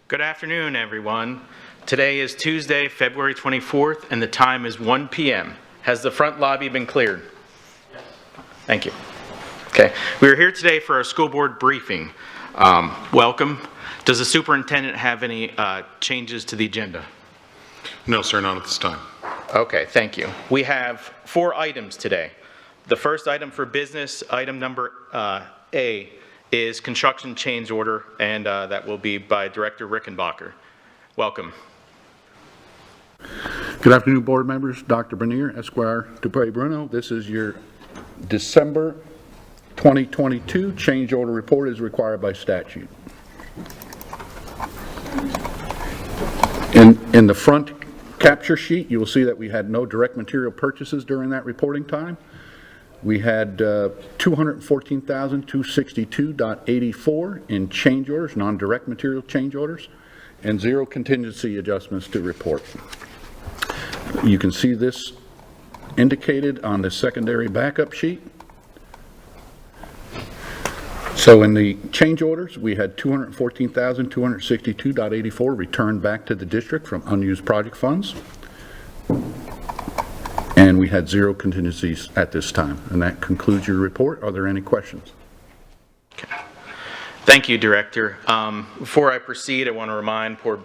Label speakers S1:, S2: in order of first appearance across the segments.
S1: Good afternoon, everyone. Today is Tuesday, February 24th, and the time is 1 p.m. Has the front lobby been cleared? Yes. Thank you. Okay, we are here today for our school board briefing. Welcome. Does the superintendent have any changes to the agenda?
S2: No, sir, not at this time.
S1: Okay, thank you. We have 4 items today. The first item for business, item number A, is construction change order, and that will be by Director Rickenbacker. Welcome.
S3: Good afternoon, board members. Dr. Bernier, Esquire, Dupree Bruno. This is your December 2022 change order report as required by statute. In the front capture sheet, you will see that we had no direct material purchases during that reporting time. We had $214,262.84 in change orders, non-direct material change orders, and 0 contingency adjustments to report. You can see this indicated on the secondary backup sheet. So in the change orders, we had $214,262.84 returned back to the district from unused project funds. And we had 0 contingencies at this time. And that concludes your report. Are there any questions?
S1: Okay. Thank you, Director. Before I proceed, I want to remind per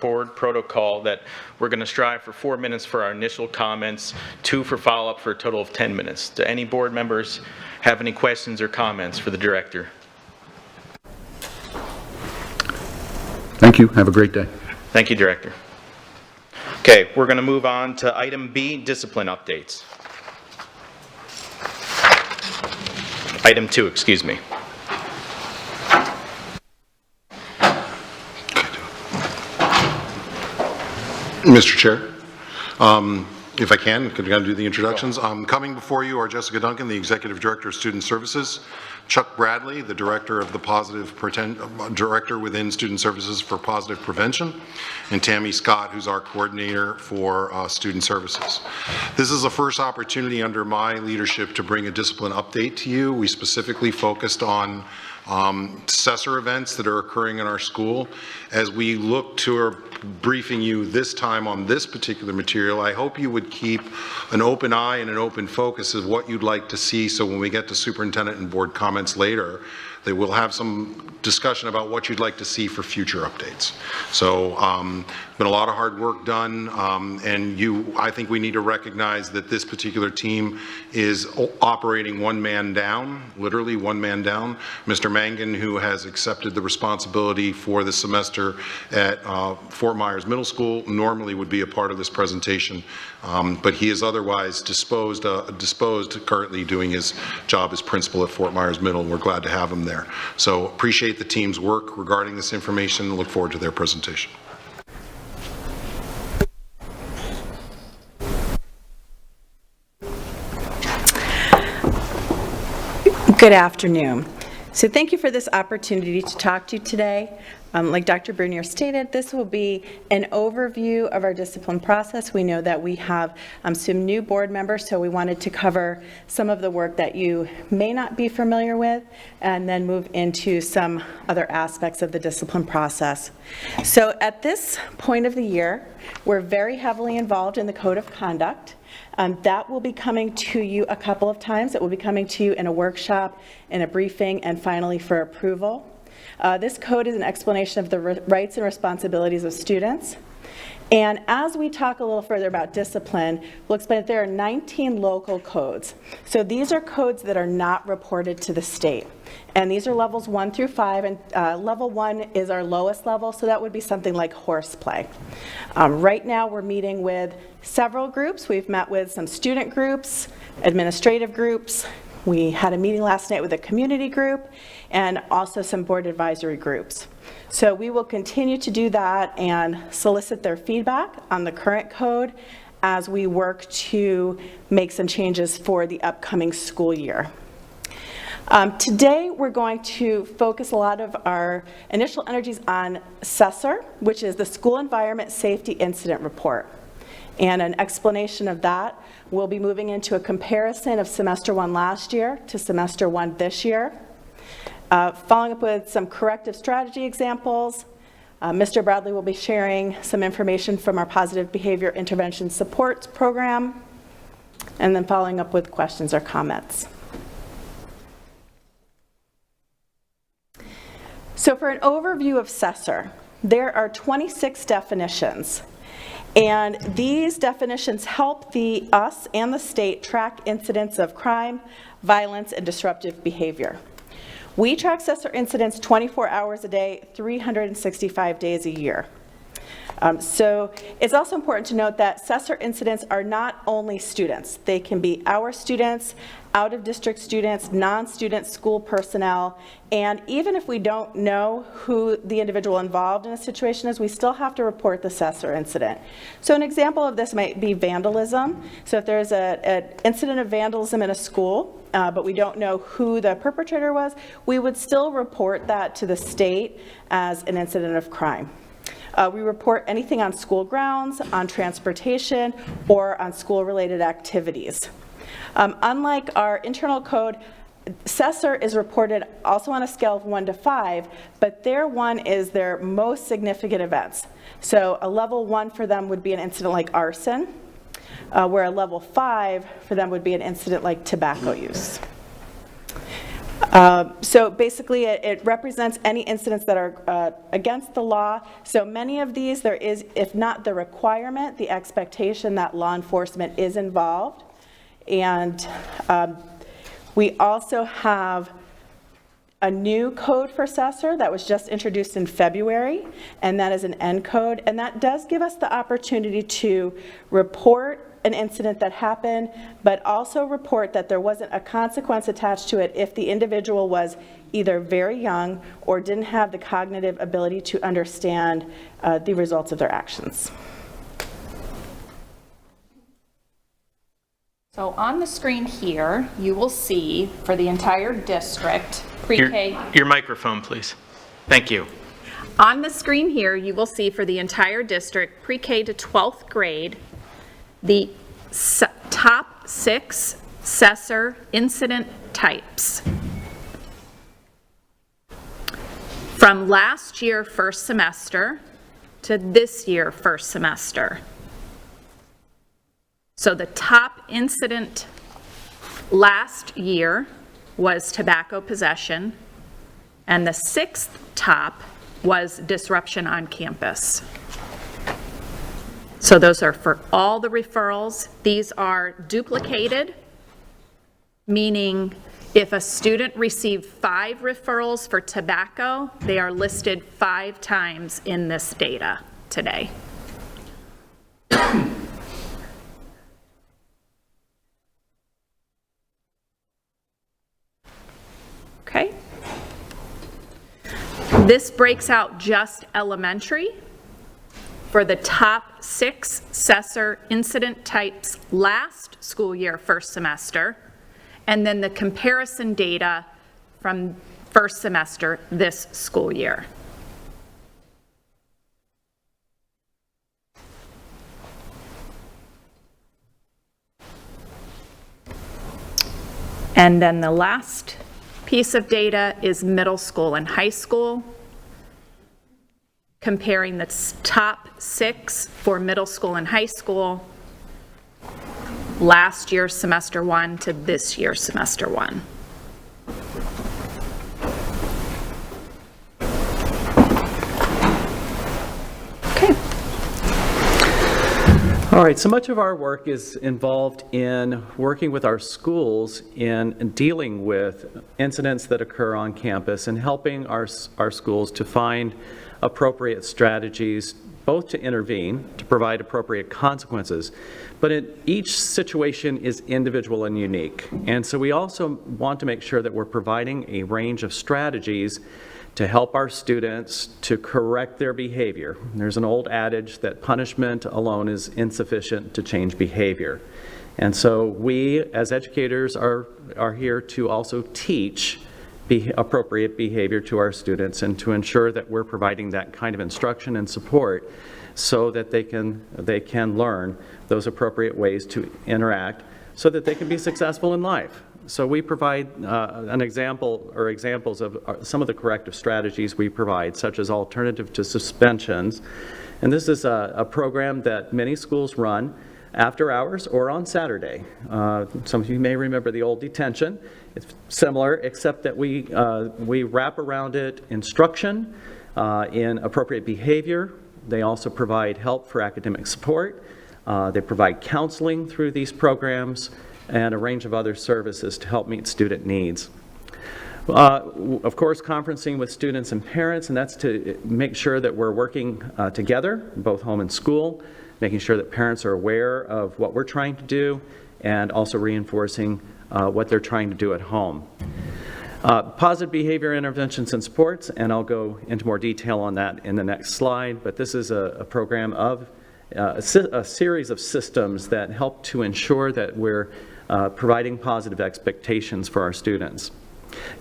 S1: board protocol that we're going to strive for 4 minutes for our initial comments, 2 for follow-up for a total of 10 minutes. Do any board members have any questions or comments for the Director?
S3: Thank you. Have a great day.
S1: Thank you, Director. Okay, we're going to move on to item B, discipline updates. Item 2, excuse me.
S2: Mr. Chair, if I can do the introductions. Coming before you are Jessica Duncan, the Executive Director of Student Services, Chuck Bradley, the Director of the Director within Student Services for Positive Prevention, and Tammy Scott, who's our Coordinator for Student Services. This is the first opportunity under my leadership to bring a discipline update to you. We specifically focused on CESR events that are occurring in our school. As we look to briefing you this time on this particular material, I hope you would keep an open eye and an open focus of what you'd like to see, so when we get to superintendent and board comments later, they will have some discussion about what you'd like to see for future updates. So been a lot of hard work done, and I think we need to recognize that this particular team is operating one man down, literally one man down. Mr. Mangan, who has accepted the responsibility for the semester at Fort Myers Middle School, normally would be a part of this presentation, but he is otherwise disposed currently doing his job as principal at Fort Myers Middle, and we're glad to have him there. So appreciate the team's work regarding this information and look forward to their presentation.
S4: Good afternoon. So thank you for this opportunity to talk to you today. Like Dr. Bernier stated, this will be an overview of our discipline process. We know that we have some new board members, so we wanted to cover some of the work that you may not be familiar with, and then move into some other aspects of the discipline process. So at this point of the year, we're very heavily involved in the Code of Conduct. That will be coming to you a couple of times. It will be coming to you in a workshop, in a briefing, and finally for approval. This code is an explanation of the rights and responsibilities of students. And as we talk a little further about discipline, we'll explain that there are 19 local codes. So these are codes that are not reported to the state. And these are levels 1 through 5, and level 1 is our lowest level, so that would be something like horseplay. Right now we're meeting with several groups. We've met with some student groups, administrative groups. We had a meeting last night with a community group and also some board advisory groups. So we will continue to do that and solicit their feedback on the current code as we work to make some changes for the upcoming school year. Today we're going to focus a lot of our initial energies on CESR, which is the School Environment Safety Incident Report. And an explanation of that, we'll be moving into a comparison of semester 1 last year to semester 1 this year. Following up with some corrective strategy examples, Mr. Bradley will be sharing some information from our Positive Behavior Intervention Support Program, and then following up with questions or comments. So for an overview of SESR, there are 26 definitions. And these definitions help us and the state track incidents of crime, violence, and disruptive behavior. We track SESR incidents 24 hours a day, 365 days a year. So it's also important to note that SESR incidents are not only students. They can be our students, out-of-district students, non-student school personnel, and even if we don't know who the individual involved in a situation is, we still have to report the SESR incident. So an example of this might be vandalism. So if there's an incident of vandalism in a school, but we don't know who the perpetrator was, we would still report that to the state as an incident of crime. We report anything on school grounds, on transportation, or on school-related activities. Unlike our internal code, SESR is reported also on a scale of 1 to 5, but their 1 is their most significant events. So a level 1 for them would be an incident like arson, where a level 5 for them would be an incident like tobacco use. So basically it represents any incidents that are against the law. So many of these, there is, if not the requirement, the expectation that law enforcement is involved. And we also have a new code for SESR that was just introduced in February, and that is an N code, and that does give us the opportunity to report an incident that happened, but also report that there wasn't a consequence attached to it if the individual was either very young or didn't have the cognitive ability to understand the results of their actions.
S5: So on the screen here, you will see for the entire district, pre-K.
S1: Your microphone, please. Thank you.
S5: On the screen here, you will see for the entire district, pre-K to 12th grade, the top 6 SESR incident types. From last year first semester to this year first semester. So the top incident last year was tobacco possession, and the 6th top was disruption on campus. So those are for all the referrals. These are duplicated, meaning if a student received 5 referrals for tobacco, they are listed 5 times in this data today. Okay. This breaks out just elementary for the top 6 SESR incident types last school year first semester, and then the comparison data from first semester this school year. And then the last piece of data is middle school and high school, comparing the top 6 for middle school and high school last year semester 1 to this year semester 1. Okay.
S6: All right, so much of our work is involved in working with our schools in dealing with incidents that occur on campus and helping our schools to find appropriate strategies, both to intervene, to provide appropriate consequences, but each situation is individual and unique. And so we also want to make sure that we're providing a range of strategies to help our students to correct their behavior. There's an old adage that punishment alone is insufficient to change behavior. And so we, as educators, are here to also teach appropriate behavior to our students and to ensure that we're providing that kind of instruction and support so that they can learn those appropriate ways to interact so that they can be successful in life. So we provide an example or examples of some of the corrective strategies we provide, such as alternative to suspensions. And this is a program that many schools run after hours or on Saturday. Some of you may remember the old detention. It's similar, except that we wrap around it instruction in appropriate behavior. They also provide help for academic support. They provide counseling through these programs and a range of other services to help meet student needs. Of course, conferencing with students and parents, and that's to make sure that we're working together, both home and school, making sure that parents are aware of what we're trying to do, and also reinforcing what they're trying to do at home. Positive behavior interventions and supports, and I'll go into more detail on that in the next slide, but this is a program of a series of systems that help to ensure that we're providing positive expectations for our students.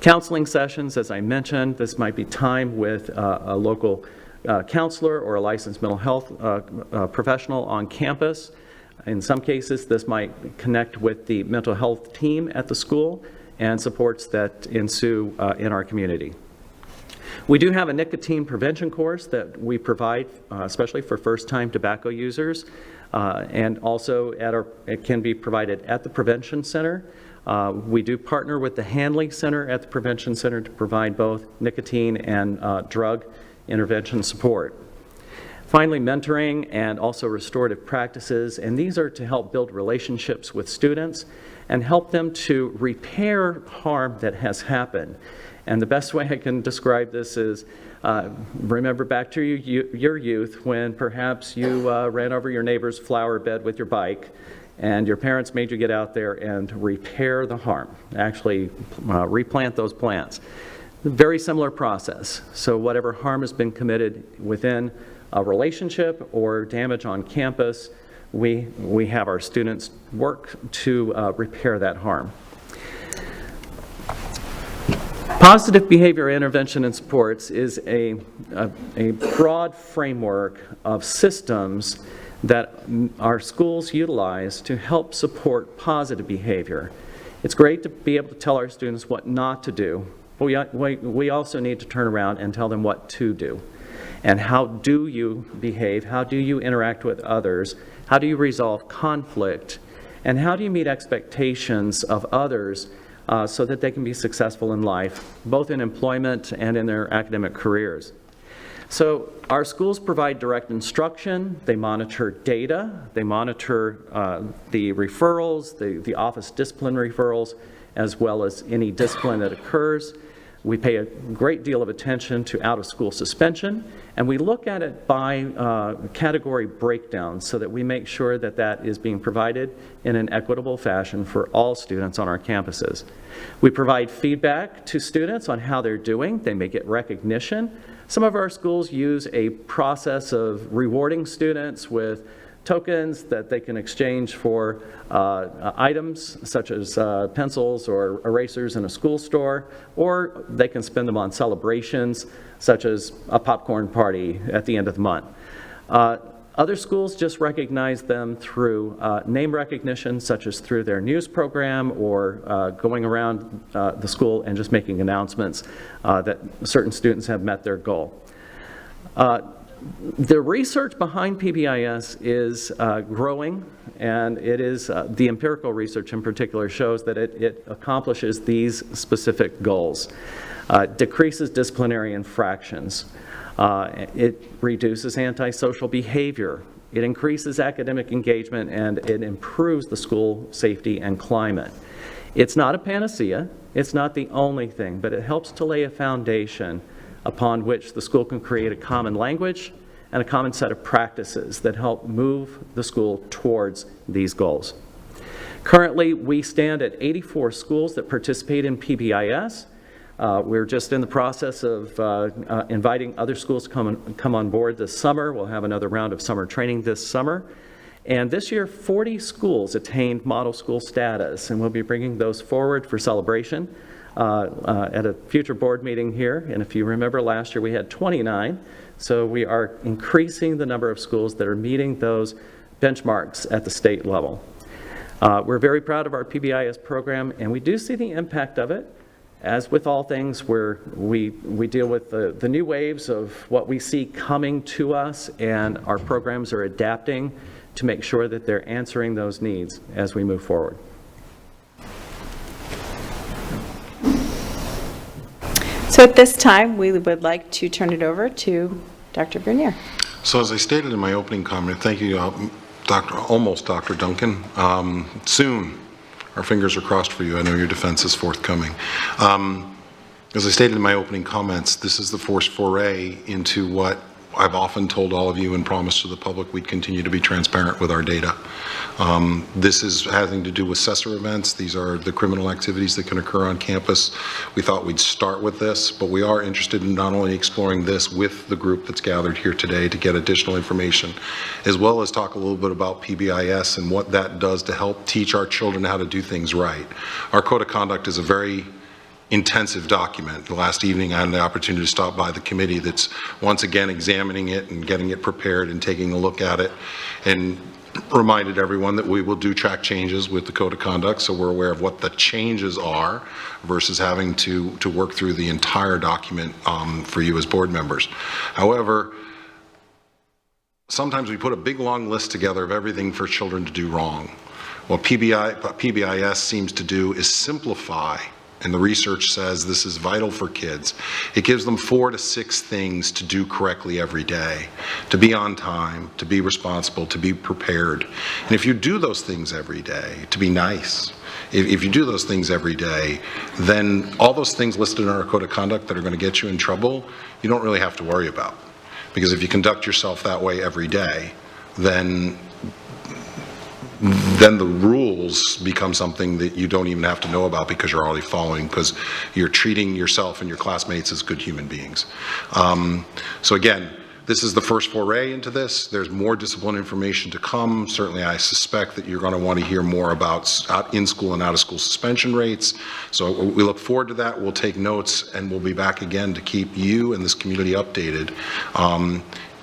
S6: Counseling sessions, as I mentioned, this might be time with a local counselor or a licensed mental health professional on campus. In some cases, this might connect with the mental health team at the school and supports that ensue in our community. We do have a nicotine prevention course that we provide, especially for first-time tobacco users, and also it can be provided at the Prevention Center. We do partner with the Handley Center at the Prevention Center to provide both nicotine and drug intervention support. Finally, mentoring and also restorative practices, and these are to help build relationships with students and help them to repair harm that has happened. And the best way I can describe this is, remember back to your youth when perhaps you ran over your neighbor's flower bed with your bike, and your parents made you get out there and repair the harm, actually replant those plants. Very similar process. So whatever harm has been committed within a relationship or damage on campus, we have our students work to repair that harm. Positive behavior intervention and supports is a broad framework of systems that our schools utilize to help support positive behavior. It's great to be able to tell our students what not to do, but we also need to turn around and tell them what to do. And how do you behave? How do you interact with others? How do you resolve conflict? And how do you meet expectations of others so that they can be successful in life, both in employment and in their academic careers? So our schools provide direct instruction, they monitor data, they monitor the referrals, the office discipline referrals, as well as any discipline that occurs. We pay a great deal of attention to out-of-school suspension, and we look at it by category breakdown so that we make sure that that is being provided in an equitable fashion for all students on our campuses. We provide feedback to students on how they're doing. They may get recognition. Some of our schools use a process of rewarding students with tokens that they can exchange for items such as pencils or erasers in a school store, or they can spend them on celebrations such as a popcorn party at the end of the month. Other schools just recognize them through name recognition, such as through their news program or going around the school and just making announcements that certain students have met their goal. The research behind PBIS is growing, and it is the empirical research in particular shows that it accomplishes these specific goals. Decreases disciplinary infractions. It reduces antisocial behavior. It increases academic engagement, and it improves the school safety and climate. It's not a panacea. It's not the only thing, but it helps to lay a foundation upon which the school can create a common language and a common set of practices that help move the school towards these goals. Currently, we stand at 84 schools that participate in PBIS. We're just in the process of inviting other schools to come on board this summer. We'll have another round of summer training this summer. And this year, 40 schools attained model school status, and we'll be bringing those forward for celebration at a future board meeting here. And if you remember, last year we had 29, so we are increasing the number of schools that are meeting those benchmarks at the state level. We're very proud of our PBIS program, and we do see the impact of it. As with all things, where we deal with the new waves of what we see coming to us, and our programs are adapting to make sure that they're answering those needs as we move forward.
S4: So at this time, we would like to turn it over to Dr. Bernier.
S2: So as I stated in my opening comment, thank you, Dr. Duncan. Soon, our fingers are crossed for you. I know your defense is forthcoming. As I stated in my opening comments, this is the first foray into what I've often told all of you and promised to the public we'd continue to be transparent with our data. This is having to do with CESAR events. These are the criminal activities that can occur on campus. We thought we'd start with this, but we are interested in not only exploring this with the group that's gathered here today to get additional information, as well as talk a little bit about PBIS and what that does to help teach our children how to do things right. Our code of conduct is a very intensive document. Last evening I had the opportunity to stop by the committee that's once again examining it and getting it prepared and taking a look at it, and reminded everyone that we will do track changes with the code of conduct, so we're aware of what the changes are versus having to work through the entire document for you as board members. However, sometimes we put a big long list together of everything for children to do wrong. What PBIS seems to do is simplify, and the research says this is vital for kids. It gives them 4 to 6 things to do correctly every day, to be on time, to be responsible, to be prepared. And if you do those things every day, to be nice, if you do those things every day, then all those things listed in our code of conduct that are going to get you in trouble, you don't really have to worry about. Because if you conduct yourself that way every day, then the rules become something that you don't even have to know about because you're already following, because you're treating yourself and your classmates as good human beings. So again, this is the first foray into this. There's more discipline information to come. Certainly I suspect that you're going to want to hear more about in-school and out-of-school suspension rates. So we look forward to that. We'll take notes, and we'll be back again to keep you and this community updated.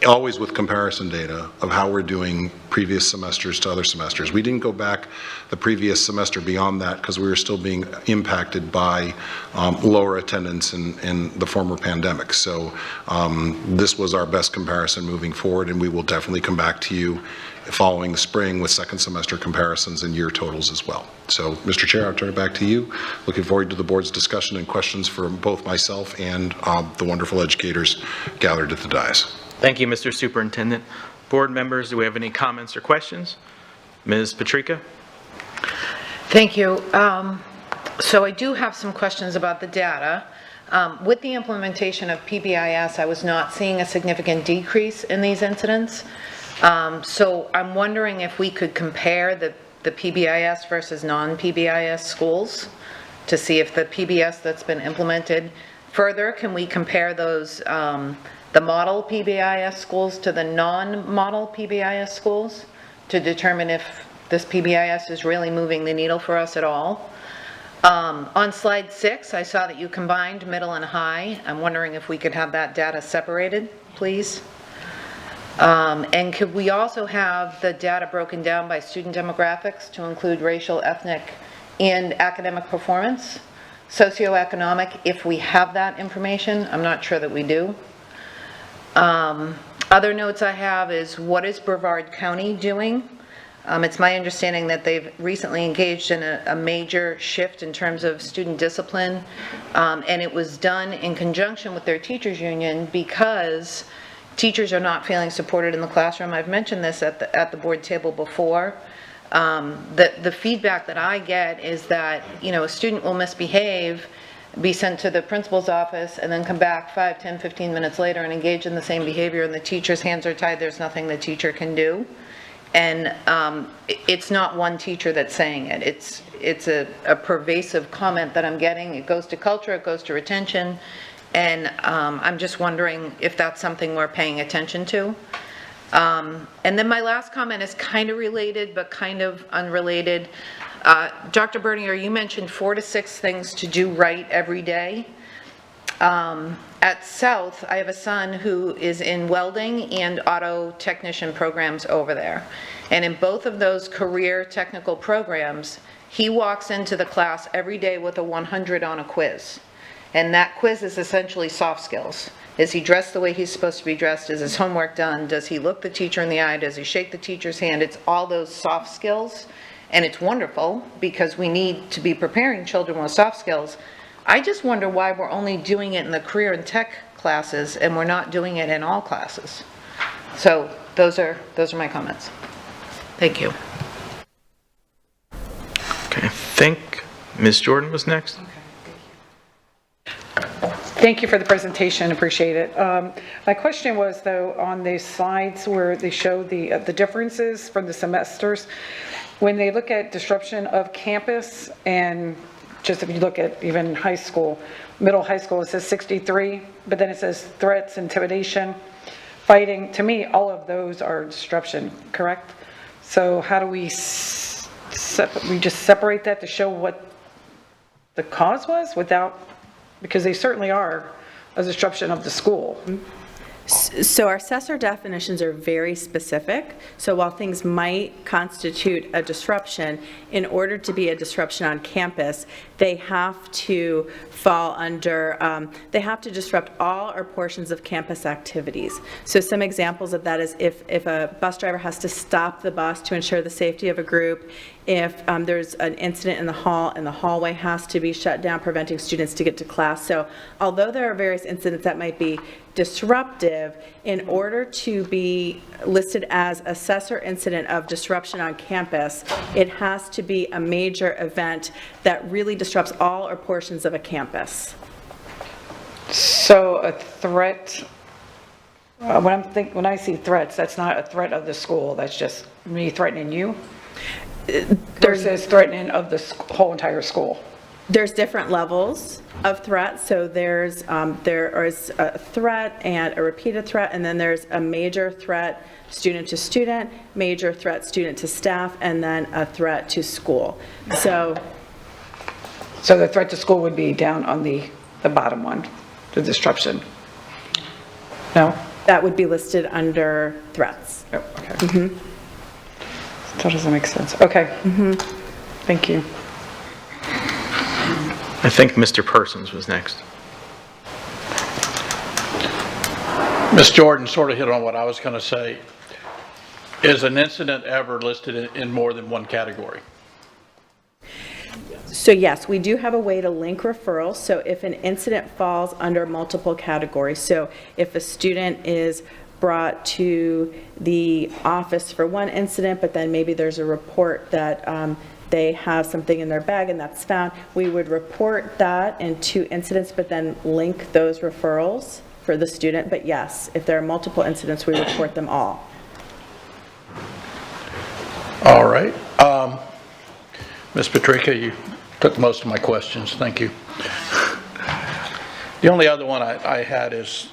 S2: Always with comparison data of how we're doing previous semesters to other semesters. We didn't go back the previous semester beyond that because we were still being impacted by lower attendance in the former pandemic. So this was our best comparison moving forward, and we will definitely come back to you following the spring with second semester comparisons and year totals as well. So, Mr. Chair, I'll turn it back to you. Looking forward to the board's discussion and questions for both myself and the wonderful educators gathered at the dais.
S1: Thank you, Mr. Superintendent. Board members, do we have any comments or questions? Ms. Patrica?
S7: Thank you. So I do have some questions about the data. With the implementation of PBIS, I was not seeing a significant decrease in these incidents. So I'm wondering if we could compare the PBIS versus non-PBIS schools to see if the PBS that's been implemented. Further, can we compare those the model PBIS schools to the non-model PBIS schools to determine if this PBIS is really moving the needle for us at all? On slide 6, I saw that you combined middle and high. I'm wondering if we could have that data separated, please. And could we also have the data broken down by student demographics to include racial, ethnic, and academic performance? Socioeconomic, if we have that information. I'm not sure that we do. Other notes I have is, what is Brevard County doing? It's my understanding that they've recently engaged in a major shift in terms of student discipline, and it was done in conjunction with their teachers union because teachers are not feeling supported in the classroom. I've mentioned this at the board table before. The feedback that I get is that, you know, a student will misbehave, be sent to the principal's office, and then come back 5, 10, 15 minutes later and engage in the same behavior, and the teacher's hands are tied. There's nothing the teacher can do. And it's not one teacher that's saying it. It's a pervasive comment that I'm getting. It goes to culture, it goes to retention, and I'm just wondering if that's something we're paying attention to. And then my last comment is kind of related, but kind of unrelated. Dr. Bernier, you mentioned 4 to 6 things to do right every day. At South, I have a son who is in welding and auto technician programs over there. And in both of those career technical programs, he walks into the class every day with a 100 on a quiz. And that quiz is essentially soft skills. Is he dressed the way he's supposed to be dressed? Is his homework done? Does he look the teacher in the eye? Does he shake the teacher's hand? It's all those soft skills. And it's wonderful because we need to be preparing children with soft skills. I just wonder why we're only doing it in the career and tech classes and we're not doing it in all classes. So those are my comments. Thank you.
S1: Okay, I think Ms. Jordan was next.
S8: Thank you for the presentation, appreciate it. My question was, though, on the slides where they show the differences from the semesters, when they look at disruption of campus, and just if you look at even high school, middle high school, it says 63, but then it says threats, intimidation, fighting. To me, all of those are disruption, correct? So how do we just separate that to show what the cause was without, because they certainly are a disruption of the school.
S4: So our assessor definitions are very specific. So while things might constitute a disruption, in order to be a disruption on campus, they have to fall under, they have to disrupt all or portions of campus activities. So some examples of that is if a bus driver has to stop the bus to ensure the safety of a group, if there's an incident in the hall and the hallway has to be shut down, preventing students to get to class. So although there are various incidents that might be disruptive, in order to be listed as assessor incident of disruption on campus, it has to be a major event that really disrupts all or portions of a campus.
S8: So a threat, when I see threats, that's not a threat of the school, that's just me threatening you? Versus threatening of the whole entire school?
S4: There's different levels of threat. So there is a threat and a repeated threat, and then there's a major threat student to student, major threat student to staff, and then a threat to school. So
S8: the threat to school would be down on the bottom one, the disruption? No?
S4: that would be listed under threats.
S8: Oh, okay. That doesn't make sense. Okay. Thank you.
S1: I think Mr. Persons was next.
S9: Ms. Jordan sort of hit on what I was going to say. Is an incident ever listed in more than one category?
S4: So yes, we do have a way to link referrals. So if an incident falls under multiple categories, so if a student is brought to the office for one incident, but then maybe there's a report that they have something in their bag and that's found, we would report that in 2 incidents, but then link those referrals for the student. But yes, if there are multiple incidents, we report them all.
S9: All right. Ms. Patrica, you took most of my questions. Thank you. The only other one I had is,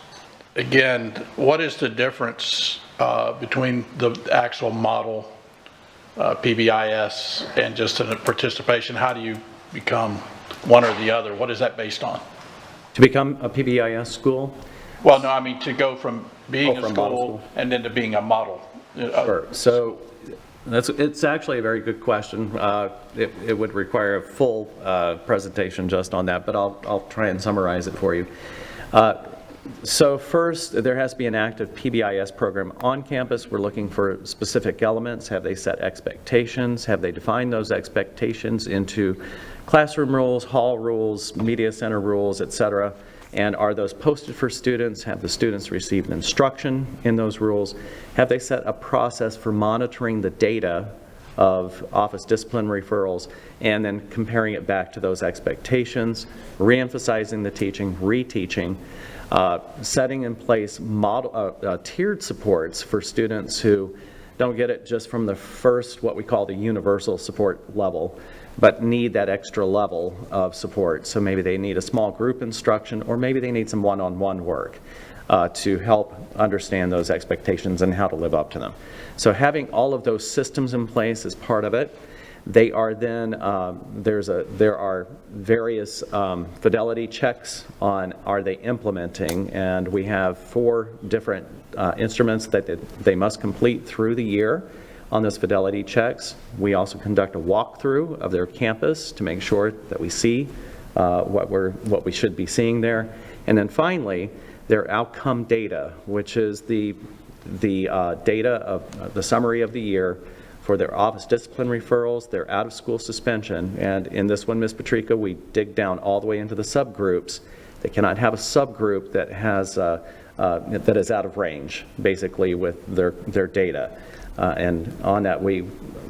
S9: again, what is the difference between the actual model PBIS and just a participation? How do you become one or the other? What is that based on?
S6: To become a PBIS school?
S9: Well, no, I mean to go from being a
S6: from model
S9: school
S6: school.
S9: and then to being a model.
S6: Sure. So it's actually a very good question. It would require a full presentation just on that, but I'll try and summarize it for you. So first, there has to be an active PBIS program on campus. We're looking for specific elements. Have they set expectations? Have they defined those expectations into classroom rules, hall rules, media center rules, et cetera? And are those posted for students? Have the students received instruction in those rules? Have they set a process for monitoring the data of office discipline referrals and then comparing it back to those expectations, re-emphasizing the teaching, reteaching, setting in place model, tiered supports for students who don't get it just from the first, what we call the universal support level, but need that extra level of support. So maybe they need a small group instruction, or maybe they need some one-on-one work to help understand those expectations and how to live up to them. So having all of those systems in place is part of it. They are then, there are various fidelity checks on are they implementing, and we have 4 different instruments that they must complete through the year on those fidelity checks. We also conduct a walkthrough of their campus to make sure that we see what we should be seeing there. And then finally, their outcome data, which is the data of the summary of the year for their office discipline referrals, their out-of-school suspension. And in this one, Ms. Patrica, we dig down all the way into the subgroups. They cannot have a subgroup that has that is out of range, basically, with their data. And on that,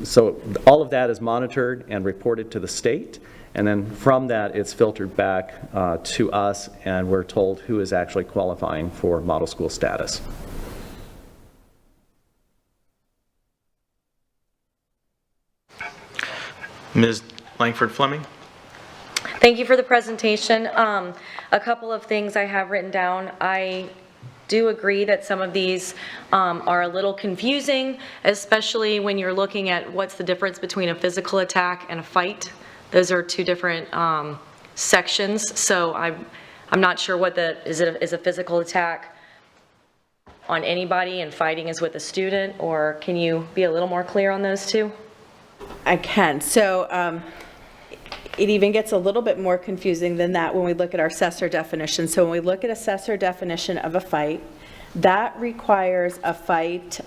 S6: so all of that is monitored and reported to the state. And then from that, it's filtered back to us, and we're told who is actually qualifying for model school status.
S1: Ms. Langford Fleming?
S10: Thank you for the presentation. A couple of things I have written down. I do agree that some of these are a little confusing, especially when you're looking at what's the difference between a physical attack and a fight. Those are 2 different sections, so I'm not sure what is a physical attack on anybody and fighting is with a student, or can you be a little more clear on those 2?
S4: I can. So it even gets a little bit more confusing than that when we look at our assessor definition. So when we look at assessor definition of a fight, that requires a fight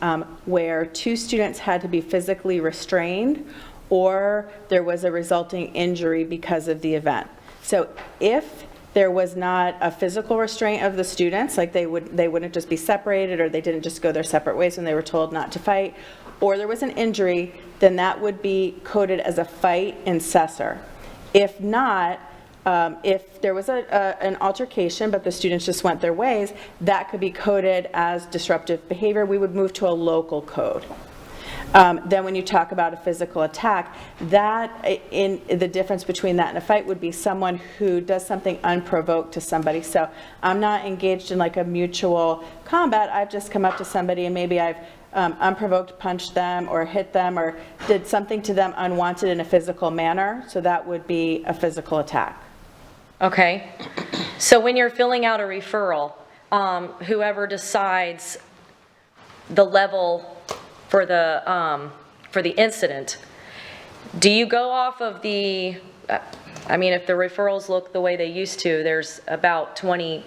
S4: where 2 students had to be physically restrained or there was a resulting injury because of the event. So if there was not a physical restraint of the students, like they wouldn't just be separated or they didn't just go their separate ways when they were told not to fight, or there was an injury, then that would be coded as a fight in assessor. If not, if there was an altercation but the students just went their ways, that could be coded as disruptive behavior. We would move to a local code. Then when you talk about a physical attack, the difference between that and a fight would be someone who does something unprovoked to somebody. So I'm not engaged in like a mutual combat. I've just come up to somebody and maybe I've unprovoked punched them or hit them or did something to them unwanted in a physical manner. So that would be a physical attack.
S10: Okay. So when you're filling out a referral, whoever decides the level for the incident, do you go off of the, I mean, if the referrals look the way they used to, there's about 20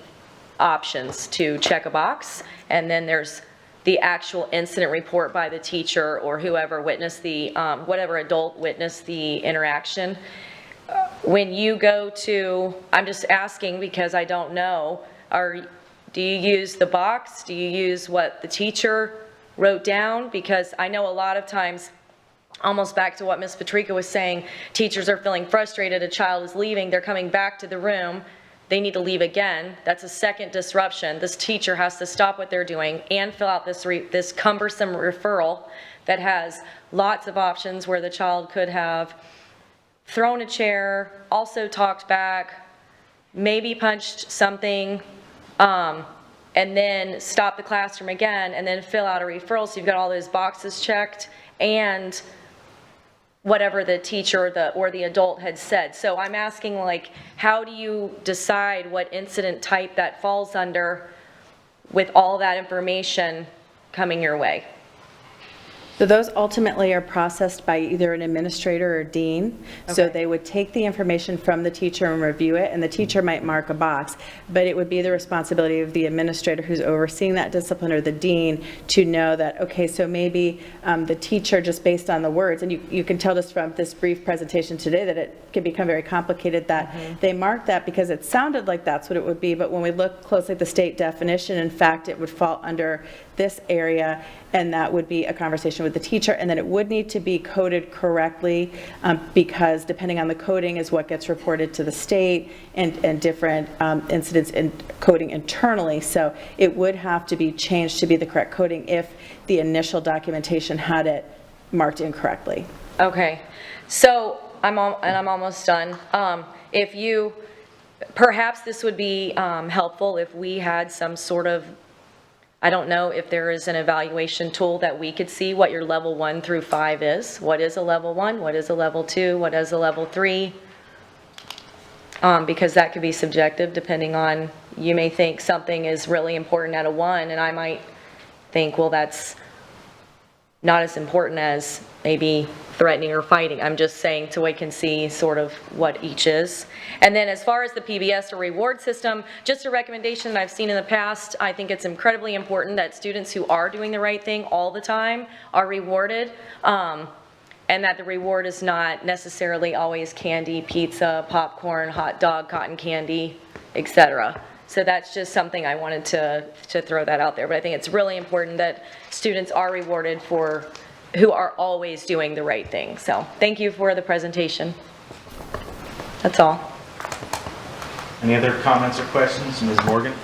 S10: options to check a box, and then there's the actual incident report by the teacher or whoever witnessed the, whatever adult witnessed the interaction. When you go to, I'm just asking because I don't know, do you use the box? Do you use what the teacher wrote down? Because I know a lot of times, almost back to what Ms. Patrica was saying, teachers are feeling frustrated, a child is leaving, they're coming back to the room, they need to leave again. That's a second disruption. This teacher has to stop what they're doing and fill out this cumbersome referral that has lots of options where the child could have thrown a chair, also talked back, maybe punched something, and then stop the classroom again, and then fill out a referral. So you've got all those boxes checked and whatever the teacher or the adult had said. So I'm asking, like, how do you decide what incident type that falls under with all that information coming your way?
S4: So those ultimately are processed by either an administrator or dean. So they would take the information from the teacher and review it, and the teacher might mark a box, but it would be the responsibility of the administrator who's overseeing that discipline or the dean to know that, okay, so maybe the teacher, just based on the words, and you can tell this from this brief presentation today that it can become very complicated, that they marked that because it sounded like that's what it would be, but when we look closely at the state definition, in fact, it would fall under this area, and that would be a conversation with the teacher, and then it would need to be coded correctly because depending on the coding is what gets reported to the state and different incidents in coding internally. So it would have to be changed to be the correct coding if the initial documentation had it marked incorrectly.
S10: Okay, so I'm almost done. Perhaps this would be helpful if we had some sort of I don't know if there is an evaluation tool that we could see what your level 1 through 5 is. What is a level 1? What is a level 2? What is a level 3? Because that could be subjective depending on, you may think something is really important at a 1, and I might think, well, that's not as important as maybe threatening or fighting. I'm just saying so we can see sort of what each is. And then as far as the PBS or reward system, just a recommendation that I've seen in the past, I think it's incredibly important that students who are doing the right thing all the time are rewarded, and that the reward is not necessarily always candy, pizza, popcorn, hot dog, cotton candy, etc. So that's just something I wanted to throw that out there. But I think it's really important that students are rewarded for who are always doing the right thing. So thank you for the presentation. That's all.
S1: Any other comments or questions, Ms. Morgan?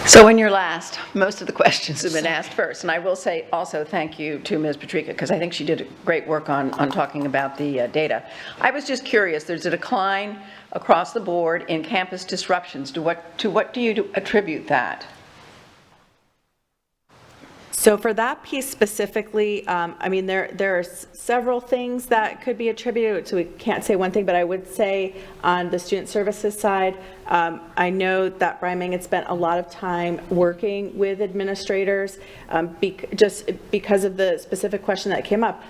S11: So when you're last, most of the questions have been asked first. And I will say also thank you to Ms. Patrica, because I think she did great work on talking about the data. I was just curious, there's a decline across the board in campus disruptions. To what do you attribute that?
S4: So for that piece specifically, I mean, there are several things that could be attributed, so we can't say one thing, but I would say on the student services side, I know that Brian Mangan spent a lot of time working with administrators, just because of the specific question that came up.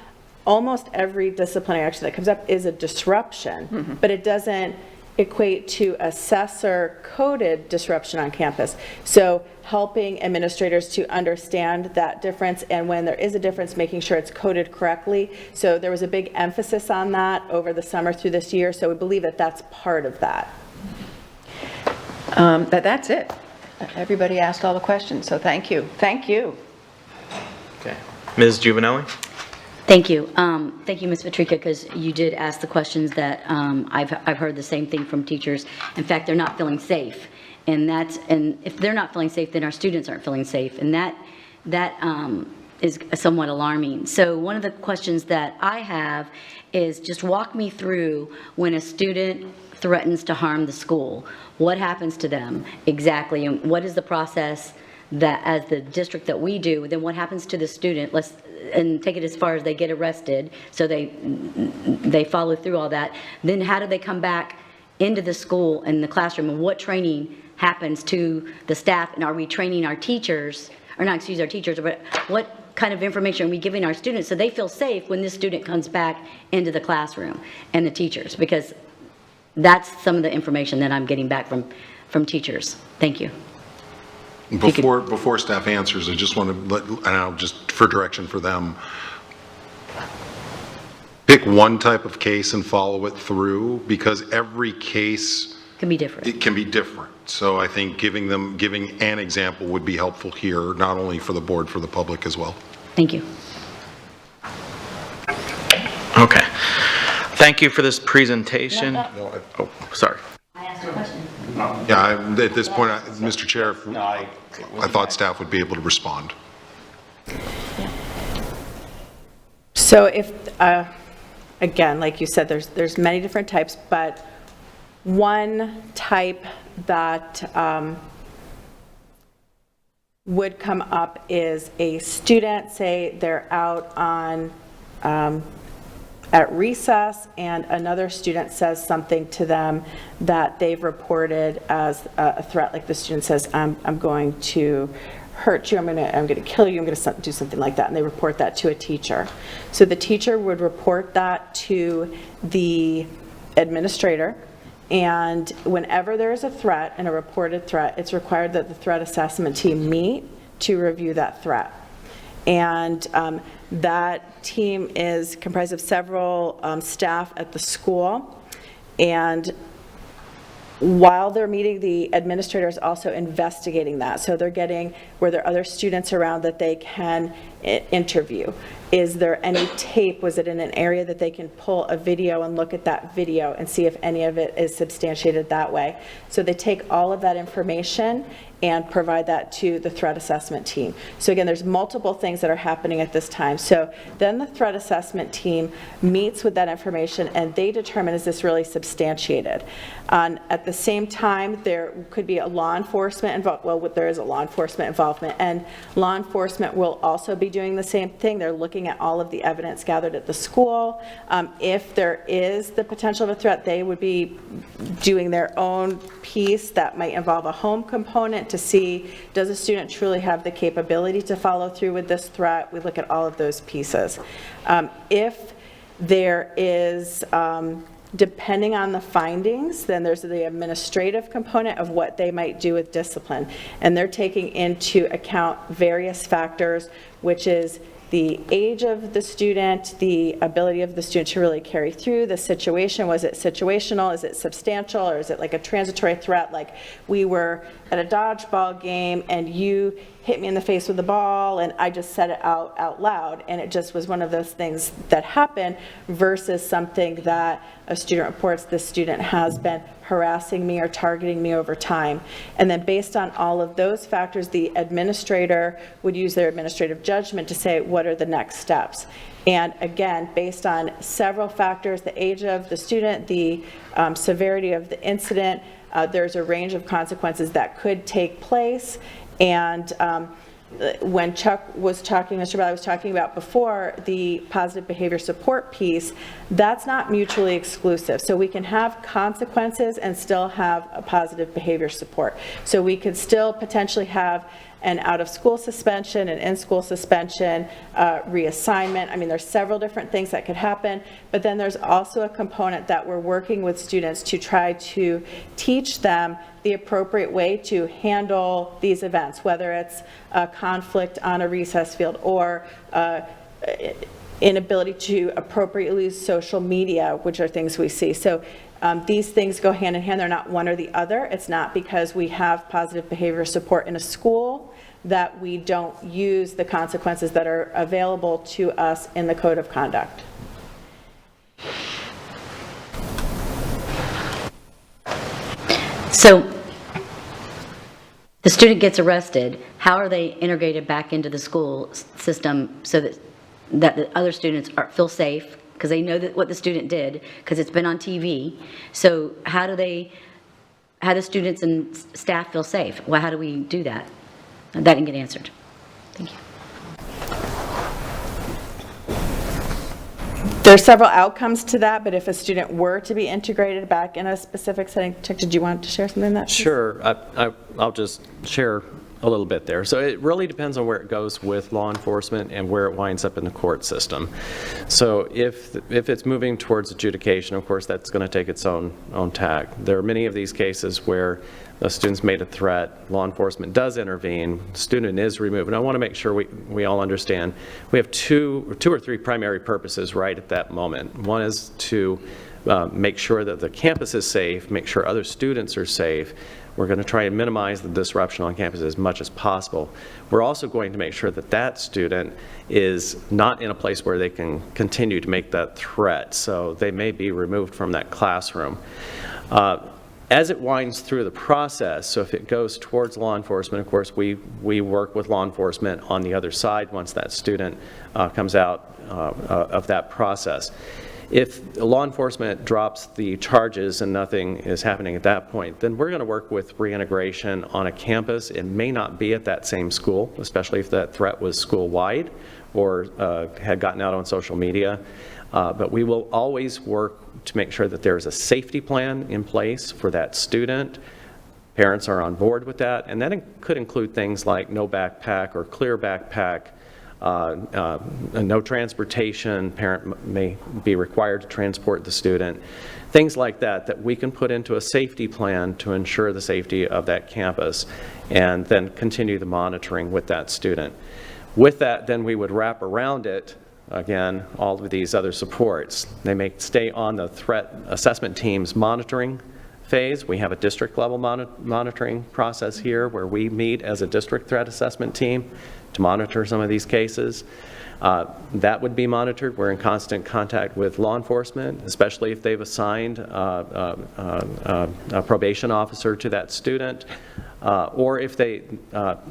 S4: Almost every disciplinary action that comes up is a disruption, but it doesn't equate to assessor-coded disruption on campus. So helping administrators to understand that difference, and when there is a difference, making sure it's coded correctly. So there was a big emphasis on that over the summer through this year, so we believe that that's part of that.
S11: That's it. Everybody asked all the questions, so thank you. Thank you.
S1: Okay. Ms. Giovanelli?
S12: Thank you. Thank you, Ms. Patrica, because you did ask the questions that I've heard the same thing from teachers. In fact, they're not feeling safe. And if they're not feeling safe, then our students aren't feeling safe. And that is somewhat alarming. So one of the questions that I have is just walk me through when a student threatens to harm the school. What happens to them exactly? And what is the process that as the district that we do, then what happens to the student? And take it as far as they get arrested, so they follow through all that. Then how do they come back into the school and the classroom, and what training happens to the staff, and are we training our teachers, or not excuse our teachers, but what kind of information are we giving our students so they feel safe when this student comes back into the classroom, and the teachers, because that's some of the information that I'm getting back from teachers. Thank you.
S2: Before staff answers, I just want to and I'll just for direction for them, pick one type of case and follow it through, because every case
S12: Can be different.
S2: it can be different. So I think giving an example would be helpful here, not only for the board, for the public as well.
S12: Thank you.
S1: Okay. Thank you for this presentation. Oh, sorry.
S12: I asked a question.
S2: Yeah, at this point, Mr. Chair, I thought staff would be able to respond.
S4: So if, again, like you said, there's many different types, but one type that would come up is a student, say they're out on at recess, and another student says something to them that they've reported as a threat, like the student says, I'm going to hurt you, I'm going to kill you, I'm going to do something like that, and they report that to a teacher. So the teacher would report that to the administrator, and whenever there is a threat and a reported threat, it's required that the threat assessment team meet to review that threat. And that team is comprised of several staff at the school, and while they're meeting, the administrator is also investigating that. So they're getting, where there are other students around that they can interview. is there any tape? Was it in an area that they can pull a video and look at that video and see if any of it is substantiated that way? So they take all of that information and provide that to the threat assessment team. So again, there's multiple things that are happening at this time. So then the threat assessment team meets with that information and they determine, is this really substantiated? At the same time, there could be a law enforcement involvement. Well, there is a law enforcement involvement, and law enforcement will also be doing the same thing. They're looking at all of the evidence gathered at the school. If there is the potential of a threat, they would be doing their own piece that might involve a home component to see, does a student truly have the capability to follow through with this threat? We look at all of those pieces. If there is, depending on the findings, then there's the administrative component of what they might do with discipline. And they're taking into account various factors, which is the age of the student, the ability of the student to really carry through the situation. Was it situational? Is it substantial? Or is it like a transitory threat? Like we were at a dodgeball game and you hit me in the face with the ball and I just said it out loud, and it just was one of those things that happened, versus something that a student reports the student has been harassing me or targeting me over time. And then based on all of those factors, the administrator would use their administrative judgment to say, what are the next steps? And again, based on several factors, the age of the student, the severity of the incident, there's a range of consequences that could take place. And when Chuck was talking, Mr. Bell was talking about before, the positive behavior support piece, that's not mutually exclusive. So we can have consequences and still have a positive behavior support. So we could still potentially have an out-of-school suspension, an in-school suspension, reassignment. I mean, there's several different things that could happen, but then there's also a component that we're working with students to try to teach them the appropriate way to handle these events, whether it's a conflict on a recess field or inability to appropriately use social media, which are things we see. So these things go hand in hand. They're not one or the other. It's not because we have positive behavior support in a school that we don't use the consequences that are available to us in the Code of Conduct.
S12: So the student gets arrested. How are they integrated back into the school system so that the other students feel safe, because they know that what the student did, because it's been on TV? So how do students and staff feel safe? Well, how do we do that? That didn't get answered. Thank you.
S4: There are several outcomes to that, but if a student were to be integrated back in a specific setting, Chuck, did you want to share something on that?
S6: Sure. I'll just share a little bit there. So it really depends on where it goes with law enforcement and where it winds up in the court system. So if it's moving towards adjudication, of course, that's going to take its own tack. There are many of these cases where the student's made a threat, law enforcement does intervene, the student is removed. And I want to make sure we all understand we have two or three primary purposes right at that moment. One is to make sure that the campus is safe, make sure other students are safe. We're going to try and minimize the disruption on campus as much as possible. We're also going to make sure that that student is not in a place where they can continue to make that threat, so they may be removed from that classroom. As it winds through the process, so if it goes towards law enforcement, of course, we work with law enforcement on the other side once that student comes out of that process. If law enforcement drops the charges and nothing is happening at that point, then we're going to work with reintegration on a campus. It may not be at that same school, especially if that threat was school-wide or had gotten out on social media. But we will always work to make sure that there's a safety plan in place for that student. Parents are on board with that, and that could include things like no backpack or clear backpack, no transportation, parent may be required to transport the student, things like that we can put into a safety plan to ensure the safety of that campus, and then continue the monitoring with that student. With that, then we would wrap around it, again, all of these other supports. They may stay on the threat assessment team's monitoring phase, we have a district-level monitoring process here where we meet as a district threat assessment team to monitor some of these cases. That would be monitored. We're in constant contact with law enforcement, especially if they've assigned a probation officer to that student, or if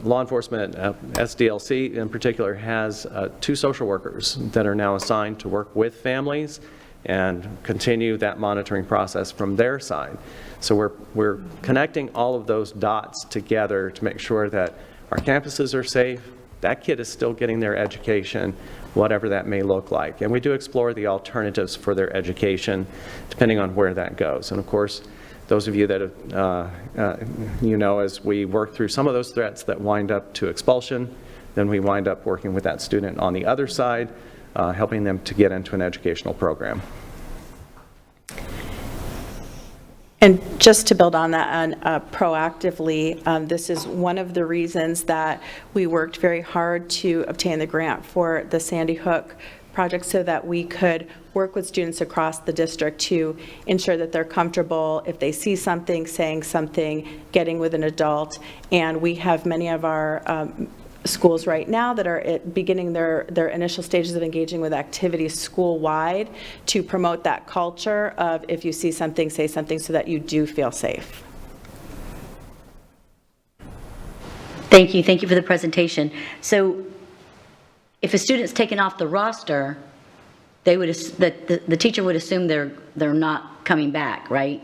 S6: law enforcement, SDLC in particular, has 2 social workers that are now assigned to work with families and continue that monitoring process from their side. So we're connecting all of those dots together to make sure that our campuses are safe, that kid is still getting their education, whatever that may look like. And we do explore the alternatives for their education, depending on where that goes. And of course, those of you that have, as we work through some of those threats that wind up to expulsion, then we wind up working with that student on the other side, helping them to get into an educational program.
S4: And just to build on that, proactively, this is one of the reasons that we worked very hard to obtain the grant for the Sandy Hook project, so that we could work with students across the district to ensure that they're comfortable if they see something, saying something, getting with an adult. And we have many of our schools right now that are beginning their initial stages of engaging with activities school-wide to promote that culture of if you see something, say something, so that you do feel safe.
S12: Thank you for the presentation. So if a student's taken off the roster, they would the teacher would assume they're not coming back, right?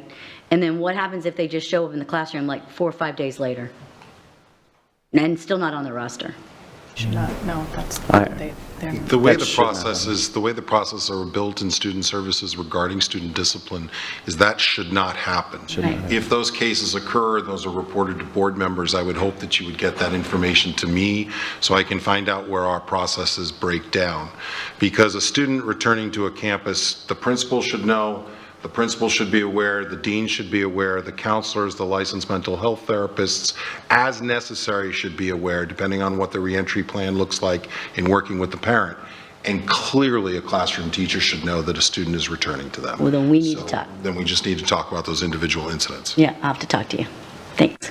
S12: And then what happens if they just show up in the classroom like 4 or 5 days later and still not on the roster?
S5: Should not, no, that's,
S2: The way the processes are built in student services regarding student discipline is that should not happen. If those cases occur and those are reported to board members, I would hope that you would get that information to me so I can find out where our processes break down. Because a student returning to a campus, the principal should know, the principal should be aware, the dean should be aware, the counselors, the licensed mental health therapists, as necessary, should be aware, depending on what the reentry plan looks like in working with the parent. And clearly, a classroom teacher should know that a student is returning to them.
S12: Well, then we need to talk.
S2: Then we just need to talk about those individual incidents.
S12: Yeah, I'll have to talk to you. Thanks.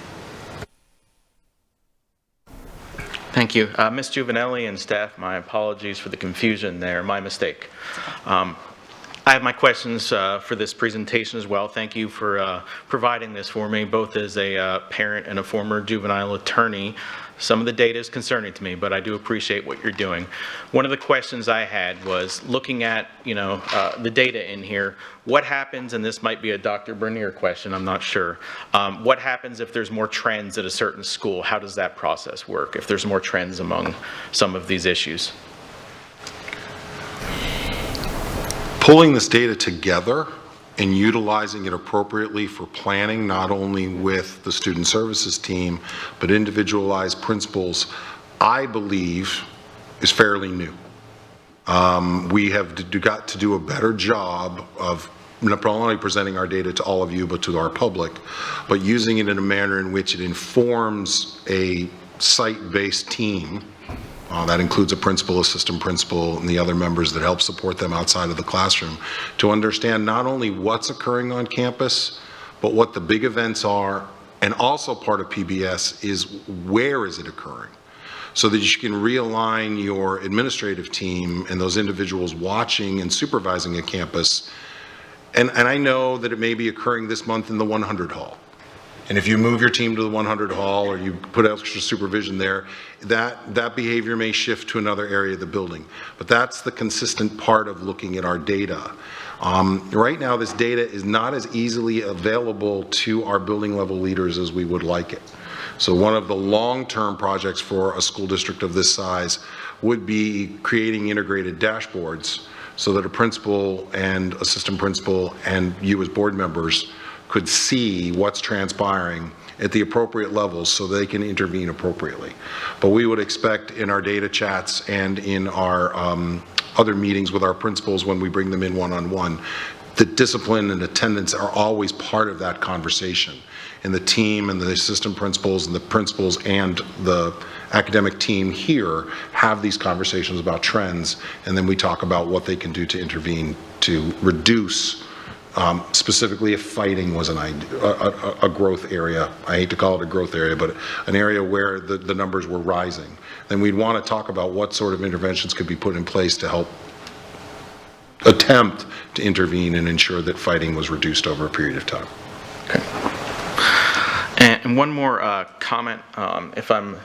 S1: Thank you. Ms. Juvenelli and staff, my apologies for the confusion there, my mistake. I have my questions for this presentation as well. Thank you for providing this for me, both as a parent and a former juvenile attorney. Some of the data is concerning to me, but I do appreciate what you're doing. One of the questions I had was looking at, the data in here. What happens, and this might be a Dr. Bernier question, I'm not sure. What happens if there's more trends at a certain school? How does that process work if there's more trends among some of these issues?
S2: Pulling this data together and utilizing it appropriately for planning, not only with the student services team, but individualized principals, I believe is fairly new. We have got to do a better job of not only presenting our data to all of you, but to our public, but using it in a manner in which it informs a site-based team. That includes a principal, assistant principal, and the other members that help support them outside of the classroom, to understand not only what's occurring on campus, but what the big events are, and also part of PBS is where is it occurring, so that you can realign your administrative team and those individuals watching and supervising a campus. And I know that it may be occurring this month in the 100 hall. And if you move your team to the 100 hall or you put extra supervision there, that behavior may shift to another area of the building. But that's the consistent part of looking at our data. Right now, this data is not as easily available to our building level leaders as we would like it. So one of the long-term projects for a school district of this size would be creating integrated dashboards so that a principal and assistant principal and you as board members could see what's transpiring at the appropriate levels so they can intervene appropriately. But we would expect in our data chats and in our other meetings with our principals when we bring them in one-on-one, that discipline and attendance are always part of that conversation. And the team and the assistant principals and the principals and the academic team here have these conversations about trends, and then we talk about what they can do to intervene to reduce specifically if fighting was a growth area. I hate to call it a growth area, but an area where the numbers were rising. Then we'd want to talk about what sort of interventions could be put in place to help attempt to intervene and ensure that fighting was reduced over a period of time.
S1: And one more comment, if I'm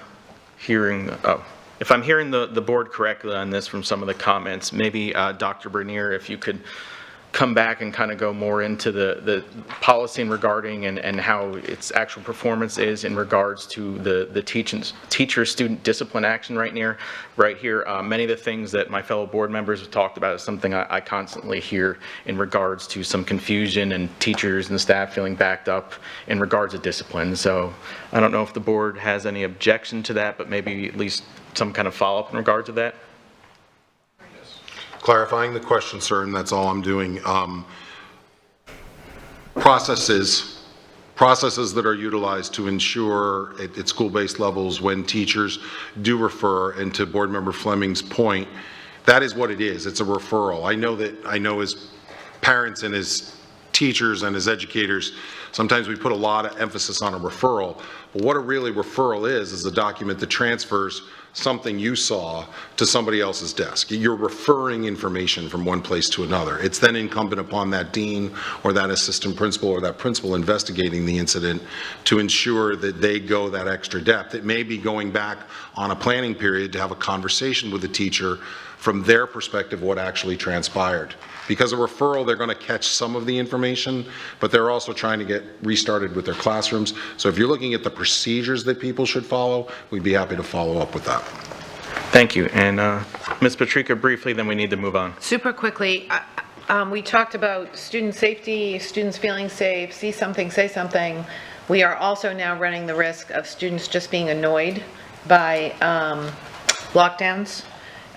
S1: hearing the board correctly on this from some of the comments, maybe Dr. Bernier, if you could come back and kind of go more into the policy and regarding and how its actual performance is in regards to the teacher-student discipline action right here. Many of the things that my fellow board members have talked about is something I constantly hear in regards to some confusion and teachers and staff feeling backed up in regards to discipline. So I don't know if the board has any objection to that, but maybe at least some kind of follow-up in regard to that.
S2: Clarifying the question, sir, and that's all I'm doing. Processes that are utilized to ensure at school-based levels when teachers do refer, and to Board Member Fleming's point, that is what it is. It's a referral. I know as parents and as teachers and as educators, sometimes we put a lot of emphasis on a referral, but what a really referral is a document that transfers something you saw to somebody else's desk. You're referring information from one place to another. It's then incumbent upon that dean or that assistant principal or that principal investigating the incident to ensure that they go that extra depth. It may be going back on a planning period to have a conversation with the teacher from their perspective what actually transpired. Because a referral, they're going to catch some of the information, but they're also trying to get restarted with their classrooms. So if you're looking at the procedures that people should follow, we'd be happy to follow up with that.
S1: Thank you. And Ms. Patrica, briefly, then we need to move on.
S7: Super quickly, we talked about student safety, students feeling safe, see something, say something. We are also now running the risk of students just being annoyed by lockdowns.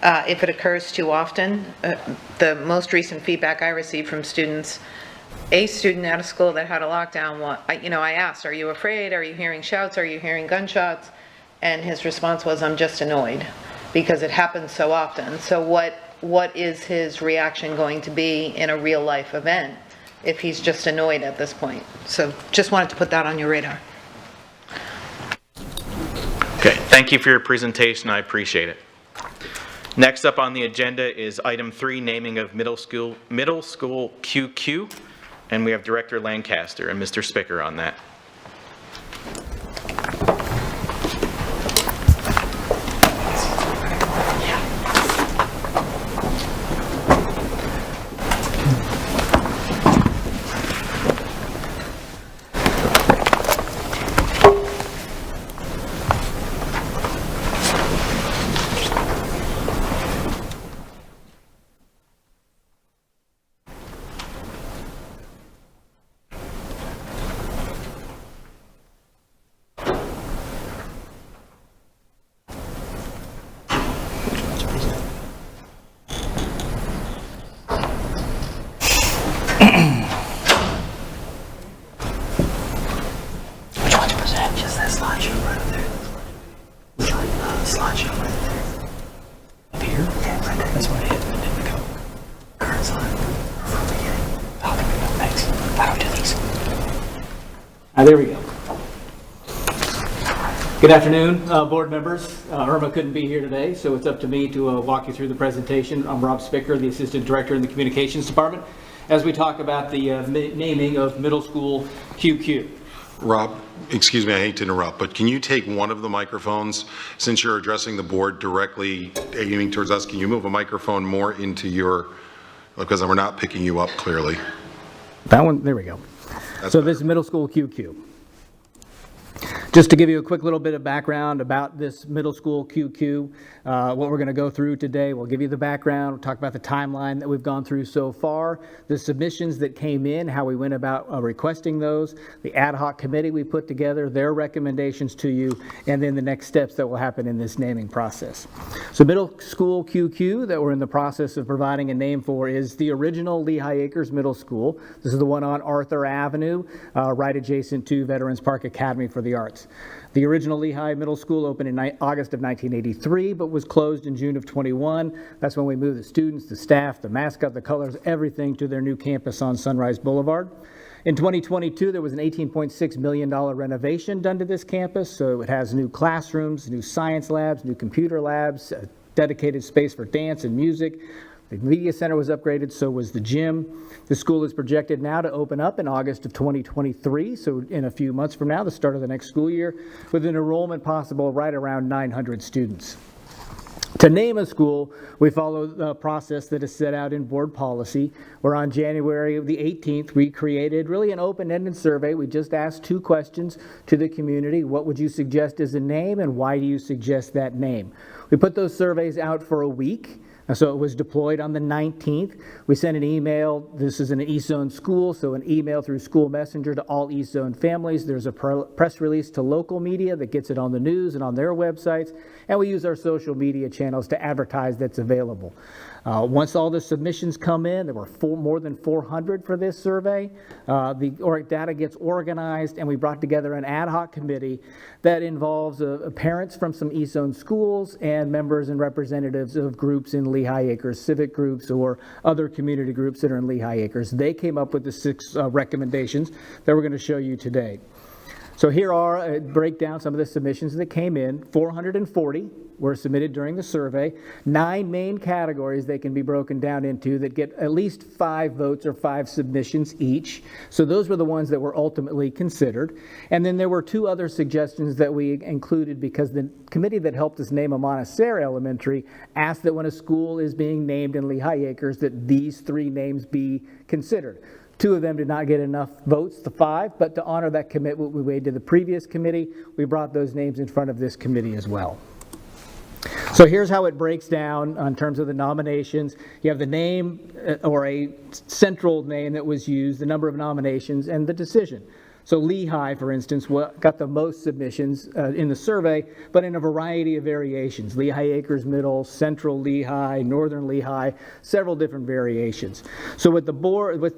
S7: If it occurs too often. The most recent feedback I received from students, a student out of school that had a lockdown, I asked, are you afraid? Are you hearing shouts? Are you hearing gunshots? And his response was, I'm just annoyed because it happens so often. So what is his reaction going to be in a real life event if he's just annoyed at this point? So just wanted to put that on your radar.
S1: Okay, thank you for your presentation. I appreciate it. Next up on the agenda is item 3, naming of middle school QQ, and we have Director Lancaster and Mr. Spicker on that.
S13: There we go. Good afternoon, board members. Irma couldn't be here today, so it's up to me to walk you through the presentation. I'm Rob Spicker, the Assistant Director in the Communications Department, as we talk about the naming of middle school QQ.
S2: Rob, excuse me, I hate to interrupt, but can you take one of the microphones, since you're addressing the board directly aiming towards us, can you move a microphone more into your, because we're not picking you up clearly.
S13: That one, there we go.
S2: That's
S13: So
S2: better.
S13: this is middle school QQ. Just to give you a quick little bit of background about this middle school QQ, what we're going to go through today, we'll give you the background, we'll talk about the timeline that we've gone through so far, the submissions that came in, how we went about requesting those, the ad hoc committee we put together, their recommendations to you, and then the next steps that will happen in this naming process. So middle school QQ that we're in the process of providing a name for is the original Lehigh Acres Middle School. This is the one on Arthur Avenue, right adjacent to Veterans Park Academy for the Arts. The original Lehigh Middle School opened in August of 1983, but was closed in June of 21. That's when we moved the students, the staff, the mascot, the colors, everything to their new campus on Sunrise Boulevard. In 2022, there was an $18.6 million renovation done to this campus, so it has new classrooms, new science labs, new computer labs, a dedicated space for dance and music. The media center was upgraded, so was the gym. The school is projected now to open up in August of 2023, so in a few months from now, the start of the next school year, with an enrollment possible right around 900 students. To name a school, we follow the process that is set out in board policy, where on January the 18th, we created really an open-ended survey. We just asked 2 questions to the community. What would you suggest as a name, and why do you suggest that name? We put those surveys out for a week. So it was deployed on the 19th. We sent an email. This is an East Zone school, so an email through School Messenger to all East Zone families. There's a press release to local media that gets it on the news and on their websites. And we use our social media channels to advertise that's available. Once all the submissions come in, there were more than 400 for this survey. The data gets organized, and we brought together an ad hoc committee that involves parents from some East Zone schools and members and representatives of groups in Lehigh Acres, civic groups or other community groups that are in Lehigh Acres. They came up with the 6 recommendations that we're going to show you today. So here are break down some of the submissions that came in. 440 were submitted during the survey. 9 main categories they can be broken down into that get at least 5 votes or 5 submissions each. So those were the ones that were ultimately considered. And then there were 2 other suggestions that we included because the committee that helped us name Montessori Elementary asked that when a school is being named in Lehigh Acres that these 3 names be considered. 2 of them did not get enough votes, the 5, but to honor that commitment we made to the previous committee, we brought those names in front of this committee as well. So here's how it breaks down in terms of the nominations. You have the name or a central name that was used, the number of nominations, and the decision. So Lehigh, for instance, got the most submissions in the survey, but in a variety of variations. Lehigh Acres Middle, Central Lehigh, Northern Lehigh, several different variations. So what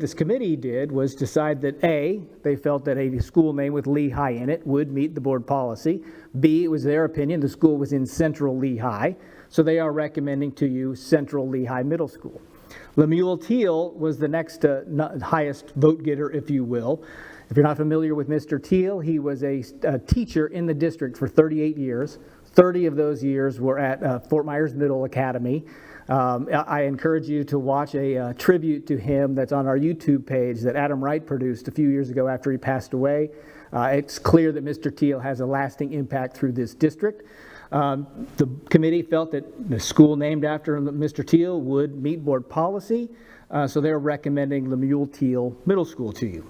S13: this committee did was decide that A, they felt that a school name with Lehigh in it would meet the board policy. B, it was their opinion the school was in Central Lehigh, so they are recommending to you Central Lehigh Middle School. Lemuel Teal was the next highest vote getter, if you will. If you're not familiar with Mr. Teal, he was a teacher in the district for 38 years. 30 of those years were at Fort Myers Middle Academy. I encourage you to watch a tribute to him that's on our YouTube page that Adam Wright produced a few years ago after he passed away. It's clear that Mr. Teal has a lasting impact through this district. The committee felt that the school named after Mr. Teal would meet board policy, so they're recommending Lemuel Teal Middle School to you.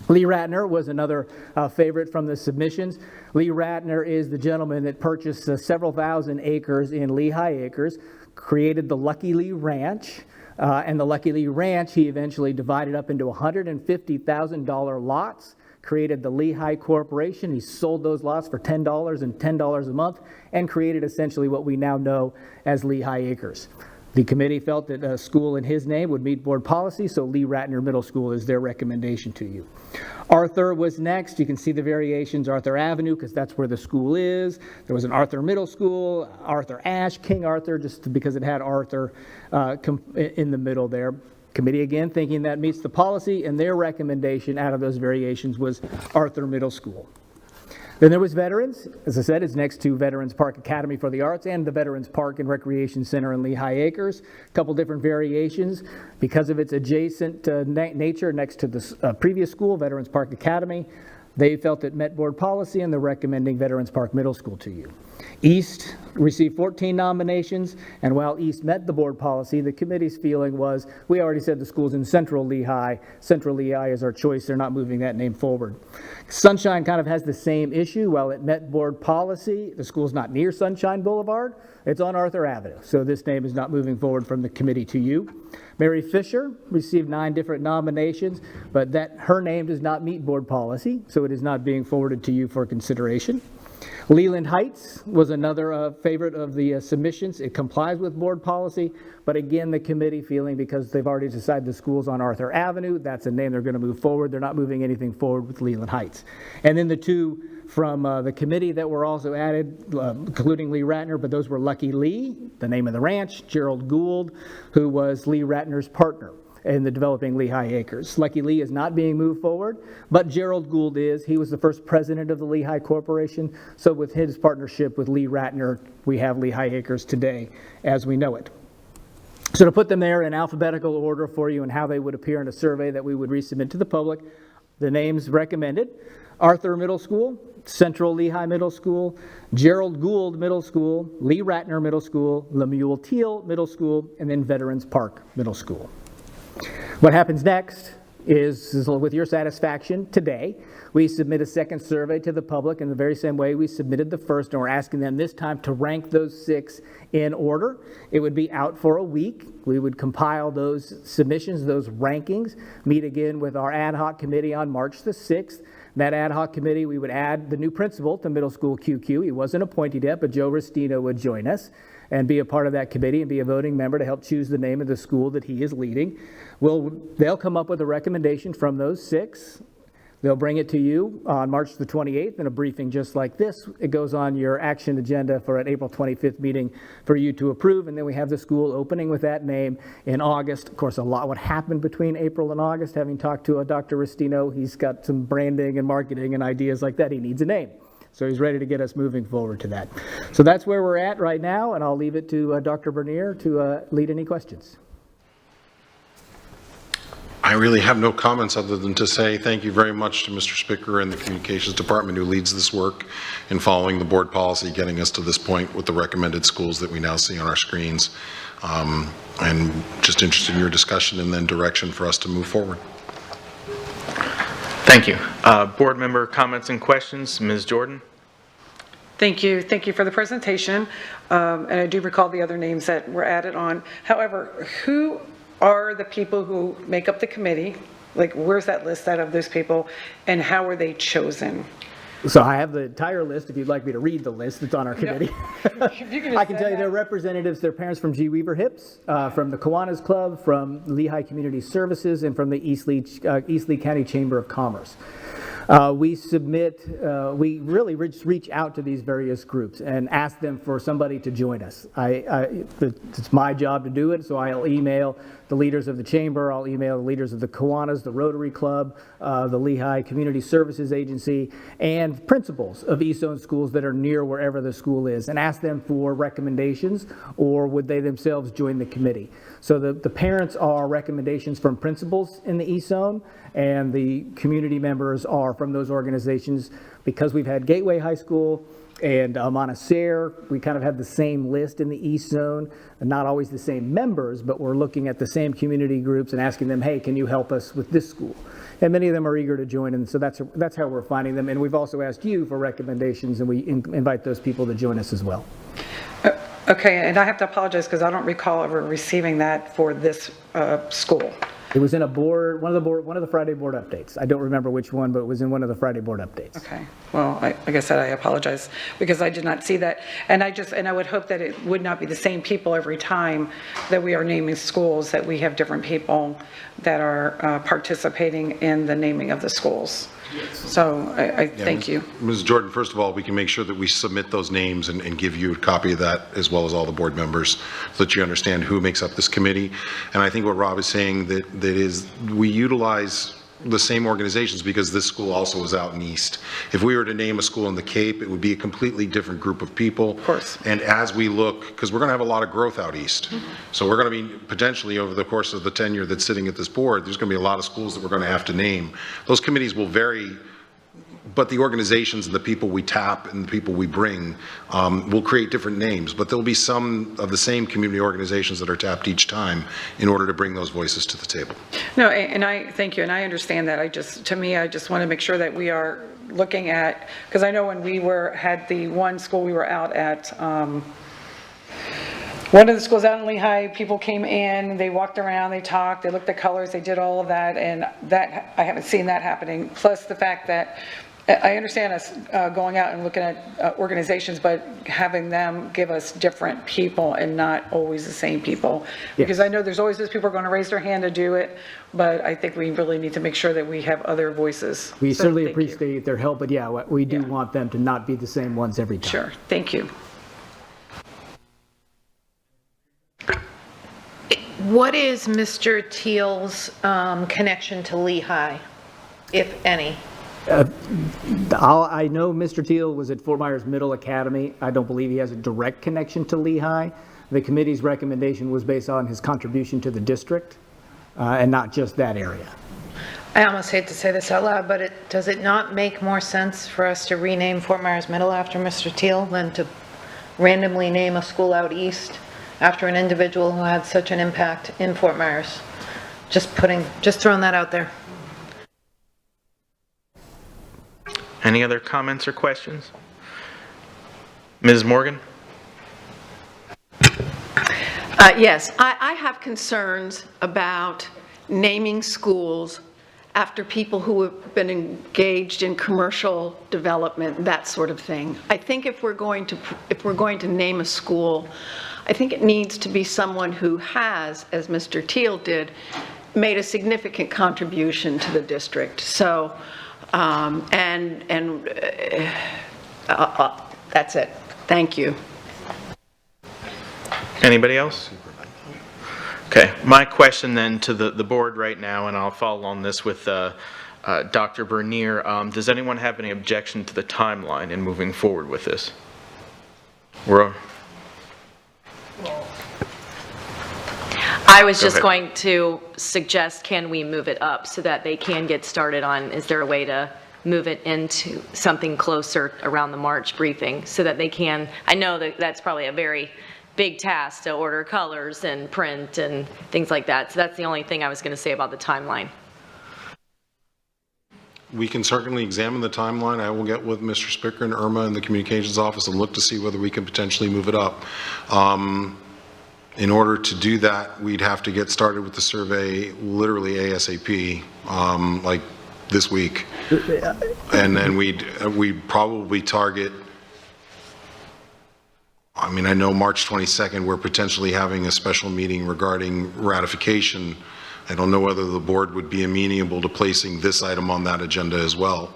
S13: Lee Ratner was another favorite from the submissions. Lee Ratner is the gentleman that purchased several thousand acres in Lehigh Acres, created the Lucky Lee Ranch, and the Lucky Lee Ranch he eventually divided up into $150,000 lots, created the Lehigh Corporation. He sold those lots for $10 and $10 a month, and created essentially what we now know as Lehigh Acres. The committee felt that a school in his name would meet board policy, so Lee Ratner Middle School is their recommendation to you. Arthur was next. You can see the variations, Arthur Avenue, because that's where the school is. There was an Arthur Middle School, Arthur Ashe, King Arthur, just because it had Arthur in the middle there. Committee again thinking that meets the policy, and their recommendation out of those variations was Arthur Middle School. Then there was Veterans. As I said, it's next to Veterans Park Academy for the Arts and the Veterans Park and Recreation Center in Lehigh Acres. A couple different variations. Because of its adjacent nature next to the previous school, Veterans Park Academy, they felt it met board policy, and they're recommending Veterans Park Middle School to you. East received 14 nominations, and while East met the board policy, the committee's feeling was, we already said the school's in Central Lehigh. Central Lehigh is our choice. They're not moving that name forward. Sunshine kind of has the same issue. While it met board policy, the school's not near Sunshine Boulevard. It's on Arthur Avenue, so this name is not moving forward from the committee to you. Mary Fisher received 9 different nominations, but her name does not meet board policy, so it is not being forwarded to you for consideration. Leland Heights was another favorite of the submissions. It complies with board policy, but again, the committee feeling because they've already decided the school's on Arthur Avenue, that's a name they're going to move forward. They're not moving anything forward with Leland Heights. And then the 2 from the committee that were also added, including Lee Ratner, but those were Lucky Lee, the name of the ranch, Gerald Gould, who was Lee Ratner's partner in the developing Lehigh Acres. Lucky Lee is not being moved forward, but Gerald Gould is. He was the first president of the Lehigh Corporation, so with his partnership with Lee Ratner, we have Lehigh Acres today as we know it. So to put them there in alphabetical order for you and how they would appear in a survey that we would resubmit to the public, the names recommended: Arthur Middle School, Central Lehigh Middle School, Gerald Gould Middle School, Lee Ratner Middle School, Lemuel Teal Middle School, and then Veterans Park Middle School. What happens next is with your satisfaction today, we submit a second survey to the public in the very same way we submitted the first, and we're asking them this time to rank those 6 in order. It would be out for a week. We would compile those submissions, those rankings, meet again with our ad hoc committee on March the 6th. That ad hoc committee, we would add the new principal to middle school QQ. He wasn't appointed yet, but Joe Restino would join us and be a part of that committee and be a voting member to help choose the name of the school that he is leading. They'll come up with a recommendation from those 6. They'll bring it to you on March the 28th in a briefing just like this. It goes on your action agenda for an April 25th meeting for you to approve, and then we have the school opening with that name in August. Of course, a lot would happen between April and August. Having talked to Dr. Restino, he's got some branding and marketing and ideas like that. He needs a name. So he's ready to get us moving forward to that. So that's where we're at right now, and I'll leave it to Dr. Bernier to lead any questions.
S2: I really have no comments other than to say thank you very much to Mr. Spicker and the Communications Department who leads this work in following the board policy, getting us to this point with the recommended schools that we now see on our screens. And just interested in your discussion and then direction for us to move forward.
S1: Thank you. Board member comments and questions. Ms. Jordan?
S8: Thank you. Thank you for the presentation. And I do recall the other names that were added on. However, who are the people who make up the committee? Like, where's that list out of those people, and how were they chosen?
S13: So I have the entire list, if you'd like me to read the list that's on our committee.
S8: If you can
S13: I can tell you they're representatives, they're parents from G. Weaver Hips, from the Kiwanis Club, from Lehigh Community Services, and from the East Lee County Chamber of Commerce. We really reach out to these various groups and ask them for somebody to join us. It's my job to do it, so I'll email the leaders of the chamber, I'll email the leaders of the Kiwanis, the Rotary Club, the Lehigh Community Services Agency, and principals of East Zone schools that are near wherever the school is, and ask them for recommendations, or would they themselves join the committee. So the parents are recommendations from principals in the East Zone, and the community members are from those organizations. Because we've had Gateway High School and Montessori, we kind of have the same list in the East Zone, and not always the same members, but we're looking at the same community groups and asking them, hey, can you help us with this school? And many of them are eager to join, and so that's how we're finding them. And we've also asked you for recommendations, and we invite those people to join us as well.
S8: Okay, and I have to apologize because I don't recall ever receiving that for this school.
S13: It was in one of the Friday board updates. I don't remember which one, but it was in one of the Friday board updates.
S8: Okay, well, like I said, I apologize because I did not see that. And I would hope that it would not be the same people every time that we are naming schools, that we have different people that are participating in the naming of the schools. So I thank you.
S2: Ms. Jordan, first of all, we can make sure that we submit those names and give you a copy of that, as well as all the board members, so that you understand who makes up this committee. And I think what Rob is saying, that is, we utilize the same organizations because this school also is out in East. If we were to name a school in the Cape, it would be a completely different group of people.
S8: Of course.
S2: And as we look, because we're going to have a lot of growth out East. So we're going to be potentially, over the course of the tenure that's sitting at this board, there's going to be a lot of schools that we're going to have to name. Those committees will vary, but the organizations and the people we tap and the people we bring will create different names, but there'll be some of the same community organizations that are tapped each time in order to bring those voices to the table.
S8: No, and I thank you, and I understand that. I just want to make sure that we are looking at, because I know when we had the one school we were out at, one of the schools out in Lehigh, people came in, they walked around, they talked, they looked at colors, they did all of that, and that I haven't seen that happening. Plus the fact that I understand us going out and looking at organizations, but having them give us different people and not always the same people. Because I know there's always those people who are going to raise their hand to do it, but I think we really need to make sure that we have other voices.
S13: We
S8: So
S13: certainly
S8: thank you.
S13: appreciate their help, but yeah, we do want them to not be the same ones every time.
S8: Sure, thank you.
S7: What is Mr. Teal's connection to Lehigh, if any?
S13: I know Mr. Teal was at Fort Myers Middle Academy. I don't believe he has a direct connection to Lehigh. The committee's recommendation was based on his contribution to the district and not just that area.
S7: I almost hate to say this out loud, but does it not make more sense for us to rename Fort Myers Middle after Mr. Teal than to randomly name a school out east after an individual who had such an impact in Fort Myers? Just throwing that out there.
S1: Any other comments or questions? Ms. Morgan?
S11: Yes, I have concerns about naming schools after people who have been engaged in commercial development, that sort of thing. I think if we're going to name a school, I think it needs to be someone who has, as Mr. Teal did, made a significant contribution to the district. So, that's it. Thank you.
S1: Anybody else? Okay, my question then to the board right now, and I'll follow on this with Dr. Bernier. Does anyone have any objection to the timeline in moving forward with this?
S10: I was just
S1: ahead.
S10: going to suggest, can we move it up so that they can get started on, is there a way to move it into something closer around the March briefing so that they can, I know that that's probably a very big task to order colors and print and things like that. So that's the only thing I was going to say about the timeline.
S2: We can certainly examine the timeline. I will get with Mr. Spicker and Irma in the communications office and look to see whether we can potentially move it up. In order to do that, we'd have to get started with the survey literally ASAP, like this week. And then we'd probably target, I mean, I know March 22nd, we're potentially having a special meeting regarding ratification. I don't know whether the board would be amenable to placing this item on that agenda as well.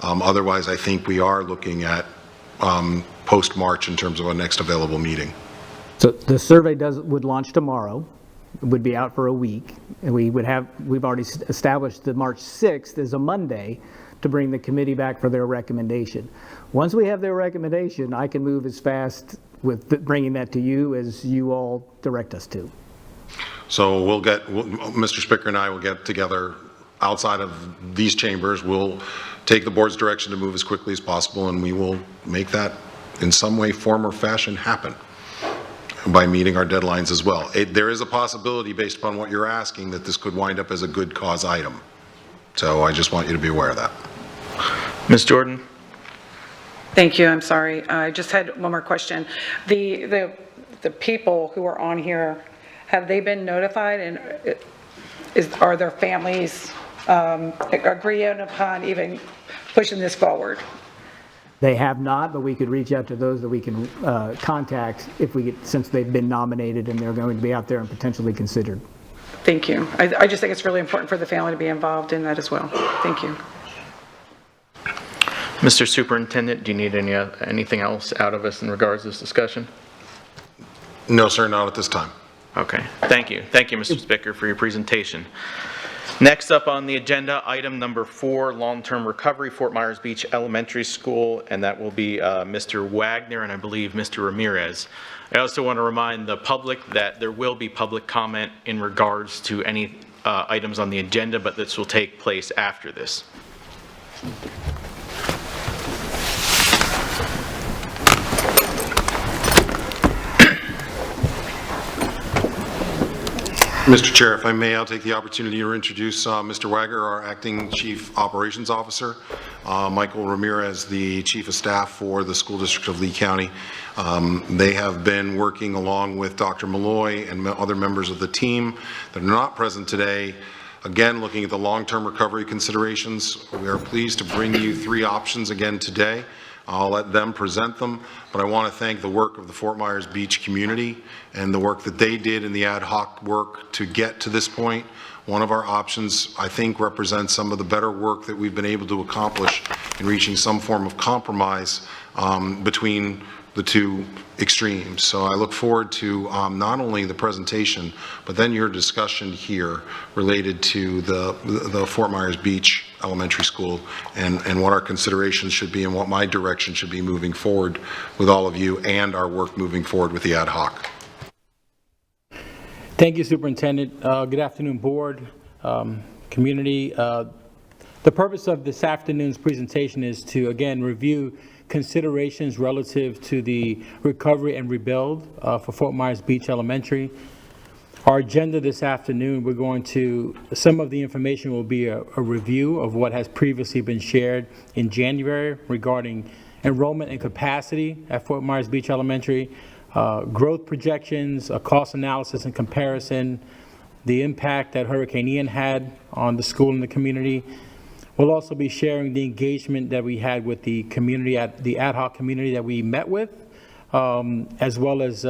S2: Otherwise, I think we are looking at post-March in terms of our next available meeting.
S13: So the survey would launch tomorrow. It would be out for a week. And we've already established the March 6th as a Monday to bring the committee back for their recommendation. Once we have their recommendation, I can move as fast with bringing that to you as you all direct us to.
S2: So Mr. Spicker and I will get together outside of these chambers. We'll take the board's direction to move as quickly as possible, and we will make that in some way, form, or fashion happen by meeting our deadlines as well. There is a possibility, based upon what you're asking, that this could wind up as a good cause item. So I just want you to be aware of that.
S1: Ms. Jordan?
S8: Thank you, I'm sorry. I just had one more question. The people who are on here, have they been notified, and are their families agreeing upon even pushing this forward?
S13: They have not, but we could reach out to those that we can contact since they've been nominated and they're going to be out there and potentially considered.
S8: Thank you. I just think it's really important for the family to be involved in that as well. Thank you.
S1: Mr. Superintendent, do you need anything else out of us in regards to this discussion?
S2: No, sir, not at this time.
S1: Okay, thank you. Thank you, Mr. Spicker, for your presentation. Next up on the agenda, item number 4, long-term recovery, Fort Myers Beach Elementary School, and that will be Mr. Wagner and I believe Mr. Ramirez. I also want to remind the public that there will be public comment in regards to any items on the agenda, but this will take place after this.
S2: Mr. Chair, if I may, I'll take the opportunity to introduce Mr. Wagner, our Acting Chief Operations Officer, Michael Ramirez, the Chief of Staff for the School District of Lee County. They have been working along with Dr. Malloy and other members of the team that are not present today Again, looking at the long-term recovery considerations, we are pleased to bring you 3 options again today. I'll let them present them, but I want to thank the work of the Fort Myers Beach community and the work that they did in the ad hoc work to get to this point. One of our options, I think, represents some of the better work that we've been able to accomplish in reaching some form of compromise between the 2 extremes. So I look forward to not only the presentation, but then your discussion here related to the Fort Myers Beach Elementary School and what our considerations should be and what my direction should be moving forward with all of you and our work moving forward with the ad hoc.
S14: Thank you, Superintendent. Good afternoon, board, community. The purpose of this afternoon's presentation is to, again, review considerations relative to the recovery and rebuild for Fort Myers Beach Elementary. Our agenda this afternoon, we're going to, some of the information will be a review of what has previously been shared in January regarding enrollment and capacity at Fort Myers Beach Elementary, growth projections, a cost analysis and comparison, the impact that Hurricane Ian had on the school and the community. We'll also be sharing the engagement that we had with the community, the ad hoc community that we met with, as well as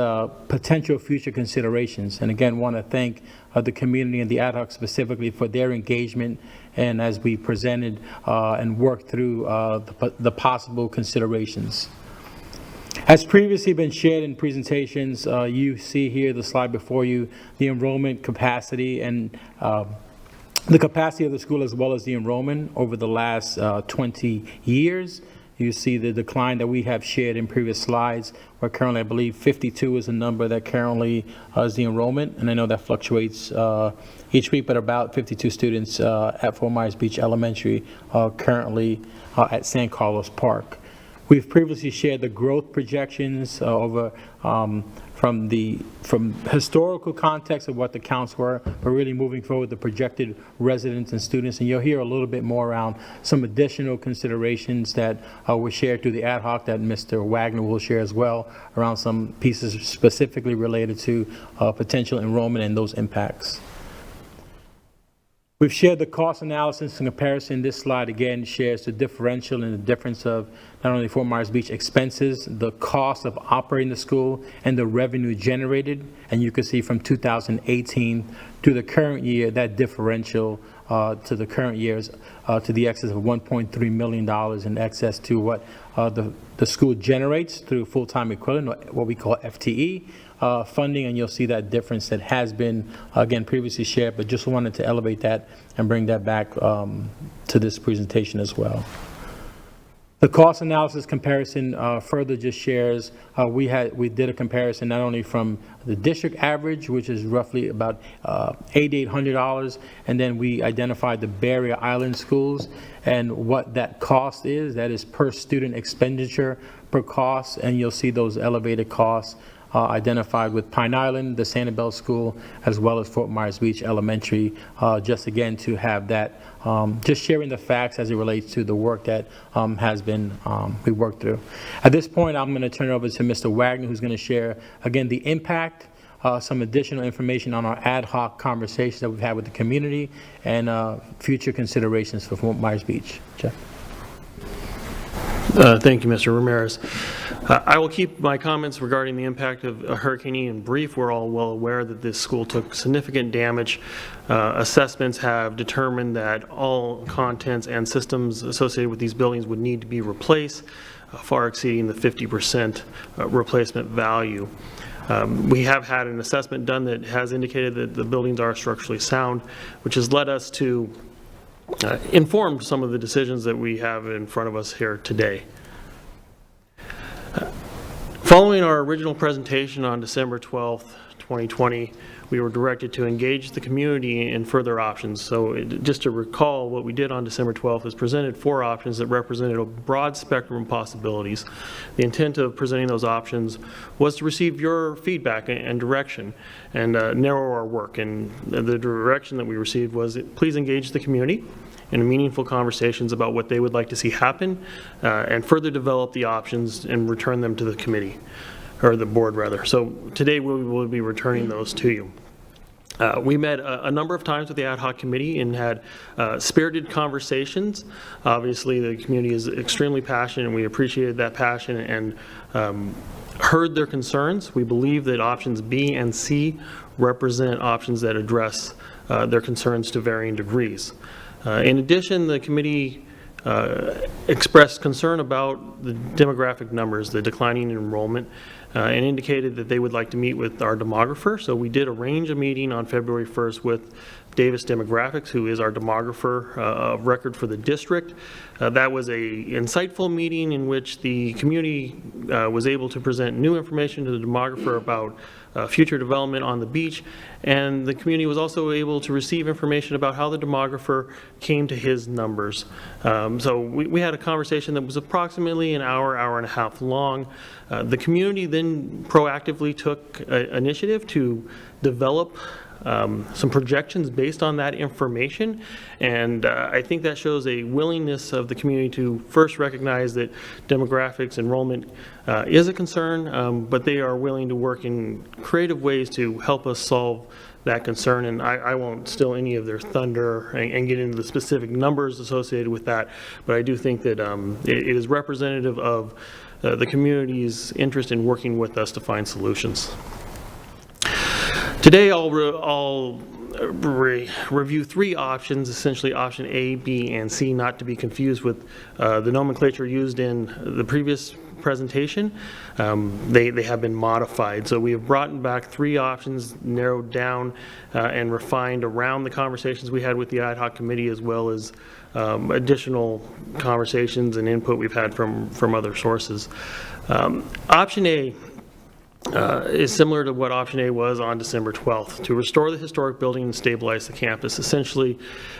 S14: potential future considerations. And again, want to thank the community and the ad hoc specifically for their engagement and as we presented and worked through the possible considerations. As previously been shared in presentations, you see here the slide before you, the enrollment capacity and the capacity of the school as well as the enrollment over the last 20 years. You see the decline that we have shared in previous slides, where currently I believe 52 is the number that currently is the enrollment, and I know that fluctuates each week, but about 52 students at Fort Myers Beach Elementary currently at San Carlos Park. We've previously shared the growth projections over from historical context of what the counts were, but really moving forward the projected residents and students. And you'll hear a little bit more around some additional considerations that were shared through the ad hoc that Mr. Wagner will share as well around some pieces specifically related to potential enrollment and those impacts. We've shared the cost analysis and comparison. This slide again shares the differential and the difference of not only Fort Myers Beach expenses, the cost of operating the school, and the revenue generated. And you can see from 2018 to the current year, that differential to the current years to the excess of $1.3 million in excess to what the school generates through full-time equivalent, what we call FTE. Funding, and you'll see that difference that has been, again, previously shared, but just wanted to elevate that and bring that back to this presentation as well. The cost analysis comparison further just shares, we did a comparison not only from the district average, which is roughly about $8,800, and then we identified the Barrier Island schools and what that cost is. That is per student expenditure per cost, and you'll see those elevated costs identified with Pine Island, the Sanibel School, as well as Fort Myers Beach Elementary, just again to have that, just sharing the facts as it relates to the work that has been, we worked through. At this point, I'm going to turn it over to Mr. Wagner, who's going to share, again, the impact, some additional information on our ad hoc conversations that we've had with the community, and future considerations for Fort Myers Beach. Jeff.
S15: Thank you, Mr. Ramirez. I will keep my comments regarding the impact of Hurricane Ian brief. We're all well aware that this school took significant damage. Assessments have determined that all contents and systems associated with these buildings would need to be replaced, far exceeding the 50% replacement value. We have had an assessment done that has indicated that the buildings are structurally sound, which has led us to informed some of the decisions that we have in front of us here today. Following our original presentation on December 12th, 2020, we were directed to engage the community in further options. So just to recall, what we did on December 12th is presented 4 options that represented a broad spectrum of possibilities. The intent of presenting those options was to receive your feedback and direction and narrow our work. And the direction that we received was, please engage the community in meaningful conversations about what they would like to see happen and further develop the options and return them to the committee, or the board rather. So today we will be returning those to you. We met a number of times with the ad hoc committee and had spirited conversations. Obviously, the community is extremely passionate, and we appreciated that passion and heard their concerns. We believe that options B and C represent options that address their concerns to varying degrees. In addition, the committee expressed concern about the demographic numbers, the declining enrollment, and indicated that they would like to meet with our demographer. So we did arrange a meeting on February 1st with Davis Demographics, who is our demographer of record for the district. That was a insightful meeting in which the community was able to present new information to the demographer about future development on the beach, and the community was also able to receive information about how the demographer came to his numbers. So we had a conversation that was approximately an hour, hour and a half long. The community then proactively took initiative to develop some projections based on that information, and I think that shows a willingness of the community to first recognize that demographics enrollment is a concern, but they are willing to work in creative ways to help us solve that concern, and I won't steal any of their thunder and get into the specific numbers associated with that, but I do think that it is representative of the community's interest in working with us to find solutions. Today I'll review three options, essentially option A, B, and C, not to be confused with the nomenclature used in the previous presentation. They have been modified. So we have brought back three options, narrowed down and refined around the conversations we had with the ad hoc committee, as well as additional conversations and input we've had from other sources. Option A is similar to what option A was on December 12th, to restore the historic building and stabilize the campus. Essentially,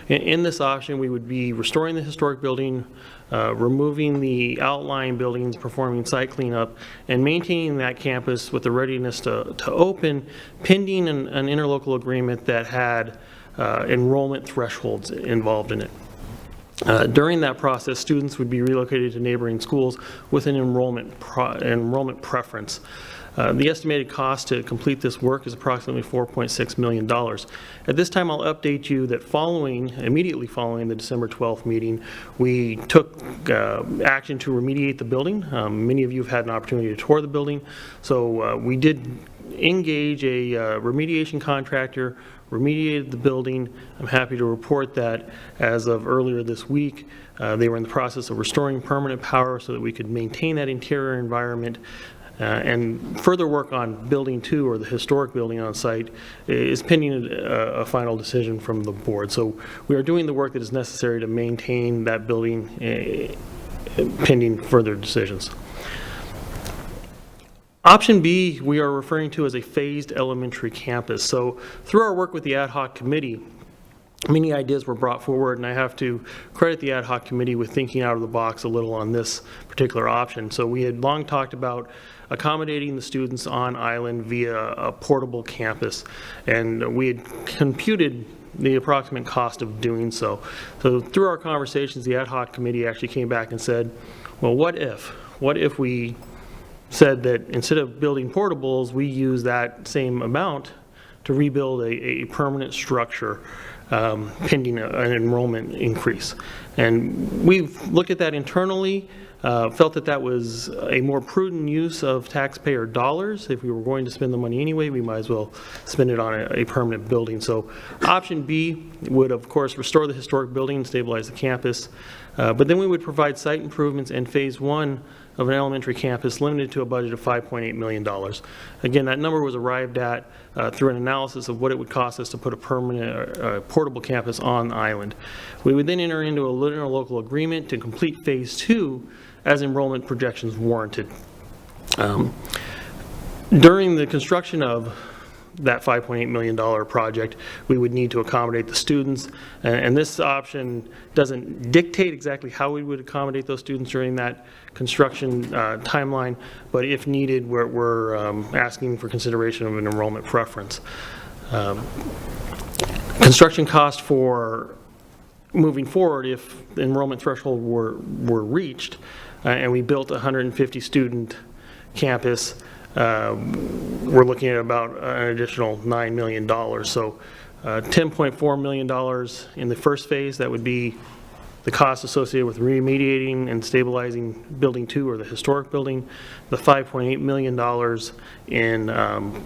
S15: in this option, we would be restoring the historic building, removing the outlying buildings, performing site cleanup, and maintaining that campus with the readiness to open, pending an interlocal agreement that had enrollment thresholds involved in it. During that process, students would be relocated to neighboring schools with an enrollment preference. The estimated cost to complete this work is approximately $4.6 million. At this time, I'll update you that immediately following the December 12th meeting, we took action to remediate the building. Many of you have had an opportunity to tour the building. So we did engage a remediation contractor, remediated the building. I'm happy to report that as of earlier this week, they were in the process of restoring permanent power so that we could maintain that interior environment. And further work on building 2, or the historic building on site, is pending a final decision from the board. So we are doing the work that is necessary to maintain that building pending further decisions. Option B, we are referring to as a phased elementary campus. So through our work with the ad hoc committee, many ideas were brought forward, and I have to credit the ad hoc committee with thinking out of the box a little on this particular option. So we had long talked about accommodating the students on island via a portable campus, and we had computed the approximate cost of doing so. So through our conversations, the ad hoc committee actually came back and said, well, what if we said that instead of building portables, we use that same amount to rebuild a permanent structure pending an enrollment increase. And we've looked at that internally, felt that that was a more prudent use of taxpayer dollars. If we were going to spend the money anyway, we might as well spend it on a permanent building. So option B would, of course, restore the historic building and stabilize the campus, but then we would provide site improvements in phase 1 of an elementary campus limited to a budget of $5.8 million. Again, that number was arrived at through an analysis of what it would cost us to put a permanent portable campus on the island. We would then enter into a interlocal agreement to complete phase 2 as enrollment projections warranted. During the construction of that $5.8 million project, we would need to accommodate the students, and this option doesn't dictate exactly how we would accommodate those students during that construction timeline, but if needed, we're asking for consideration of an enrollment preference. Construction cost for moving forward, if the enrollment threshold were reached, and we built a 150 student campus, we're looking at about an additional $9 million. So $10.4 million in the first phase, that would be the cost associated with remediating and stabilizing Building 2 or the historic building, the $5.8 million in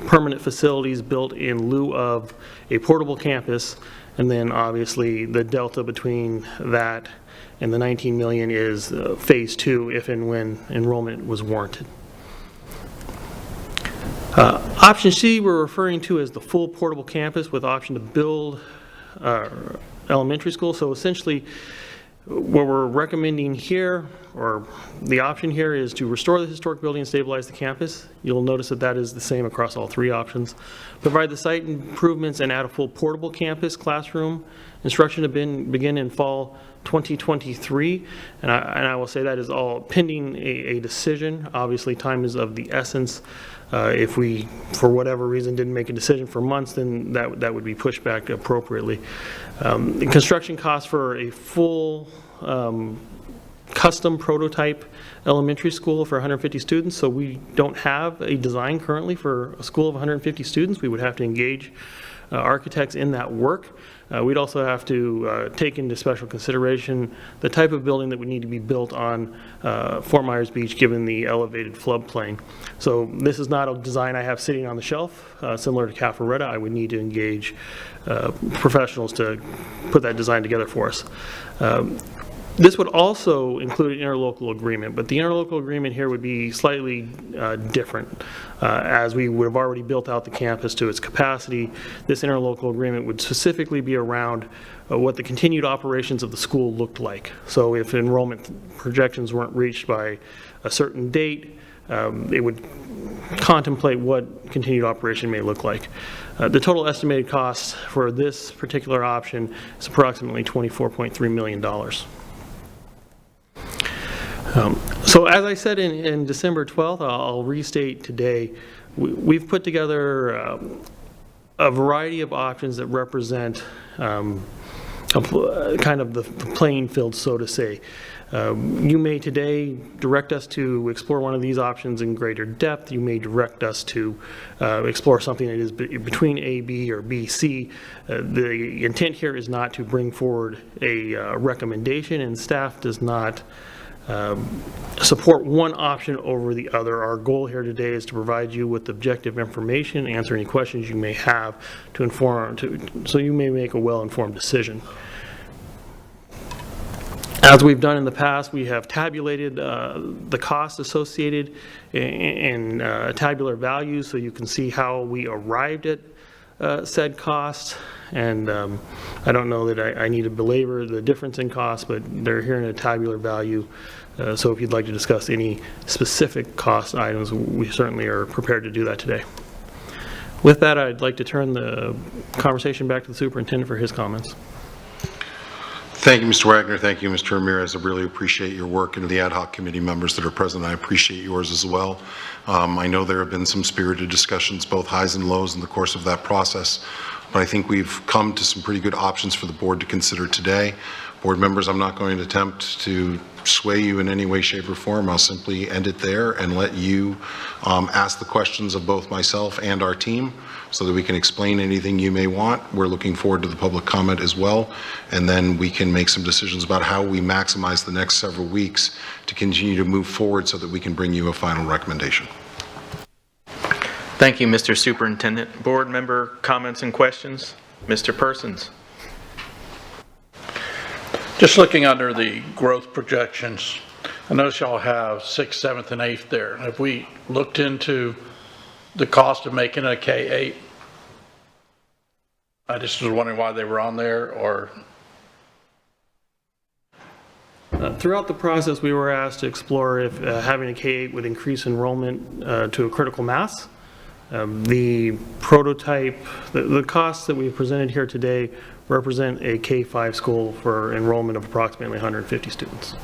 S15: permanent facilities built in lieu of a portable campus, and then obviously the delta between that and the $19 million is Phase 2 if and when enrollment was warranted. Option C we're referring to as the full portable campus with option to build elementary school. So essentially, what we're recommending here, or the option here, is to restore the historic building and stabilize the campus. You'll notice that that is the same across all three options. Provide the site improvements and add a full portable campus classroom. Instruction to begin in fall 2023, and I will say that is all pending a decision. Obviously, time is of the essence. If we, for whatever reason, didn't make a decision for months, then that would be pushed back appropriately. The construction costs for a full custom prototype elementary school for 150 students, so we don't have a design currently for a school of 150 students. We would have to engage architects in that work. We'd also have to take into special consideration the type of building that would need to be built on Fort Myers Beach given the elevated floodplain. So this is not a design I have sitting on the shelf. Similar to Cafaretta, I would need to engage professionals to put that design together for us. This would also include an interlocal agreement, but the interlocal agreement here would be slightly different. As we would have already built out the campus to its capacity, this interlocal agreement would specifically be around what the continued operations of the school looked like. So if enrollment projections weren't reached by a certain date, it would contemplate what continued operation may look like. The total estimated cost for this particular option is approximately $24.3 million. So as I said in December 12th, I'll restate today, we've put together a variety of options that represent kind of the playing field, so to say. You may today direct us to explore one of these options in greater depth. You may direct us to explore something that is between A, B, or B, C. The intent here is not to bring forward a recommendation, and staff does not support one option over the other. Our goal here today is to provide you with objective information, answer any questions you may have to inform, so you may make a well-informed decision. As we've done in the past, we have tabulated the costs associated in tabular values, so you can see how we arrived at said cost. And I don't know that I need to belabor the difference in cost, but they're here in a tabular value. So if you'd like to discuss any specific cost items, we certainly are prepared to do that today. With that, I'd like to turn the conversation back to the superintendent for his comments.
S2: Thank you, Mr. Wagner. Thank you, Mr. Ramirez. I really appreciate your work, and the ad hoc committee members that are present, I appreciate yours as well. I know there have been some spirited discussions, both highs and lows, in the course of that process, but I think we've come to some pretty good options for the board to consider today. Board members, I'm not going to attempt to sway you in any way, shape, or form. I'll simply end it there and let you ask the questions of both myself and our team so that we can explain anything you may want. We're looking forward to the public comment as well, and then we can make some decisions about how we maximize the next several weeks to continue to move forward so that we can bring you a final recommendation.
S1: Thank you, Mr. Superintendent. Board member comments and questions? Mr. Persons.
S9: Just looking under the growth projections, I notice y'all have 6th, 7th, and 8th there. Have we looked into the cost of making a K-8? I just was wondering why they were on there, or...
S15: Throughout the process, we were asked to explore if having a K-8 would increase enrollment to a critical mass. The prototype, the costs that we presented here today represent a K-5 school for enrollment of approximately 150 students.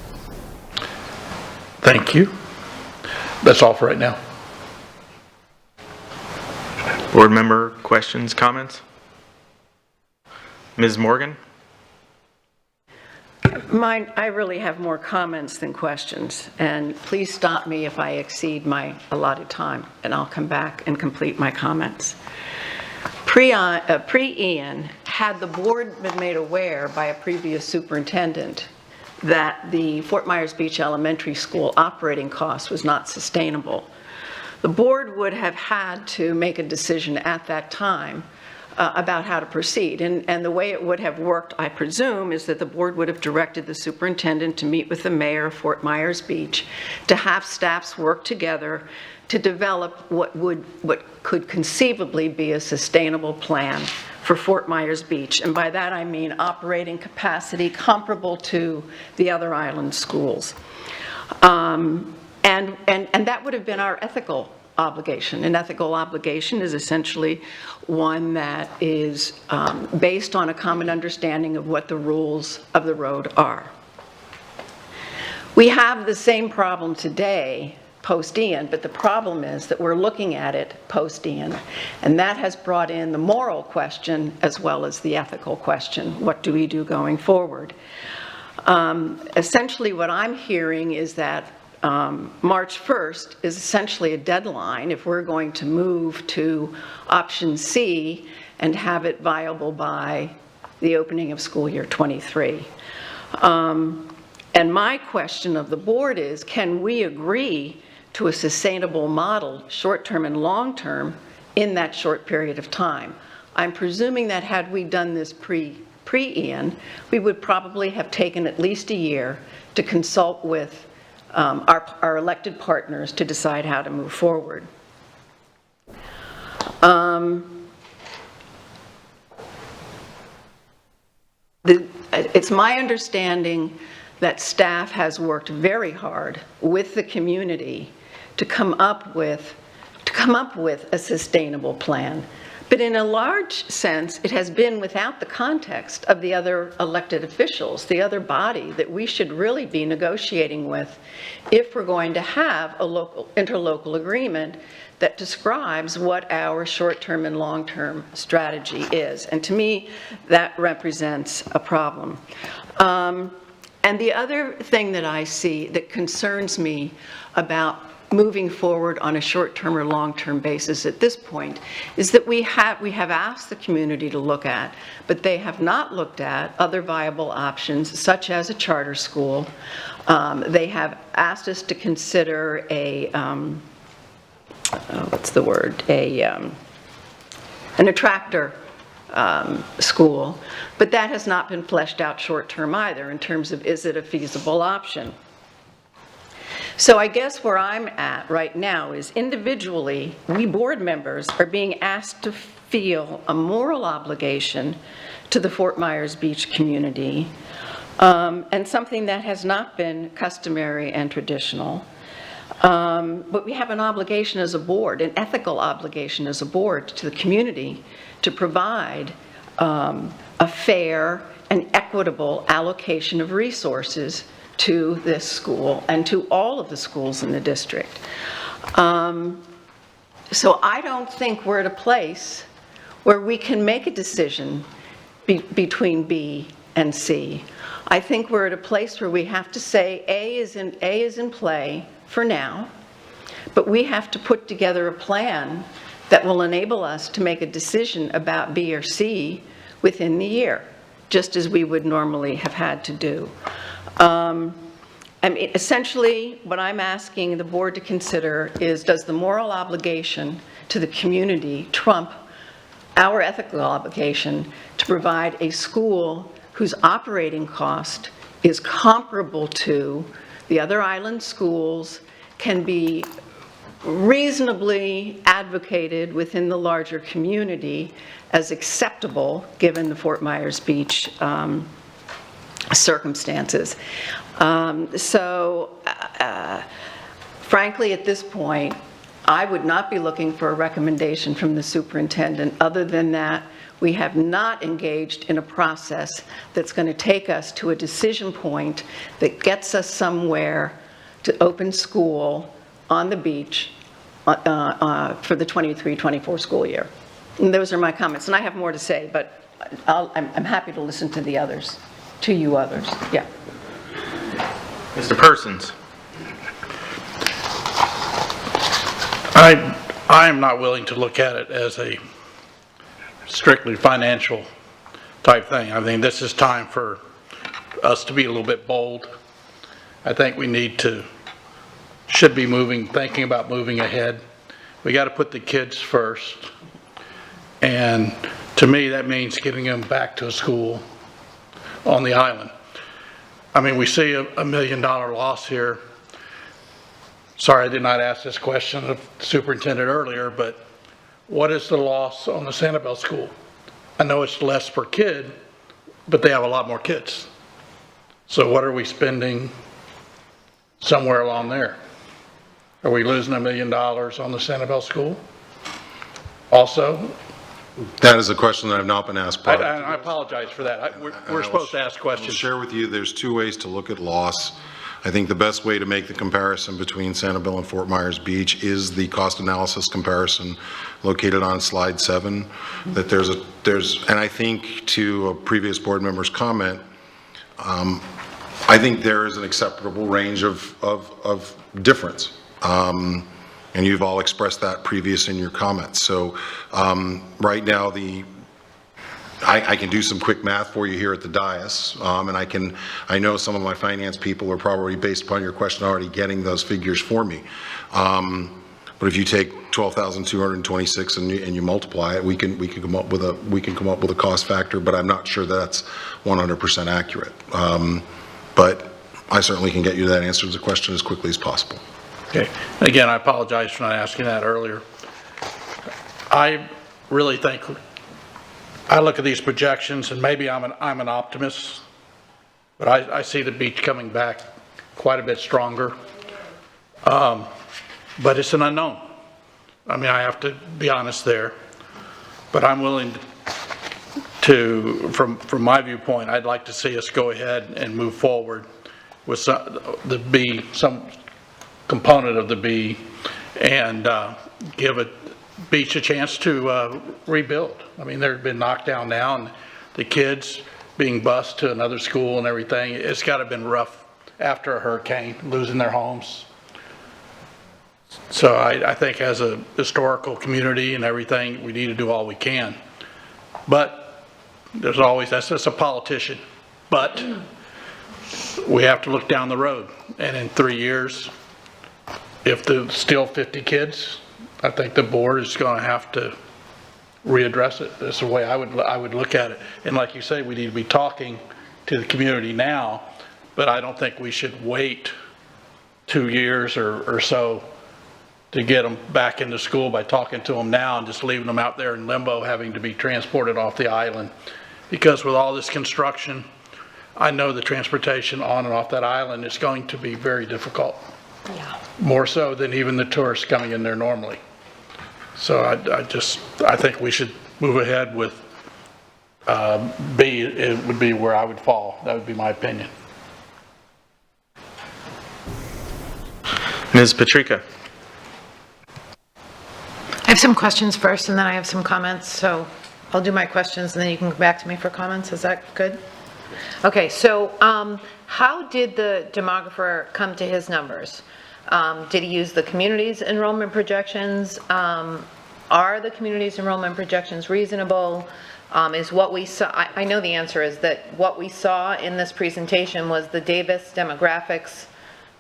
S9: Thank you. That's all for right now.
S1: Board member questions, comments? Ms. Morgan?
S11: Mine, I really have more comments than questions, and please stop me if I exceed my allotted time, and I'll come back and complete my comments. Pre-Ian, had the board been made aware by a previous superintendent that the Fort Myers Beach Elementary School operating cost was not sustainable, the board would have had to make a decision at that time about how to proceed. And the way it would have worked, I presume, is that the board would have directed the superintendent to meet with the mayor of Fort Myers Beach, to have staffs work together to develop what could conceivably be a sustainable plan for Fort Myers Beach. And by that I mean operating capacity comparable to the other island schools. And that would have been our ethical obligation. An ethical obligation is essentially one that is based on a common understanding of what the rules of the road are. We have the same problem today post-Ian, but the problem is that we're looking at it post-Ian, and that has brought in the moral question as well as the ethical question. What do we do going forward? Essentially what I'm hearing is that March 1st is essentially a deadline if we're going to move to option C and have it viable by the opening of school year 23. And my question of the board is, can we agree to a sustainable model, short-term and long-term, in that short period of time? I'm presuming that had we done this pre-Ian, we would probably have taken at least a year to consult with our elected partners to decide how to move forward. It's my understanding that staff has worked very hard with the community to come up with a sustainable plan. But in a large sense, it has been without the context of the other elected officials, the other body that we should really be negotiating with if we're going to have a local, interlocal agreement that describes what our short-term and long-term strategy is. And to me, that represents a problem. And the other thing that I see that concerns me about moving forward on a short-term or long-term basis at this point is that we have asked the community to look at, but they have not looked at other viable options such as a charter school. They have asked us to consider an attractor school, but that has not been fleshed out short-term either in terms of is it a feasible option. So I guess where I'm at right now is individually, we board members are being asked to feel a moral obligation to the Fort Myers Beach community, and something that has not been customary and traditional. But we have an obligation as a board, an ethical obligation as a board to the community to provide a fair and equitable allocation of resources to this school and to all of the schools in the district. So I don't think we're at a place where we can make a decision between B and C. I think we're at a place where we have to say A is in play for now, but we have to put together a plan that will enable us to make a decision about B or C within the year, just as we would normally have had to do. I mean, essentially, what I'm asking the board to consider is, does the moral obligation to the community trump our ethical obligation to provide a school whose operating cost is comparable to the other island schools, can be reasonably advocated within the larger community as acceptable given the Fort Myers Beach circumstances. Frankly, at this point, I would not be looking for a recommendation from the superintendent other than that we have not engaged in a process that's going to take us to a decision point that gets us somewhere to open school on the beach for the 23-24 school year. And those are my comments. And I have more to say, but I'm happy to listen to the others, to you others. Yeah.
S1: Mr. Persons?
S9: I am not willing to look at it as a strictly financial type thing. I think this is time for us to be a little bit bold. I think we should be thinking about moving ahead. We got to put the kids first. And to me, that means getting them back to a school on the island. I mean, we see a $1 million loss here. Sorry, I did not ask this question of the superintendent earlier, but what is the loss on the Sanibel school? I know it's less per kid, but they have a lot more kids. So what are we spending somewhere along there? Are we losing $1 million on the Sanibel school? Also,
S2: That is a question that I've not been asked.
S9: I apologize for that. We're supposed to ask
S2: I'll
S9: questions.
S2: share with you, there's two ways to look at loss. I think the best way to make the comparison between Sanibel and Fort Myers Beach is the cost analysis comparison located on slide 7. That and I think to a previous board member's comment, I think there is an acceptable range of difference. And you've all expressed that previous in your comments. So right now, I can do some quick math for you here at the dais, and I know some of my finance people are probably, based upon your question, already getting those figures for me. But if you take 12,226 and you multiply it, we can come up with a cost factor, but I'm not sure that's 100% accurate. But I certainly can get you that answer to the question as quickly as possible.
S9: Okay. Again, I apologize for not asking that earlier. I really think, I look at these projections, and maybe I'm an optimist, but I see the beach coming back quite a bit stronger. But it's an unknown. I mean, I have to be honest there. But I'm willing to, from my viewpoint, I'd like to see us go ahead and move forward with some component of the B, and give a beach a chance to rebuild. I mean, they've been knocked down now, and the kids being bused to another school and everything, it's got to have been rough after a hurricane, losing their homes. So I think as a historical community and everything, we need to do all we can. But there's always, that's just a politician, but we have to look down the road. And in 3 years, if there's still 50 kids, I think the board is going to have to readdress it. That's the way I would look at it. And like you say, we need to be talking to the community now, but I don't think we should wait 2 years or so to get them back into school by talking to them now and just leaving them out there in limbo, having to be transported off the island. Because with all this construction, I know the transportation on and off that island is going to be very difficult. Yeah. More so than even the tourists coming in there normally. So I think we should move ahead with B. It would be where I would fall. That would be my opinion.
S1: Ms. Patrica.
S7: I have some questions first, and then I have some comments. So I'll do my questions, and then you can come back to me for comments. Is that good? Okay, so how did the demographer come to his numbers? Did he use the community's enrollment projections? Are the community's enrollment projections reasonable? Is what we saw, I know the answer is that what we saw in this presentation was the Davis demographics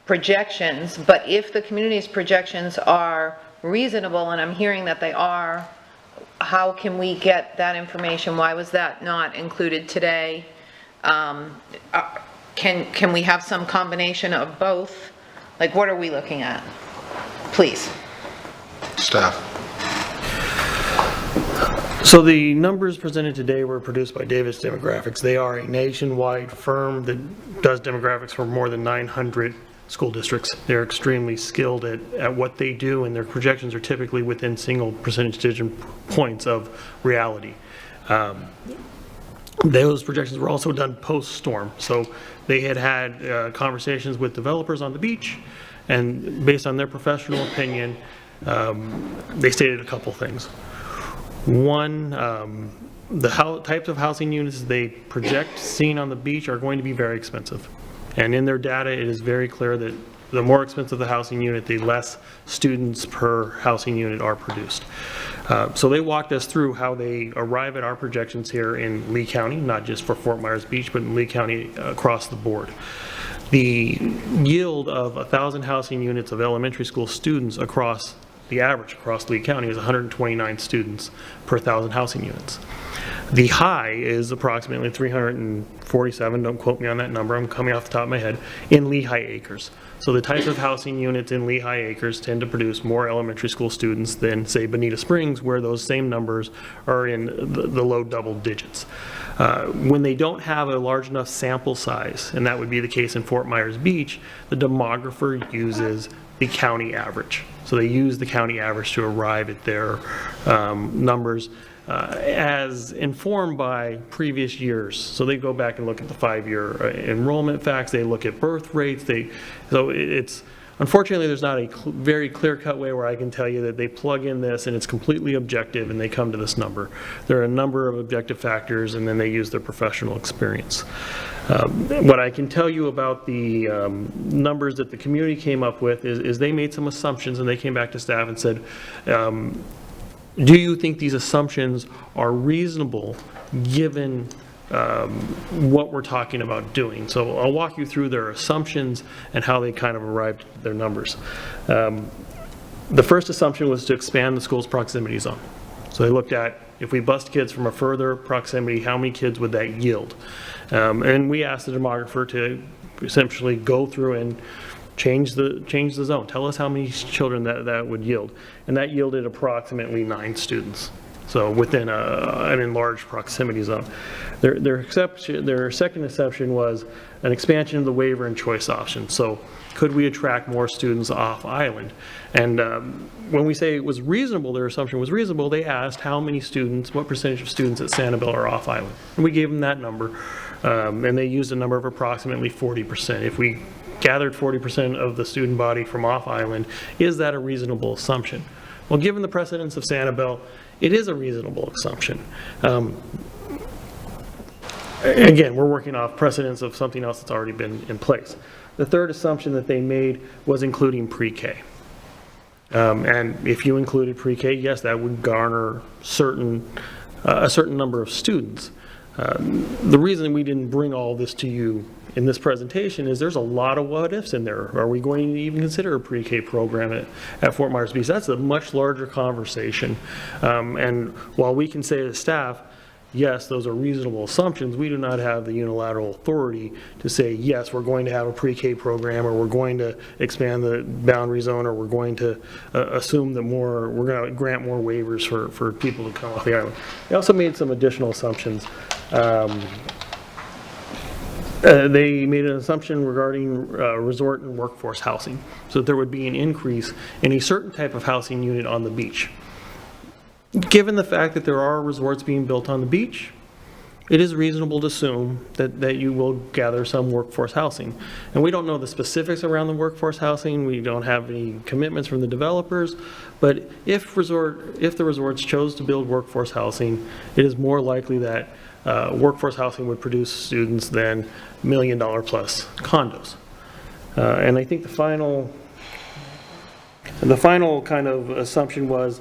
S7: projections, but if the community's projections are reasonable, and I'm hearing that they are, how can we get that information? Why was that not included today? Can we have some combination of both? Like, what are we looking at? Please.
S2: Staff.
S15: So the numbers presented today were produced by Davis Demographics. They are a nationwide firm that does demographics for more than 900 school districts. They're extremely skilled at what they do, and their projections are typically within single percentage digit points of reality. Those projections were also done post-storm. So they had conversations with developers on the beach, and based on their professional opinion, they stated a couple things. One, the types of housing units they project seen on the beach are going to be very expensive. And in their data, it is very clear that the more expensive the housing unit, the less students per housing unit are produced. So they walked us through how they arrive at our projections here in Lee County, not just for Fort Myers Beach, but in Lee County across the board. The yield of 1,000 housing units of elementary school students across the average across Lee County is 129 students per 1,000 housing units. The high is approximately 347, don't quote me on that number, I'm coming off the top of my head, in Lehigh Acres. So the types of housing units in Lehigh Acres tend to produce more elementary school students than, say, Bonita Springs, where those same numbers are in the low double digits. When they don't have a large enough sample size, and that would be the case in Fort Myers Beach, the demographer uses the county average. So they use the county average to arrive at their numbers as informed by previous years. So they go back and look at the 5-year enrollment facts, they look at birth rates, so it's, unfortunately, there's not a very clear-cut way where I can tell you that they plug in this and it's completely objective and they come to this number. There are a number of objective factors, and then they use their professional experience. What I can tell you about the numbers that the community came up with is they made some assumptions, and they came back to staff and said, do you think these assumptions are reasonable given what we're talking about doing? So I'll walk you through their assumptions and how they kind of arrived at their numbers. The first assumption was to expand the school's proximity zone. So they looked at, if we bust kids from a further proximity, how many kids would that yield? And we asked the demographer to essentially go through and change the zone. Tell us how many children that would yield. And that yielded approximately 9 students. So within an enlarged proximity zone. Their second exception was an expansion of the waiver and choice option. So could we attract more students off island? And when we say it was reasonable, their assumption was reasonable, they asked how many students, what percentage of students at Sanibel are off island? And we gave them that number. And they used a number of approximately 40%. If we gathered 40% of the student body from off island, is that a reasonable assumption? Well, given the precedence of Sanibel, it is a reasonable assumption. Again, we're working off precedence of something else that's already been in place. The third assumption that they made was including pre-K. And if you included pre-K, yes, that would garner a certain number of students. The reason we didn't bring all this to you in this presentation is there's a lot of what-ifs in there. Are we going to even consider a pre-K program at Fort Myers Beach? That's a much larger conversation. And while we can say to staff, yes, those are reasonable assumptions, we do not have the unilateral authority to say, yes, we're going to have a pre-K program, or we're going to expand the boundary zone, or we're going to assume that we're going to grant more waivers for people to come off the island. They also made some additional assumptions. They made an assumption regarding resort and workforce housing, so that there would be an increase in a certain type of housing unit on the beach. Given the fact that there are resorts being built on the beach, it is reasonable to assume that you will gather some workforce housing. And we don't know the specifics around the workforce housing. We don't have any commitments from the developers. But if the resorts chose to build workforce housing, it is more likely that workforce housing would produce students than $1 million plus condos. And I think the final kind of assumption was,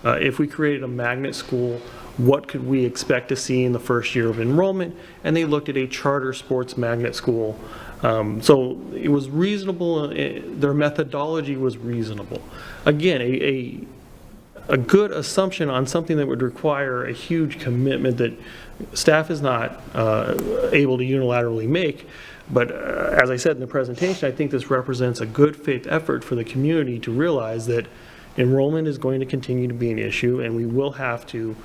S15: if we created a magnet school, what could we expect to see in the first year of enrollment? And they looked at a charter sports magnet school. So it was reasonable, their methodology was reasonable. Again, a good assumption on something that would require a huge commitment that staff is not able to unilaterally make. But as I said in the presentation, I think this represents a good faith effort for the community to realize that enrollment is going to continue to be an issue, and we will have to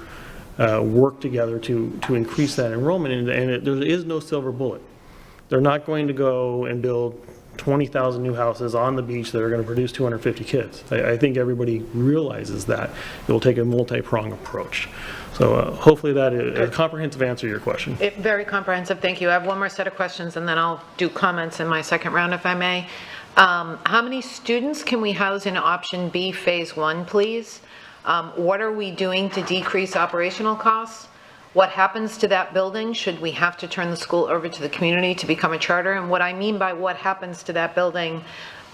S15: work together to increase that enrollment. And there is no silver bullet. They're not going to go and build 20,000 new houses on the beach that are going to produce 250 kids. I think everybody realizes that. It will take a multi-pronged approach. So hopefully that is a comprehensive answer to your question.
S7: Very comprehensive, thank you. I have one more set of questions, and then I'll do comments in my second round, if I may. How many students can we house in option B, phase 1, please? What are we doing to decrease operational costs? what happens to that building should we have to turn the school over to the community to become a charter? And what I mean by what happens to that building,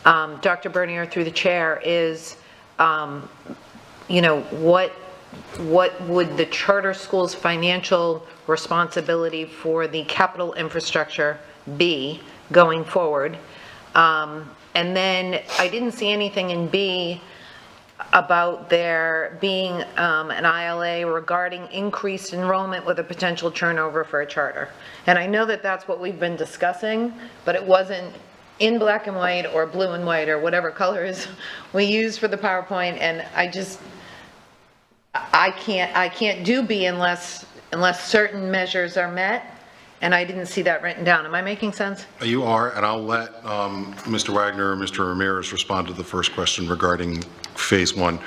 S7: Dr. Bernier through the chair, is, you know, what would the charter school's financial responsibility for the capital infrastructure be going forward? And then I didn't see anything in B about there being an ILA regarding increased enrollment with a potential turnover for a charter. And I know that that's what we've been discussing, but it wasn't in black and white or blue and white or whatever colors we use for the PowerPoint. And I can't do B unless certain measures are met. And I didn't see that written down. Am I making sense?
S2: You are, and I'll let Mr. Wagner or Mr. Ramirez respond to the first question regarding phase one.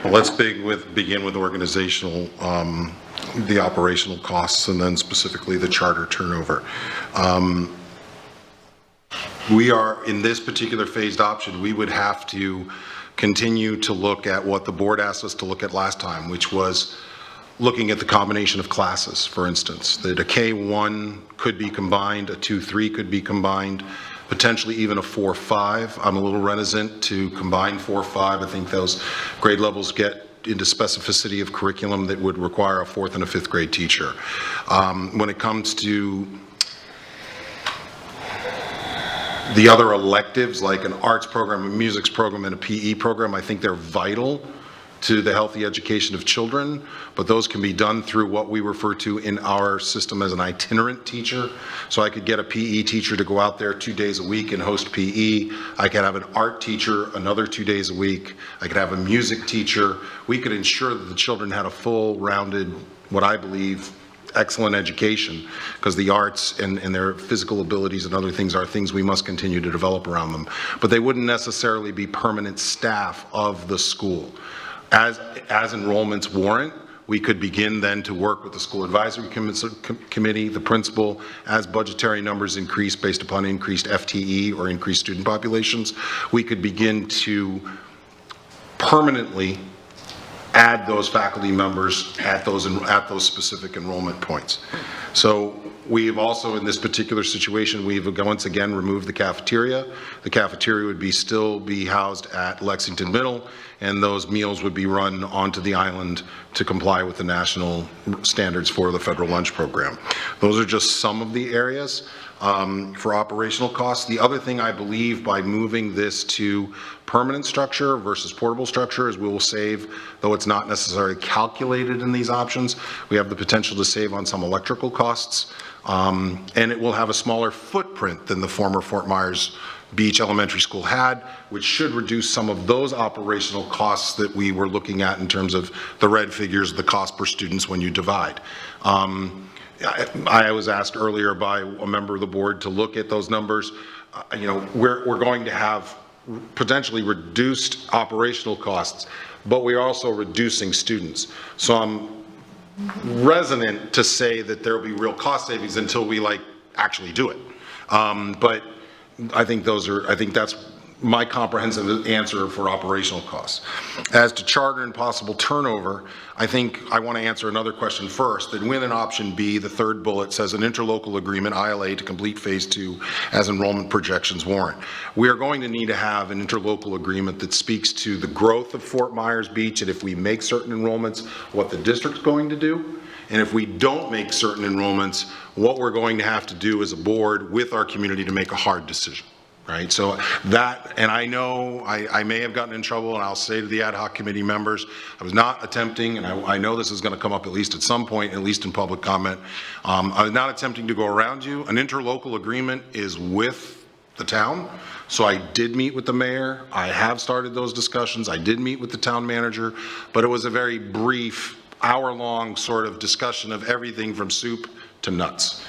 S2: But let's begin with organizational, the operational costs, and then specifically the charter turnover. We are, in this particular phased option, we would have to continue to look at what the board asked us to look at last time, which was looking at the combination of classes, for instance, that a K1 could be combined, a 2-3 could be combined, potentially even a 4-5. I'm a little reticent to combine 4-5. I think those grade levels get into specificity of curriculum that would require a 4th and a 5th grade teacher. When it comes to the other electives, like an arts program, a music program, and a PE program, I think they're vital to the healthy education of children, but those can be done through what we refer to in our system as an itinerant teacher. So I could get a PE teacher to go out there 2 days a week and host PE. I could have an art teacher another 2 days a week. I could have a music teacher. We could ensure that the children had a full rounded, what I believe, excellent education, because the arts and their physical abilities and other things are things we must continue to develop around them. But they wouldn't necessarily be permanent staff of the school. As enrollments warrant, we could begin then to work with the school advisory committee, the principal, as budgetary numbers increase based upon increased FTE or increased student populations. We could begin to permanently add those faculty members at those specific enrollment points. So we've also, in this particular situation, we've once again removed the cafeteria. The cafeteria would still be housed at Lexington Middle, and those meals would be run onto the island to comply with the national standards for the federal lunch program. Those are just some of the areas for operational costs. The other thing I believe by moving this to permanent structure versus portable structure is we will save, though it's not necessarily calculated in these options, we have the potential to save on some electrical costs, and it will have a smaller footprint than the former Fort Myers Beach Elementary School had, which should reduce some of those operational costs that we were looking at in terms of the red figures, the cost per students when you divide. I was asked earlier by a member of the board to look at those numbers. You know, we're going to have potentially reduced operational costs, but we're also reducing students. So I'm resonant to say that there will be real cost savings until we actually do it. But I think that's my comprehensive answer for operational costs. As to charter and possible turnover, I think I want to answer another question first, that when in option B, the third bullet says an interlocal agreement, ILA, to complete phase 2 as enrollment projections warrant. We are going to need to have an interlocal agreement that speaks to the growth of Fort Myers Beach, and if we make certain enrollments, what the district's going to do. And if we don't make certain enrollments, what we're going to have to do as a board with our community to make a hard decision. Right, so that, and I know I may have gotten in trouble, and I'll say to the ad hoc committee members, I was not attempting, and I know this is going to come up at least at some point, at least in public comment, I was not attempting to go around you. An interlocal agreement is with the town, so I did meet with the mayor, I have started those discussions, I did meet with the town manager, but it was a very brief, hour-long sort of discussion of everything from soup to nuts.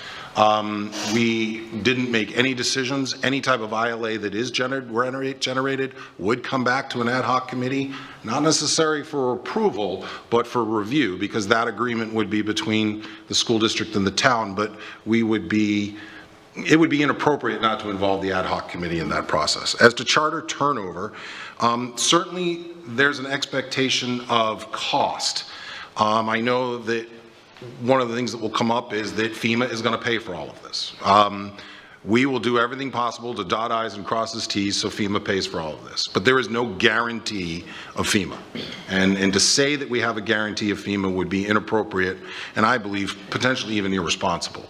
S2: We didn't make any decisions. Any type of ILA that is generated would come back to an ad hoc committee, not necessary for approval, but for review, because that agreement would be between the school district and the town, but it would be inappropriate not to involve the ad hoc committee in that process. As to charter turnover, certainly there's an expectation of cost. I know that one of the things that will come up is that FEMA is going to pay for all of this. We will do everything possible to dot I's and cross T's so FEMA pays for all of this. But there is no guarantee of FEMA. And to say that we have a guarantee of FEMA would be inappropriate, and I believe potentially even irresponsible.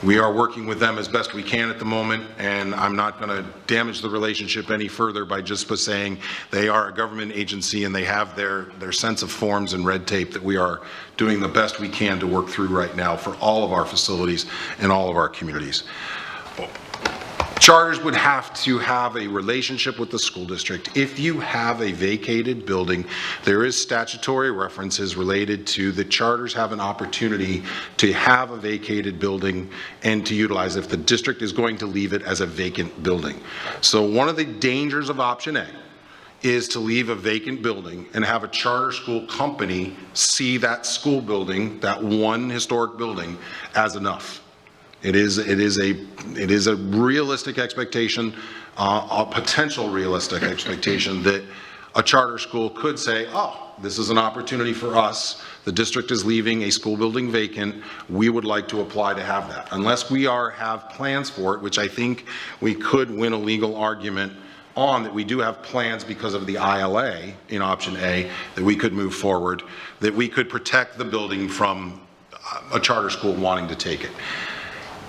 S2: We are working with them as best we can at the moment, and I'm not going to damage the relationship any further by just saying they are a government agency and they have their sense of forms and red tape that we are doing the best we can to work through right now for all of our facilities and all of our communities. Charters would have to have a relationship with the school district. If you have a vacated building, there is statutory references related to the charters have an opportunity to have a vacated building and to utilize if the district is going to leave it as a vacant building. So one of the dangers of option A is to leave a vacant building and have a charter school company see that school building, that one historic building, as enough. It is a realistic expectation, a potential realistic expectation that a charter school could say, oh, this is an opportunity for us. The district is leaving a school building vacant. We would like to apply to have that. Unless we have plans for it, which I think we could win a legal argument on, that we do have plans because of the ILA in option A, that we could move forward, that we could protect the building from a charter school wanting to take it.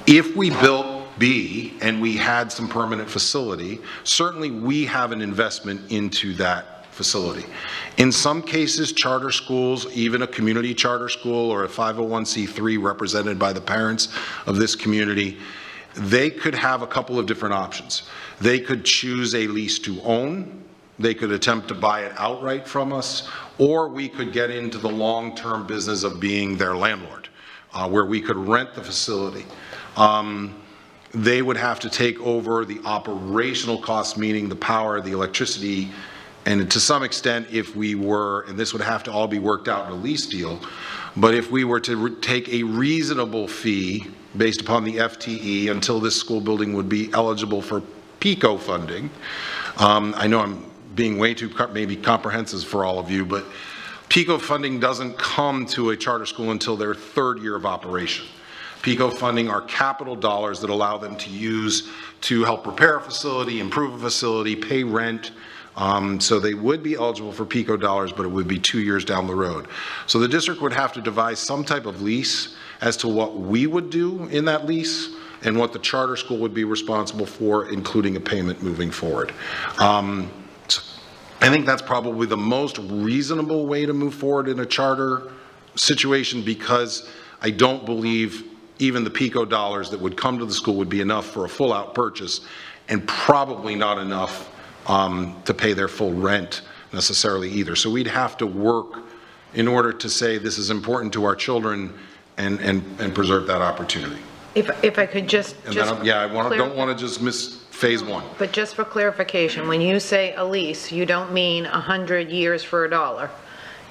S2: If we built B and we had some permanent facility, certainly we have an investment into that facility. In some cases, charter schools, even a community charter school or a 501c3 represented by the parents of this community, they could have a couple of different options. They could choose a lease to own, they could attempt to buy it outright from us, or we could get into the long-term business of being their landlord, where we could rent the facility. They would have to take over the operational costs, meaning the power, the electricity, and to some extent, if we were, and this would have to all be worked out in a lease deal, but if we were to take a reasonable fee based upon the FTE until this school building would be eligible for PICO funding. I know I'm being way too maybe comprehensive for all of you, but PICO funding doesn't come to a charter school until their third year of operation. PICO funding are capital dollars that allow them to use to help repair a facility, improve a facility, pay rent. So they would be eligible for PICO dollars, but it would be 2 years down the road. So the district would have to devise some type of lease as to what we would do in that lease and what the charter school would be responsible for, including a payment moving forward. So I think that's probably the most reasonable way to move forward in a charter situation, because I don't believe even the PICO dollars that would come to the school would be enough for a full-out purchase, and probably not enough to pay their full rent necessarily either. So we'd have to work in order to say this is important to our children and preserve that opportunity.
S7: If I could just
S2: And then, I don't want to just miss phase one.
S7: But just for clarification, when you say a lease, you don't mean 100 years for $1.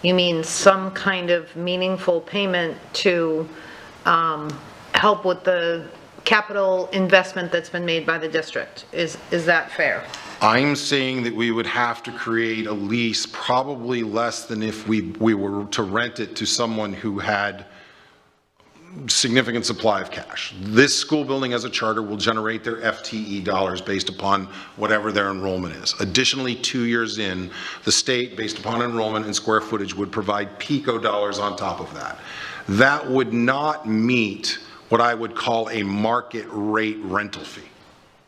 S7: You mean some kind of meaningful payment to help with the capital investment that's been made by the district. Is that fair?
S2: I'm saying that we would have to create a lease probably less than if we were to rent it to someone who had significant supply of cash. This school building as a charter will generate their FTE dollars based upon whatever their enrollment is. Additionally, 2 years in, the state, based upon enrollment and square footage, would provide PICO dollars on top of that. That would not meet what I would call a market rate rental fee.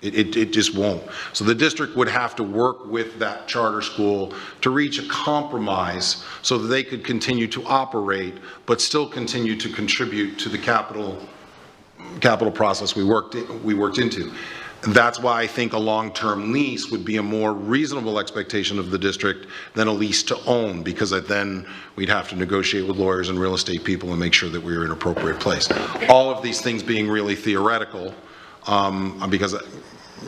S2: It just won't. So the district would have to work with that charter school to reach a compromise so that they could continue to operate, but still continue to contribute to the capital process we worked into. And that's why I think a long-term lease would be a more reasonable expectation of the district than a lease to own, because then we'd have to negotiate with lawyers and real estate people and make sure that we were in an appropriate place. All of these things being really theoretical, because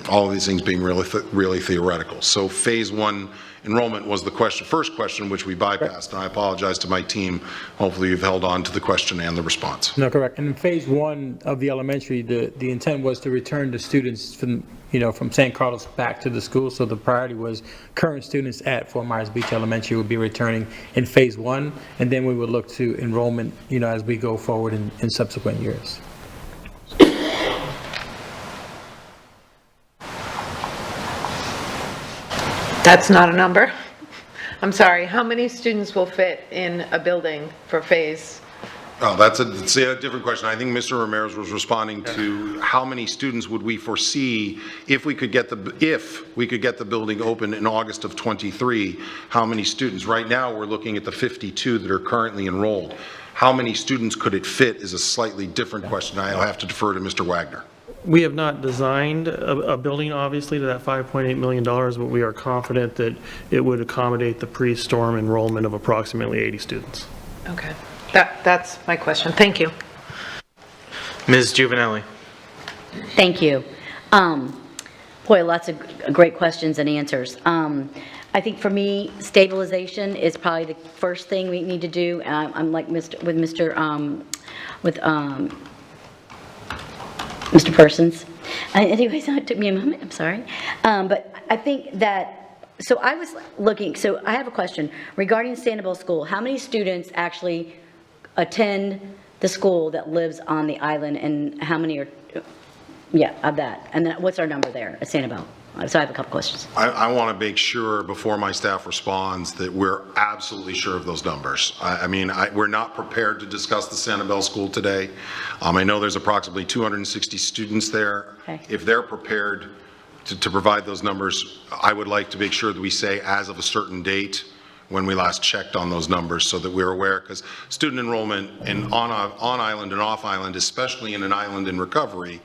S2: all of these things being really theoretical. So phase one enrollment was the first question, which we bypassed, and I apologize to my team. Hopefully you've held on to the question and the response.
S14: No, correct. And in phase one of the elementary, the intent was to return the students from, from St. Carlos back to the school. So the priority was current students at Fort Myers Beach Elementary would be returning in phase one, and then we would look to enrollment, as we go forward in subsequent years.
S7: That's not a number. I'm sorry, how many students will fit in a building for phase?
S2: Oh, that's a different question. I think Mr. Ramirez was responding to how many students would we foresee if we could get the building open in August of '23, how many students? Right now, we're looking at the 52 that are currently enrolled. How many students could it fit is a slightly different question. I'll have to defer to Mr. Wagner.
S15: We have not designed a building, obviously, to that $5.8 million, but we are confident that it would accommodate the pre-storm enrollment of approximately 80 students.
S7: Okay, that's my question. Thank you.
S1: Ms. Juvenelli.
S12: Thank you. Boy, lots of great questions and answers. I think for me, stabilization is probably the first thing we need to do. I'm like Mr. Persons. Anyways, it took me a moment, I'm sorry. But I think that, so I was looking, so I have a question regarding Sanibel School. How many students actually attend the school that lives on the island, and how many are, of that? And then what's our number there at Sanibel? So I have a couple questions.
S2: I want to make sure before my staff responds that we're absolutely sure of those numbers. We're not prepared to discuss the Sanibel School today. I know there's approximately 260 students there.
S12: Okay.
S2: If they're prepared to provide those numbers, I would like to make sure that we say as of a certain date when we last checked on those numbers so that we're aware, because student enrollment on island and off island, especially in an island in recovery,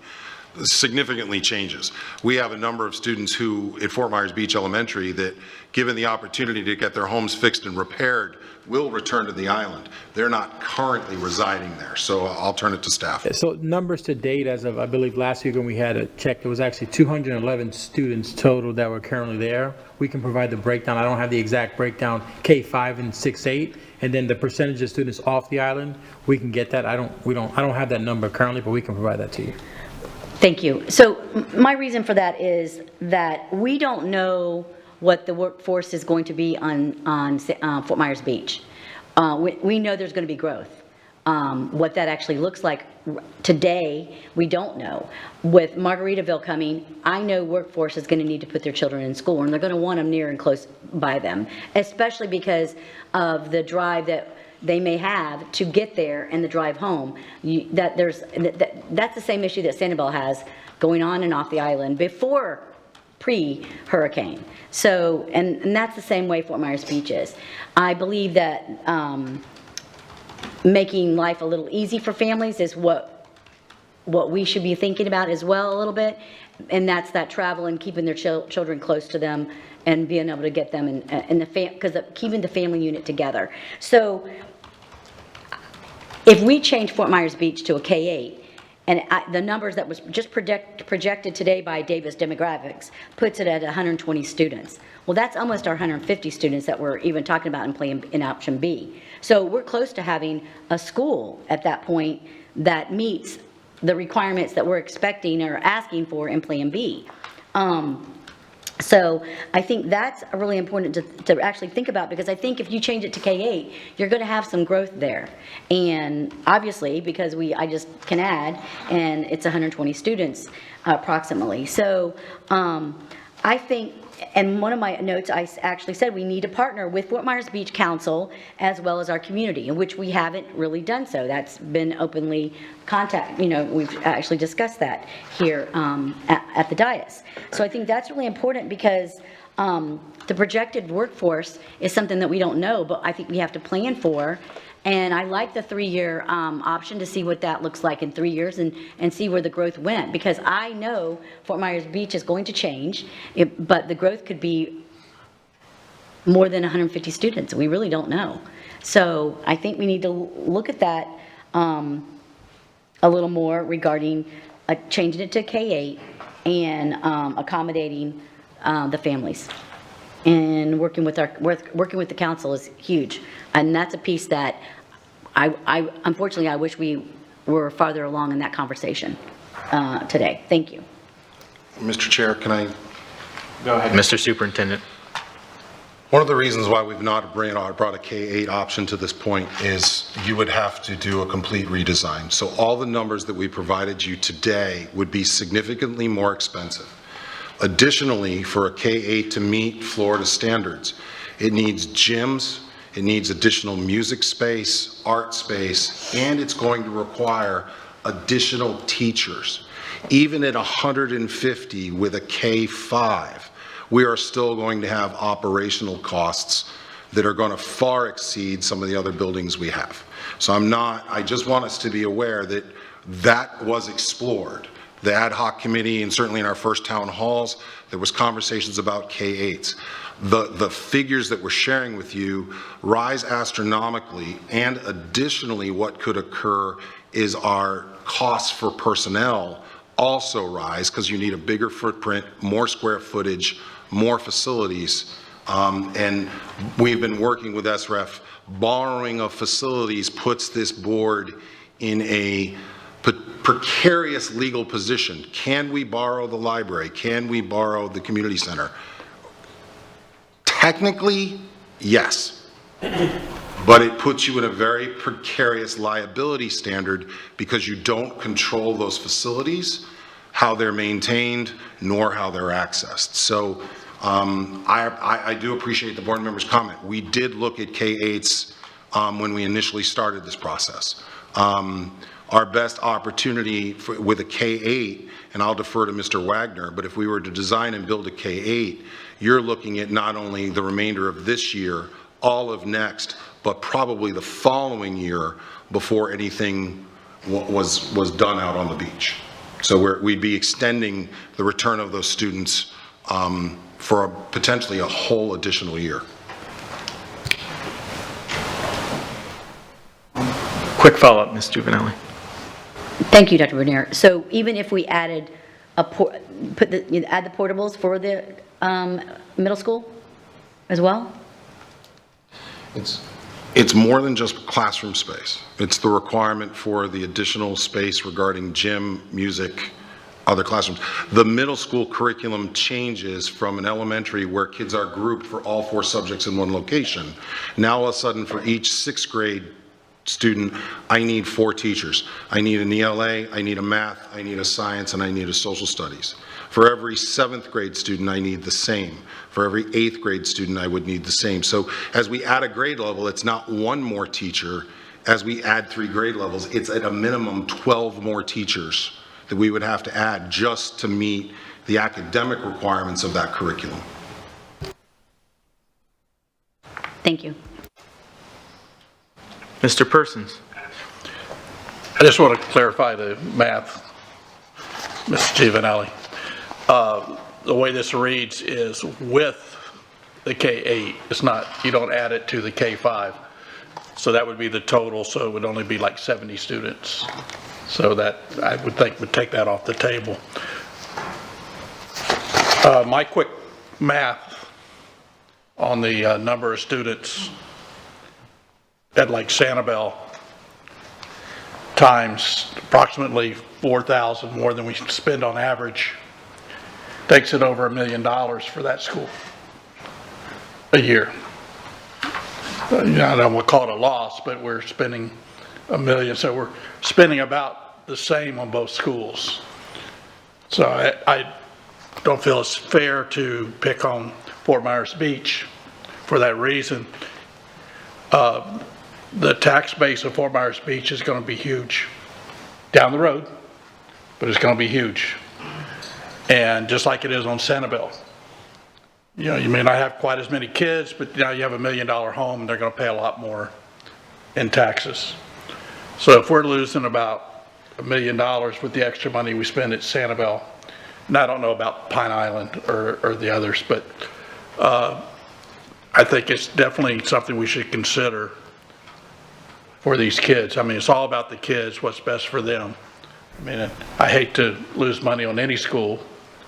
S2: significantly changes. We have a number of students who at Fort Myers Beach Elementary that, given the opportunity to get their homes fixed and repaired, will return to the island. They're not currently residing there, so I'll turn it to staff.
S14: So numbers to date, as of, I believe, last week when we had a check, there was actually 211 students total that were currently there. We can provide the breakdown. I don't have the exact breakdown, K5 and 6-8, and then the percentage of students off the island, we can get that. I don't have that number currently, but we can provide that to you.
S12: Thank you. So my reason for that is that we don't know what the workforce is going to be on Fort Myers Beach. We know there's going to be growth. What that actually looks like today, we don't know. With Margaritaville coming, I know workforce is going to need to put their children in school, and they're going to want them near and close by them, especially because of the drive that they may have to get there and the drive home. That's the same issue that Sanibel has going on and off the island before pre-hurricane. So, and that's the same way Fort Myers Beach is. I believe that making life a little easy for families is what we should be thinking about as well a little bit, and that's that travel and keeping their children close to them and being able to get them in because keeping the family unit together. So if we change Fort Myers Beach to a K-8, and the numbers that was just projected today by Davis Demographics puts it at 120 students. Well, that's almost our 150 students that we're even talking about in option B. So we're close to having a school at that point that meets the requirements that we're expecting or asking for in Plan B. So I think that's really important to actually think about, because I think if you change it to K-8, you're going to have some growth there. And obviously, because I just can add, and it's 120 students approximately. So I think, and one of my notes, I actually said we need to partner with Fort Myers Beach Council as well as our community, in which we haven't really done so. That's been openly we've actually discussed that here at the dais. So I think that's really important, because the projected workforce is something that we don't know, but I think we have to plan for. And I like the 3-year option to see what that looks like in 3 years and see where the growth went, because I know Fort Myers Beach is going to change, but the growth could be more than 150 students. We really don't know. So I think we need to look at that a little more regarding changing it to K-8 and accommodating the families and working with the council is huge. And that's a piece that unfortunately, I wish we were farther along in that conversation today. Thank you.
S2: Mr. Chair, can I?
S1: Go ahead, Mr. Superintendent.
S2: One of the reasons why we've not brought a K-8 option to this point is you would have to do a complete redesign. So all the numbers that we provided you today would be significantly more expensive. Additionally, for a K-8 to meet Florida standards, it needs gyms, it needs additional music space, art space, and it's going to require additional teachers. Even at 150 with a K-5, we are still going to have operational costs that are going to far exceed some of the other buildings we have. So I just want us to be aware that that was explored. The ad hoc committee, and certainly in our first town halls, there was conversations about K-8s. The figures that we're sharing with you rise astronomically, and additionally what could occur is our costs for personnel also rise because you need a bigger footprint, more square footage, more facilities, and we've been working with SREF. Borrowing of facilities puts this board in a precarious legal position. Can we borrow the library? Can we borrow the community center? Technically, yes. But it puts you in a very precarious liability standard because you don't control those facilities, how they're maintained, nor how they're accessed. So I do appreciate the board member's comment. We did look at K-8s when we initially started this process. Our best opportunity with a K-8, and I'll defer to Mr. Wagner, but if we were to design and build a K-8, you're looking at not only the remainder of this year, all of next, but probably the following year before anything was done out on the beach. So we'd be extending the return of those students for potentially a whole additional year.
S1: Quick follow-up, Ms. Juvenelli.
S12: Thank you, Dr. Bernier. So even if we added add the portables for the middle school as well?
S2: It's more than just classroom space. It's the requirement for the additional space regarding gym, music, other classrooms. The middle school curriculum changes from an elementary where kids are grouped for all 4 subjects in one location. Now all of a sudden for each 6th grade student, I need 4 teachers. I need an ELA, I need a math, I need a science, and I need a social studies. For every 7th grade student, I need the same. For every 8th grade student, I would need the same. So as we add a grade level, it's not 1 more teacher. As we add 3 grade levels, it's at a minimum 12 more teachers that we would have to add just to meet the academic requirements of that curriculum.
S12: Thank you.
S1: Mr. Persons.
S9: I just want to clarify the math, Mr. Giovanelli. The way this reads is with the K-8. It's not, you don't add it to the K-5. So that would be the total, so it would only be like 70 students. So that, I would think, would take that off the table. My quick math on the number of students at like Sanibel times approximately 4,000 more than we spend on average takes it over $1 million for that school a year. I don't want to call it a loss, but we're spending $1 million, so we're spending about the same on both schools. So I don't feel it's fair to pick on Fort Myers Beach for that reason. The tax base of Fort Myers Beach is going to be huge down the road, but it's going to be huge. And just like it is on Sanibel, you know, you may not have quite as many kids, but now you have $1 million home and they're going to pay a lot more in taxes. So if we're losing about $1 million with the extra money we spend at Sanibel, and I don't know about Pine Island or the others, but I think it's definitely something we should consider for these kids. I mean, it's all about the kids, what's best for them. I mean, I hate to lose money on any school.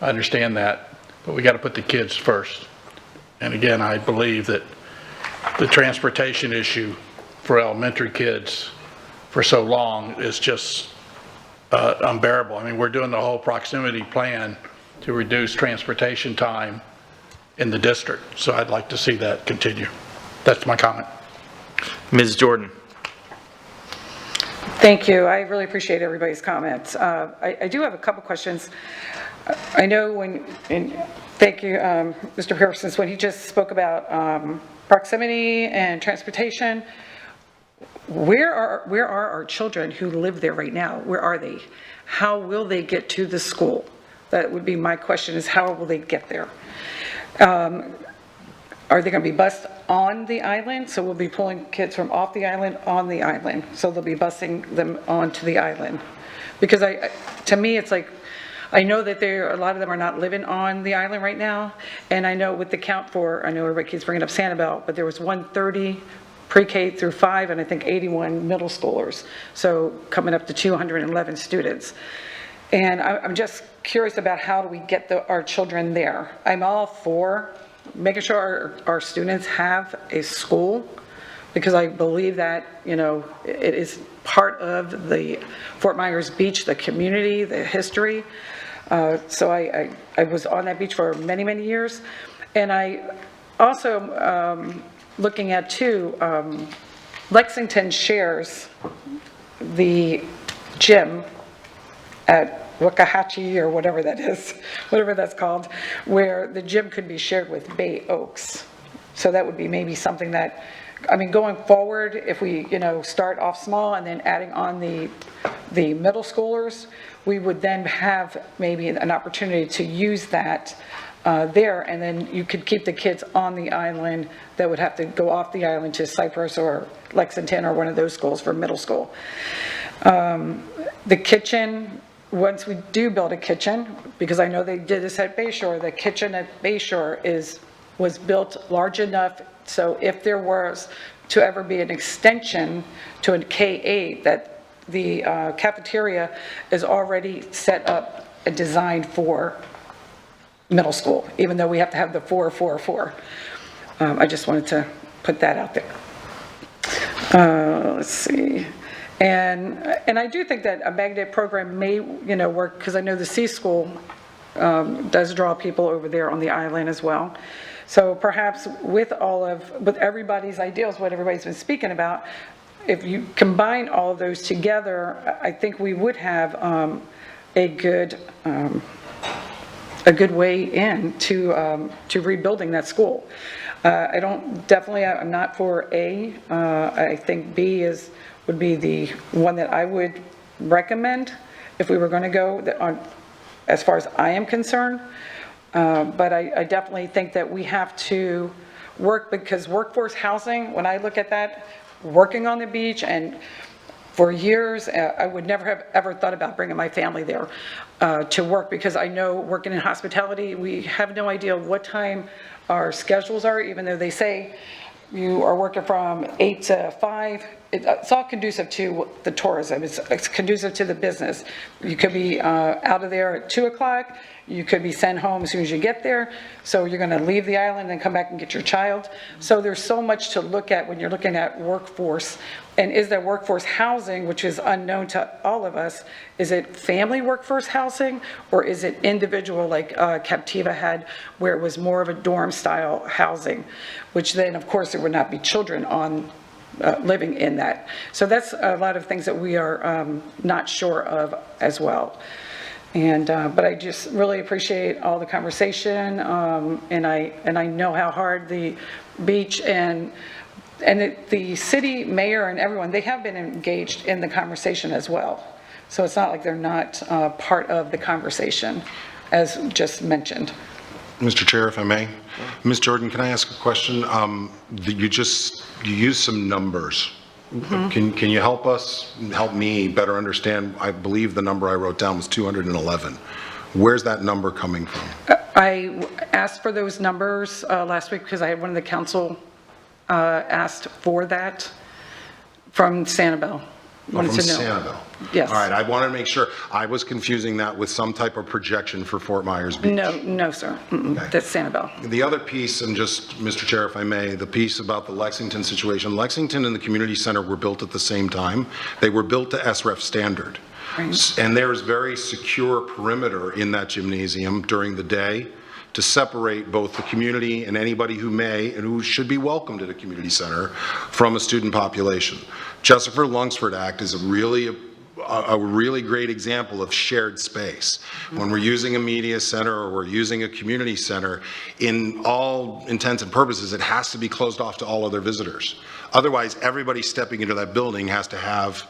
S9: I understand that, but we got to put the kids first. And again, I believe that the transportation issue for elementary kids for so long is just unbearable. I mean, we're doing the whole proximity plan to reduce transportation time in the district, so I'd like to see that continue. That's my comment.
S1: Ms. Jordan.
S8: Thank you. I really appreciate everybody's comments. I do have a couple questions. I know thank you, Mr. Pearson, when he just spoke about proximity and transportation. Where are our children who live there right now? Where are they? How will they get to the school? That would be my question, is how will they get there? Are they going to be bused on the island? So we'll be pulling kids from off the island on the island. So they'll be busing them onto the island. Because to me, it's like, I know that a lot of them are not living on the island right now. And I know with the count I know everybody keeps bringing up Sanibel, but there was 130 pre-K through 5 and I think 81 middle schoolers. So coming up to 211 students. And I'm just curious about how do we get our children there. I'm all for making sure our students have a school, because I believe that, it is part of the Fort Myers Beach, the community, the history. So I was on that beach for many, many years. And I also, looking at too, Lexington shares the gym at Wakahatchee or whatever that is, whatever that's called, where the gym could be shared with Bay Oaks. So that would be maybe something that, going forward, if we, start off small and then adding on the middle schoolers, we would then have maybe an opportunity to use that there, and then you could keep the kids on the island that would have to go off the island to Cypress or Lexington or one of those schools for middle school. The kitchen, once we do build a kitchen, because I know they did this at Bayshore, the kitchen at Bayshore was built large enough so if there was to ever be an extension to a K-8, that the cafeteria is already set up and designed for middle school, even though we have to have the 4-4-4. I just wanted to put that out there. Let's see. And I do think that a magnet program may, work, because I know the C School does draw people over there on the island as well. So perhaps with everybody's ideals, what everybody's been speaking about, if you combine all of those together, I think we would have a good way in to rebuilding that school. I'm not for A. I think B would be the one that I would recommend if we were going to go on, as far as I am concerned. But I definitely think that we have to work, because workforce housing, when I look at that, working on the beach, and for years, I would never have ever thought about bringing my family there to work, because I know working in hospitality, we have no idea what time our schedules are, even though they say you are working from 8 to 5. It's all conducive to the tourism. It's conducive to the business. You could be out of there at 2 o'clock. You could be sent home as soon as you get there. So you're going to leave the island and come back and get your child. So there's so much to look at when you're looking at workforce. And is there workforce housing, which is unknown to all of us? Is it family workforce housing, or is it individual like Captiva had, where it was more of a dorm style housing, which then of course there would not be children on living in that. So that's a lot of things that we are not sure of as well. And but I just really appreciate all the conversation, and I know how hard the beach and the city mayor and everyone, they have been engaged in the conversation as well. So it's not like they're not part of the conversation, as just mentioned.
S2: Mr. Chair, if I may. Ms. Jordan, can I ask a question? You used some numbers. Mm-hmm. Can you help me better understand? I believe the number I wrote down was 211. Where's that number coming from?
S8: I asked for those numbers last week because I had one of the council asked for that from Sanibel.
S2: From Sanibel.
S8: Yes.
S2: All right, I wanted to make sure. I was confusing that with some type of projection for Fort Myers Beach.
S8: No, sir. That's Sanibel.
S2: The other piece, and just, Mr. Chair, if I may, the piece about the Lexington situation, Lexington and the community center were built at the same time. They were built to SREF standard. And there's very secure perimeter in that gymnasium during the day to separate both the community and anybody who may and who should be welcomed at a community center from a student population. Jessica Lunsford Act is a really great example of shared space. When we're using a media center or we're using a community center, in all intents and purposes, it has to be closed off to all other visitors. Otherwise, everybody stepping into that building has to have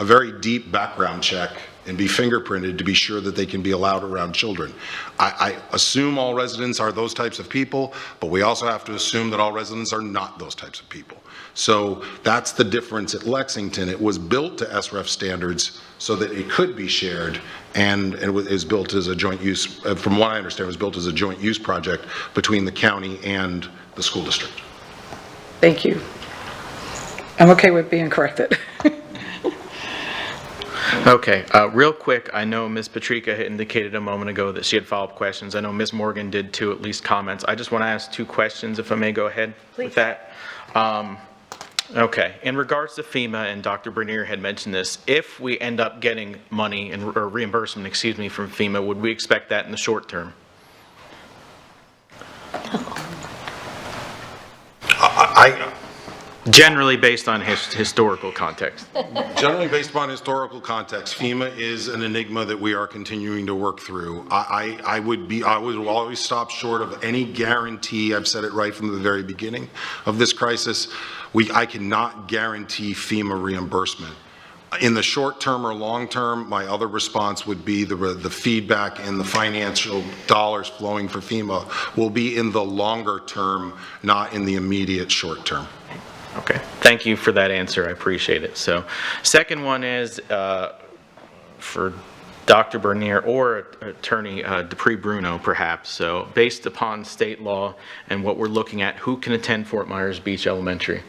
S2: a very deep background check and be fingerprinted to be sure that they can be allowed around children. I assume all residents are those types of people, but we also have to assume that all residents are not those types of people. So that's the difference at Lexington. It was built to SREF standards so that it could be shared, and it was built as a joint use, from what I understand, it was built as a joint use project between the county and the school district.
S8: Thank you. I'm okay with being corrected.
S1: Okay, real quick, I know Ms. Patrica had indicated a moment ago that she had follow-up questions. I know Ms. Morgan did too, at least comments. I just want to ask 2 questions, if I may go ahead with that. Okay, in regards to FEMA, and Dr. Bernier had mentioned this, if we end up getting money or reimbursement, excuse me, from FEMA, would we expect that in the short term? Generally based on historical context.
S2: Generally based upon historical context, FEMA is an enigma that we are continuing to work through. I would always stop short of any guarantee. I've said it right from the very beginning of this crisis. I cannot guarantee FEMA reimbursement. In the short term or long term, my other response would be the feedback and the financial dollars flowing for FEMA will be in the longer term, not in the immediate short term.
S1: Okay, thank you for that answer. I appreciate it. So, second one is for Dr. Bernier or Attorney Dupree Bruno, perhaps. So, based upon state law and what we're looking at, who can attend Fort Myers Beach Elementary?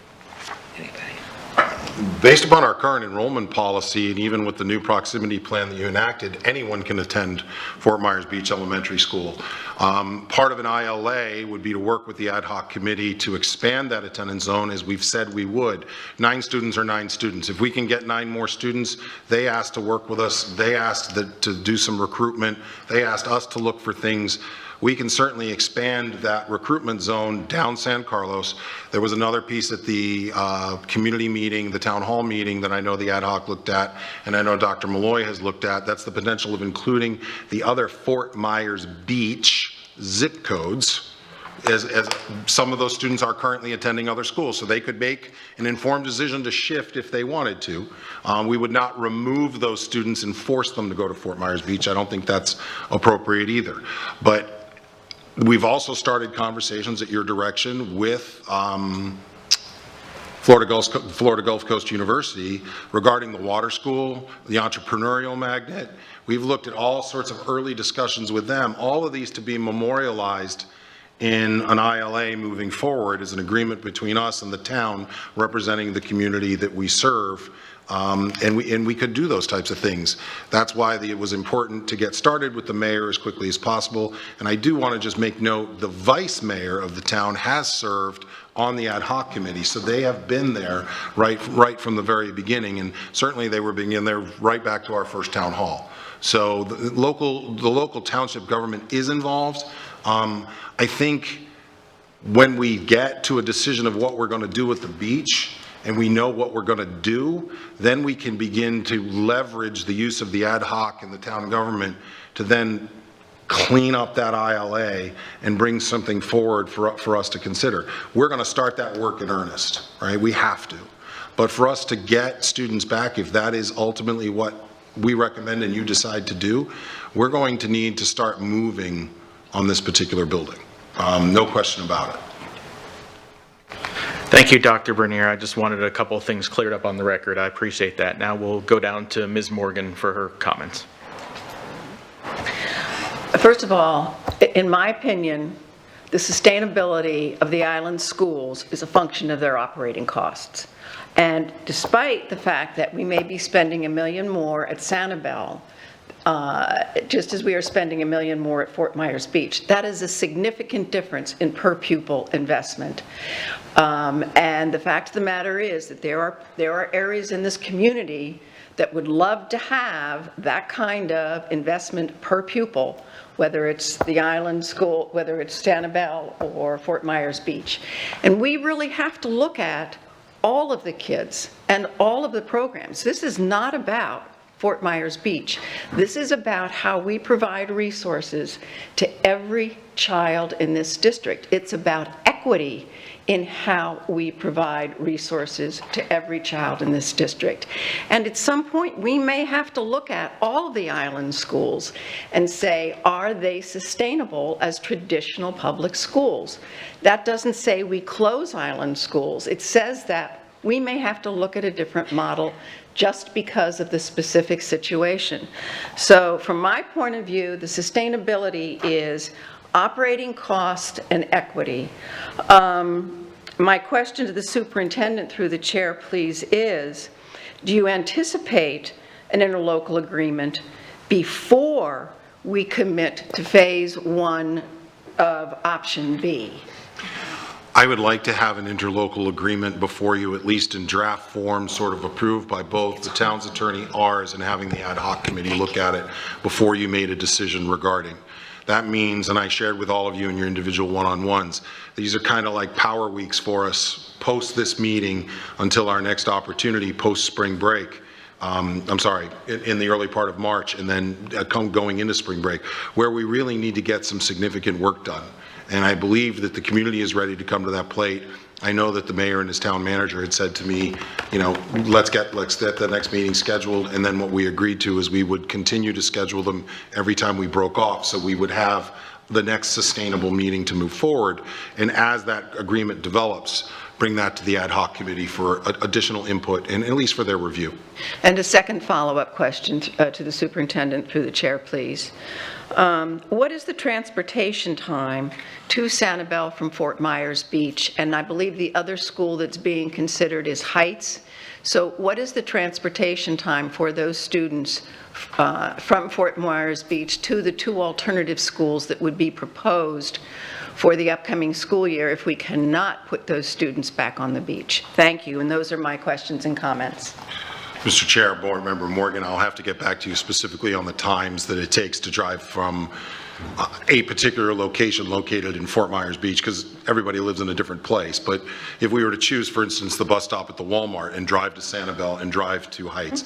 S2: Based upon our current enrollment policy, and even with the new proximity plan that you enacted, anyone can attend Fort Myers Beach Elementary School. Part of an ILA would be to work with the ad hoc committee to expand that attendance zone, as we've said we would. 9 students are 9 students. If we can get 9 more students, they asked to work with us. They asked to do some recruitment. They asked us to look for things. We can certainly expand that recruitment zone down San Carlos. There was another piece at the community meeting, the town hall meeting, that I know the ad hoc looked at, and I know Dr. Malloy has looked at. That's the potential of including the other Fort Myers Beach zip codes, as some of those students are currently attending other schools, so they could make an informed decision to shift if they wanted to. We would not remove those students and force them to go to Fort Myers Beach. I don't think that's appropriate either. But we've also started conversations at your direction with Florida Gulf Coast University regarding the water school, the entrepreneurial magnet. We've looked at all sorts of early discussions with them, all of these to be memorialized in an ILA moving forward as an agreement between us and the town representing the community that we serve. And we could do those types of things. That's why it was important to get started with the mayor as quickly as possible. And I do want to just make note, the vice mayor of the town has served on the ad hoc committee, so they have been there right from the very beginning, and certainly they were being in there right back to our first town hall. So the local township government is involved. I think when we get to a decision of what we're going to do with the beach, and we know what we're going to do, then we can begin to leverage the use of the ad hoc and the town government to then clean up that ILA and bring something forward for us to consider. We're going to start that work in earnest, right? We have to. But for us to get students back, if that is ultimately what we recommend and you decide to do, we're going to need to start moving on this particular building. No question about it.
S1: Thank you, Dr. Bernier. I just wanted a couple of things cleared up on the record. I appreciate that. Now we'll go down to Ms. Morgan for her comments.
S11: First of all, in my opinion, the sustainability of the island schools is a function of their operating costs. And despite the fact that we may be spending $1 million more at Sanibel, just as we are spending $1 million more at Fort Myers Beach. That is a significant difference in per pupil investment. And the fact of the matter is that there are areas in this community that would love to have that kind of investment per pupil, whether it's the Island School, whether it's Sanibel or Fort Myers Beach. And we really have to look at all of the kids and all of the programs. This is not about Fort Myers Beach. This is about how we provide resources to every child in this district. It's about equity in how we provide resources to every child in this district. And at some point, we may have to look at all the island schools and say, are they sustainable as traditional public schools? That doesn't say we close island schools. It says that we may have to look at a different model just because of the specific situation. So from my point of view, the sustainability is operating cost and equity. My question to the superintendent through the chair, please, is do you anticipate an interlocal agreement before we commit to phase 1 of option B?
S2: I would like to have an interlocal agreement before you, at least in draft form, sort of approved by both the town's attorney, ours, and having the ad hoc committee look at it before you made a decision regarding. That means, and I shared with all of you in your individual one-on-ones, these are kind of like power weeks for us post this meeting until our next opportunity post spring break. I'm sorry, in the early part of March, and then going into spring break, where we really need to get some significant work done. And I believe that the community is ready to come to that plate. I know that the mayor and his town manager had said to me, you know, let's get the next meeting scheduled, and then what we agreed to is we would continue to schedule them every time we broke off, so we would have the next sustainable meeting to move forward. And as that agreement develops, bring that to the ad hoc committee for additional input and at least for their review.
S11: And a second follow-up question to the superintendent through the chair, please. What is the transportation time to Sanibel from Fort Myers Beach? And I believe the other school that's being considered is Heights. So what is the transportation time for those students from Fort Myers Beach to the 2 alternative schools that would be proposed for the upcoming school year if we cannot put those students back on the beach? Thank you, and those are my questions and comments.
S2: Mr. Chair, Board Member Morgan, I'll have to get back to you specifically on the times that it takes to drive from a particular location located in Fort Myers Beach, because everybody lives in a different place. But if we were to choose, for instance, the bus stop at the Walmart and drive to Sanibel and drive to Heights,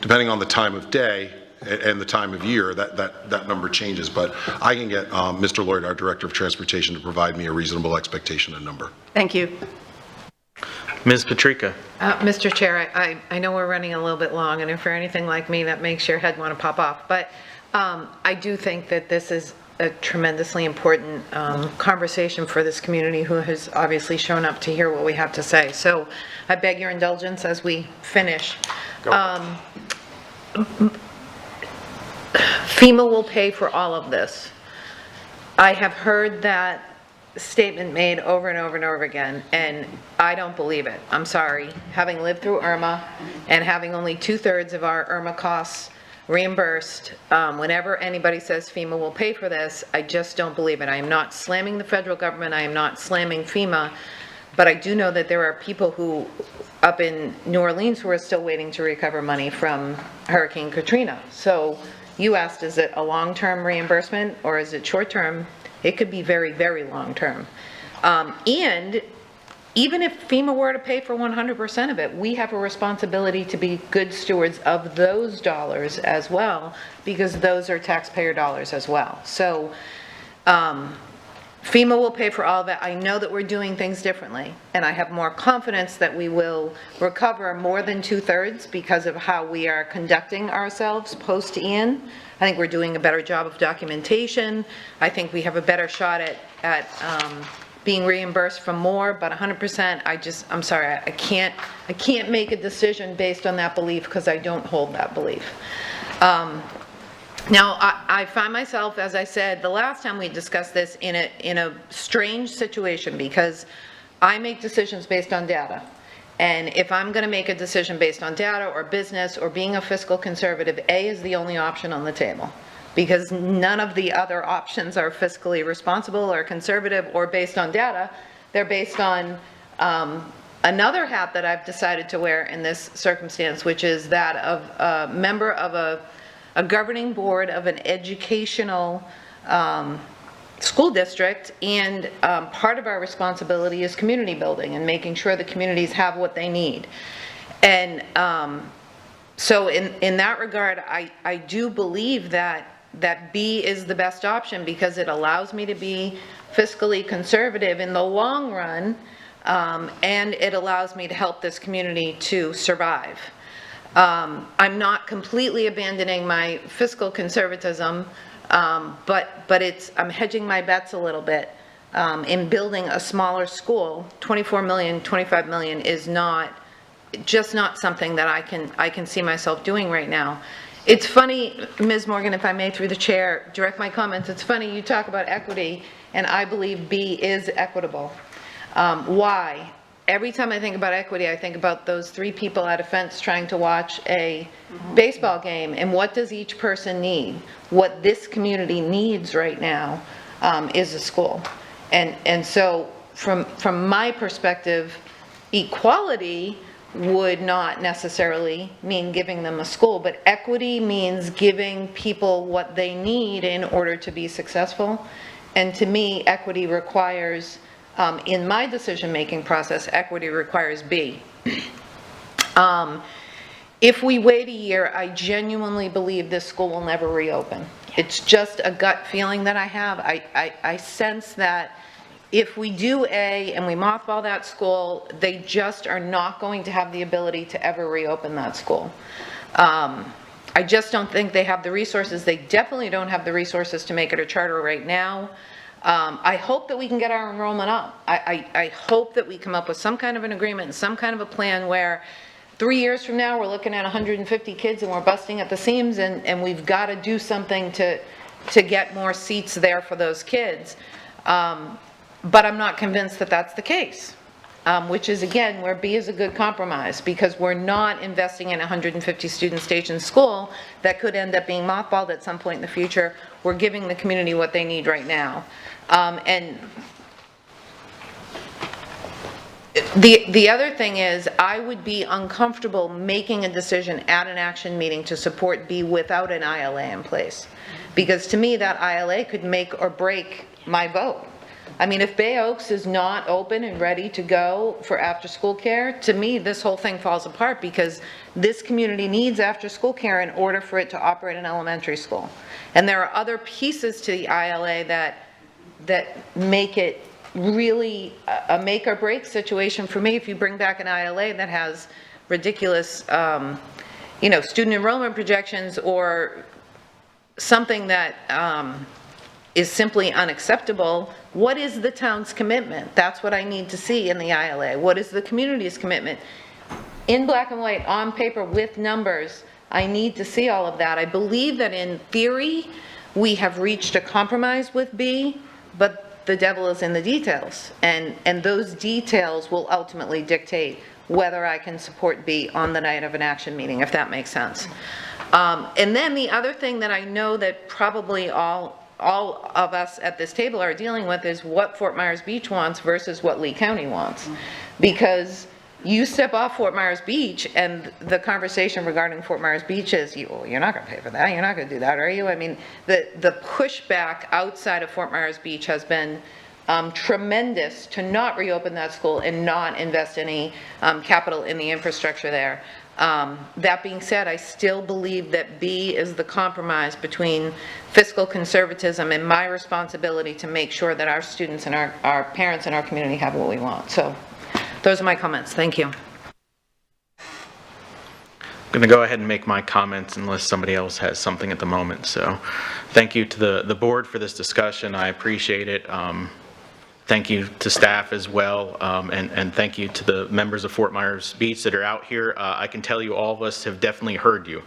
S2: depending on the time of day and the time of year, that number changes. But I can get Mr. Lloyd, our Director of Transportation, to provide me a reasonable expectation and number.
S11: Thank you.
S1: Ms. Patrica.
S7: Mr. Chair, I know we're running a little bit long, and if you're anything like me, that makes your head want to pop off. But I do think that this is a tremendously important conversation for this community who has obviously shown up to hear what we have to say. So I beg your indulgence as we finish. FEMA will pay for all of this. I have heard that statement made over and over and over again, and I don't believe it. I'm sorry. Having lived through Irma and having only 2/3 of our Irma costs reimbursed, whenever anybody says FEMA will pay for this, I just don't believe it. I am not slamming the federal government. I am not slamming FEMA, but I do know that there are people who up in New Orleans who are still waiting to recover money from Hurricane Katrina. So you asked, is it a long-term reimbursement or is it short-term? It could be very, very long-term. And even if FEMA were to pay for 100% of it, we have a responsibility to be good stewards of those dollars as well, because those are taxpayer dollars as well. So FEMA will pay for all of it. I know that we're doing things differently, and I have more confidence that we will recover more than 2/3 because of how we are conducting ourselves post-Ian. I think we're doing a better job of documentation. I think we have a better shot at being reimbursed for more, but 100%, I'm sorry, I can't make a decision based on that belief because I don't hold that belief. Now, I find myself, as I said, the last time we discussed this, in a strange situation because I make decisions based on data. And if I'm going to make a decision based on data or business or being a fiscal conservative, A is the only option on the table, because none of the other options are fiscally responsible or conservative or based on data. They're based on another hat that I've decided to wear in this circumstance, which is that of a member of a governing board of an educational school district, and part of our responsibility is community building and making sure the communities have what they need. And so in that regard, I do believe that B is the best option, because it allows me to be fiscally conservative in the long run, and it allows me to help this community to survive. I'm not completely abandoning my fiscal conservatism, but I'm hedging my bets a little bit in building a smaller school. 24 million, 25 million is just not something that I can see myself doing right now. It's funny, Ms. Morgan, if I may, through the chair, direct my comments. It's funny, you talk about equity, and I believe B is equitable. Why? Every time I think about equity, I think about those 3 people at a fence trying to watch a baseball game, and what does each person need? What this community needs right now is a school. And so from my perspective, equality would not necessarily mean giving them a school, but equity means giving people what they need in order to be successful. And to me, equity requires, in my decision-making process, equity requires B. If we wait a year, I genuinely believe this school will never reopen. It's just a gut feeling that I have. I sense that if we do A and we mothball that school, they just are not going to have the ability to ever reopen that school. I just don't think they have the resources. They definitely don't have the resources to make it a charter right now. I hope that we can get our enrollment up. I hope that we come up with some kind of an agreement and some kind of a plan where 3 years from now we're looking at 150 kids and we're busting at the seams, and we've got to do something to get more seats there for those kids. But I'm not convinced that that's the case, which is, again, where B is a good compromise, because we're not investing in a 150 student station school that could end up being mothballed at some point in the future. We're giving the community what they need right now. And the other thing is, I would be uncomfortable making a decision at an action meeting to support B without an ILA in place, because to me that ILA could make or break my vote. I mean, if Bay Oaks is not open and ready to go for after-school care, to me, this whole thing falls apart, because this community needs after-school care in order for it to operate an elementary school. And there are other pieces to the ILA that make it really a make-or-break situation for me. If you bring back an ILA that has ridiculous, student enrollment projections, or something that is simply unacceptable, what is the town's commitment? That's what I need to see in the ILA. What is the community's commitment? In black and white, on paper, with numbers, I need to see all of that. I believe that in theory, we have reached a compromise with B, but the devil is in the details. And those details will ultimately dictate whether I can support B on the night of an action meeting, if that makes sense. And then the other thing that I know that probably all of us at this table are dealing with is what Fort Myers Beach wants versus what Lee County wants. Because you step off Fort Myers Beach and the conversation regarding Fort Myers Beach is, you're not going to pay for that, you're not going to do that, are you? I mean, the pushback outside of Fort Myers Beach has been tremendous to not reopen that school and not invest any capital in the infrastructure there. That being said, I still believe that B is the compromise between fiscal conservatism and my responsibility to make sure that our students and our parents and our community have what we want. So those are my comments. Thank you.
S1: I'm going to go ahead and make my comments unless somebody else has something at the moment. So thank you to the board for this discussion. I appreciate it. Thank you to staff as well, and thank you to the members of Fort Myers Beach that are out here. I can tell you all of us have definitely heard you.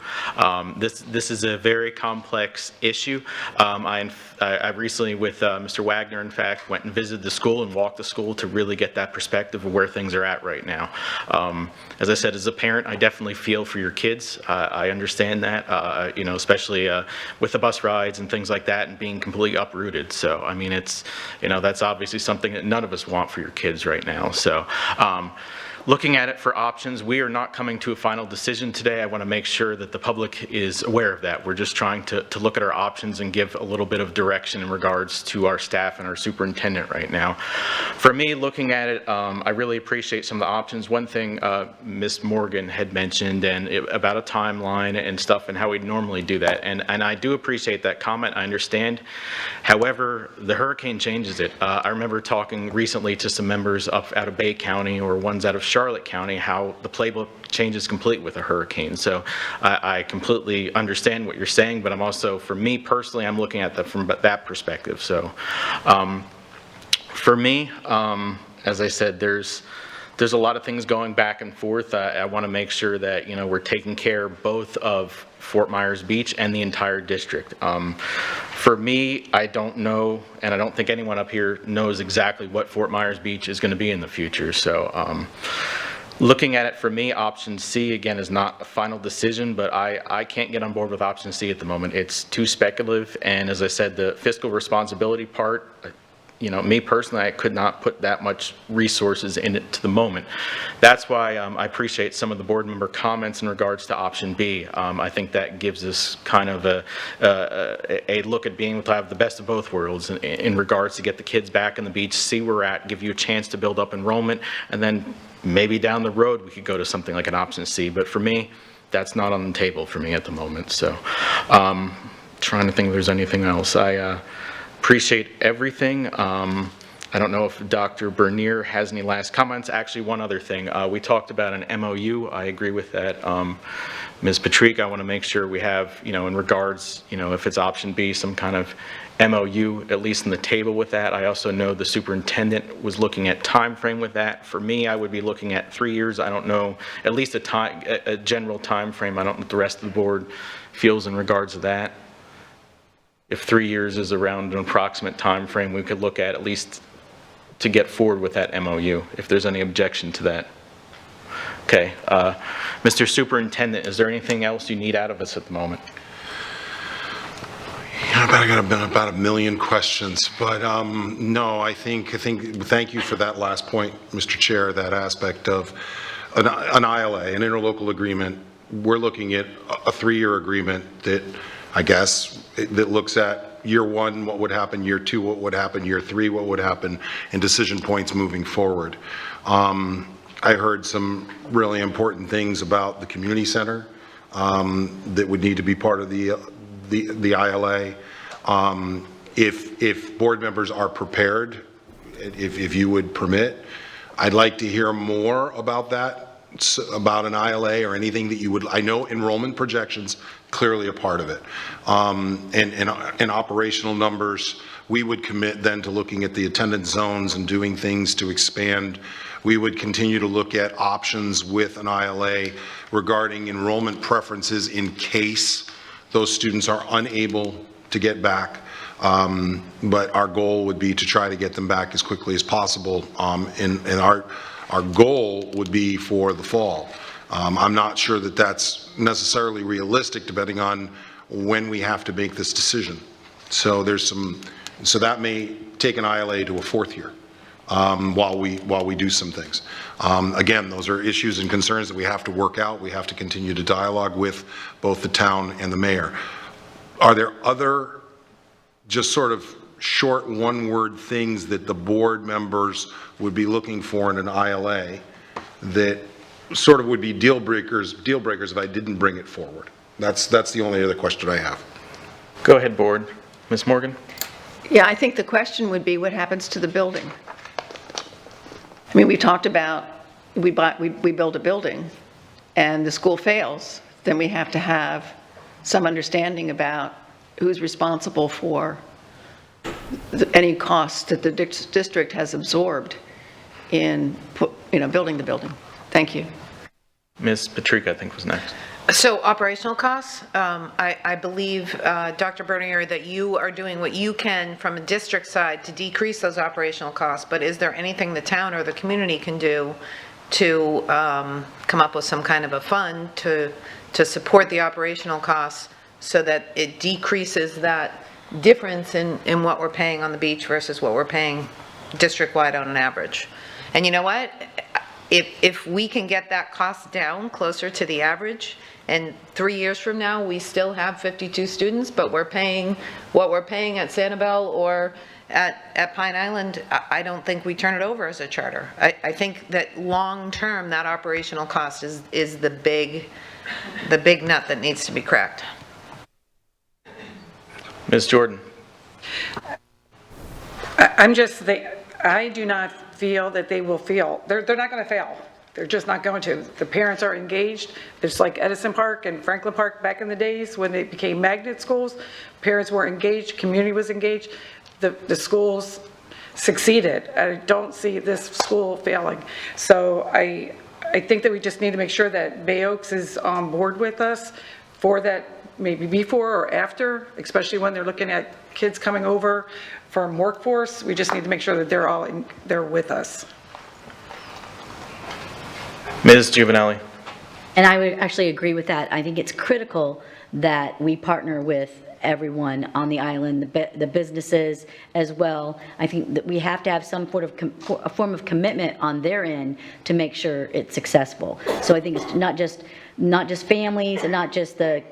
S1: This is a very complex issue. I recently, with Mr. Wagner, in fact, went and visited the school and walked the school to really get that perspective of where things are at right now. As I said, as a parent, I definitely feel for your kids. I understand that, you know, especially with the bus rides and things like that and being completely uprooted. So, I mean, it's, you know, that's obviously something that none of us want for your kids right now. So, looking at it for options, we are not coming to a final decision today. I want to make sure that the public is aware of that. We're just trying to look at our options and give a little bit of direction in regards to our staff and our superintendent right now. For me, looking at it, I really appreciate some of the options. One thing Ms. Morgan had mentioned about a timeline and stuff and how we normally do that. And I do appreciate that comment. I understand. However, the hurricane changes it. I remember talking recently to some members up out of Bay County or ones out of Charlotte County, how the playbook changes complete with a hurricane. So I completely understand what you're saying, but I'm also, for me personally, I'm looking at that from that perspective. So for me, as I said, there's a lot of things going back and forth. I want to make sure that, you know, we're taking care both of Fort Myers Beach and the entire district. For me, I don't know, and I don't think anyone up here knows exactly what Fort Myers Beach is going to be in the future. So looking at it, for me, option C, again, is not a final decision, but I can't get on board with option C at the moment. It's too speculative, and as I said, the fiscal responsibility part, you know, me personally, I could not put that much resources in it to the moment. That's why I appreciate some of the board member comments in regards to option B. I think that gives us kind of a look at being able to have the best of both worlds in regards to get the kids back on the beach, see where we're at, give you a chance to build up enrollment, and then maybe down the road we could go to something like an option C. But for me, that's not on the table for me at the moment. So trying to think if there's anything else. I appreciate everything. I don't know if Dr. Bernier has any last comments. Actually, one other thing. We talked about an MOU. I agree with that. Ms. Patrick, I want to make sure we have, you know, in regards, you know, if it's option B, some kind of MOU, at least in the table with that. I also know the superintendent was looking at time frame with that. For me, I would be looking at 3 years. I don't know, at least a general time frame. I don't know what the rest of the board feels in regards to that. If 3 years is around an approximate time frame, we could look at least to get forward with that MOU, if there's any objection to that. Okay, Mr. Superintendent, is there anything else you need out of us at the moment?
S2: I got about a million questions, but no, I think thank you for that last point, Mr. Chair, that aspect of an ILA, an interlocal agreement. We're looking at a 3-year agreement that, I guess, that looks at year 1, what would happen, year 2, what would happen, year 3, what would happen, and decision points moving forward. I heard some really important things about the community center that would need to be part of the ILA. If board members are prepared, if you would permit, I'd like to hear more about that, about an ILA or anything that you would. I know enrollment projections, clearly a part of it. And operational numbers, we would commit then to looking at the attendance zones and doing things to expand. We would continue to look at options with an ILA regarding enrollment preferences in case those students are unable to get back. But our goal would be to try to get them back as quickly as possible. And our goal would be for the fall. I'm not sure that that's necessarily realistic depending on when we have to make this decision. So so that may take an ILA to a 4th year while we do some things. Again, those are issues and concerns that we have to work out. We have to continue to dialogue with both the town and the mayor. Are there other just sort of short one-word things that the board members would be looking for in an ILA that sort of would be deal breakers if I didn't bring it forward? That's the only other question I have.
S1: Go ahead, board. Ms. Morgan?
S11: Yeah, I think the question would be what happens to the building? I mean, we talked about we build a building and the school fails, then we have to have some understanding about who's responsible for any costs that the district has absorbed in, building the building. Thank you.
S1: Ms. Patrica, I think, was next.
S7: So operational costs, I believe, Dr. Bernier, that you are doing what you can from a district side to decrease those operational costs, but is there anything the town or the community can do to come up with some kind of a fund to support the operational costs so that it decreases that difference in what we're paying on the beach versus what we're paying district-wide on an average? And you know what? If we can get that cost down closer to the average, and 3 years from now, we still have 52 students, but we're paying what we're paying at Sanibel or at Pine Island, I don't think we turn it over as a charter. I think that long-term, that operational cost is the big nut that needs to be cracked.
S1: Ms. Jordan.
S8: I do not feel that they will fail. They're not going to fail. They're just not going to. The parents are engaged. It's like Edison Park and Franklin Park back in the days when they became magnet schools. Parents were engaged, community was engaged. The schools succeeded. I don't see this school failing. So I think that we just need to make sure that Bay Oaks is on board with us for that, maybe before or after, especially when they're looking at kids coming over from workforce. We just need to make sure that they're with us.
S1: Ms. Juvenile.
S12: And I would actually agree with that. I think it's critical that we partner with everyone on the island, the businesses as well. I think that we have to have some sort of a form of commitment on their end to make sure it's successful. So I think it's not just families and not just the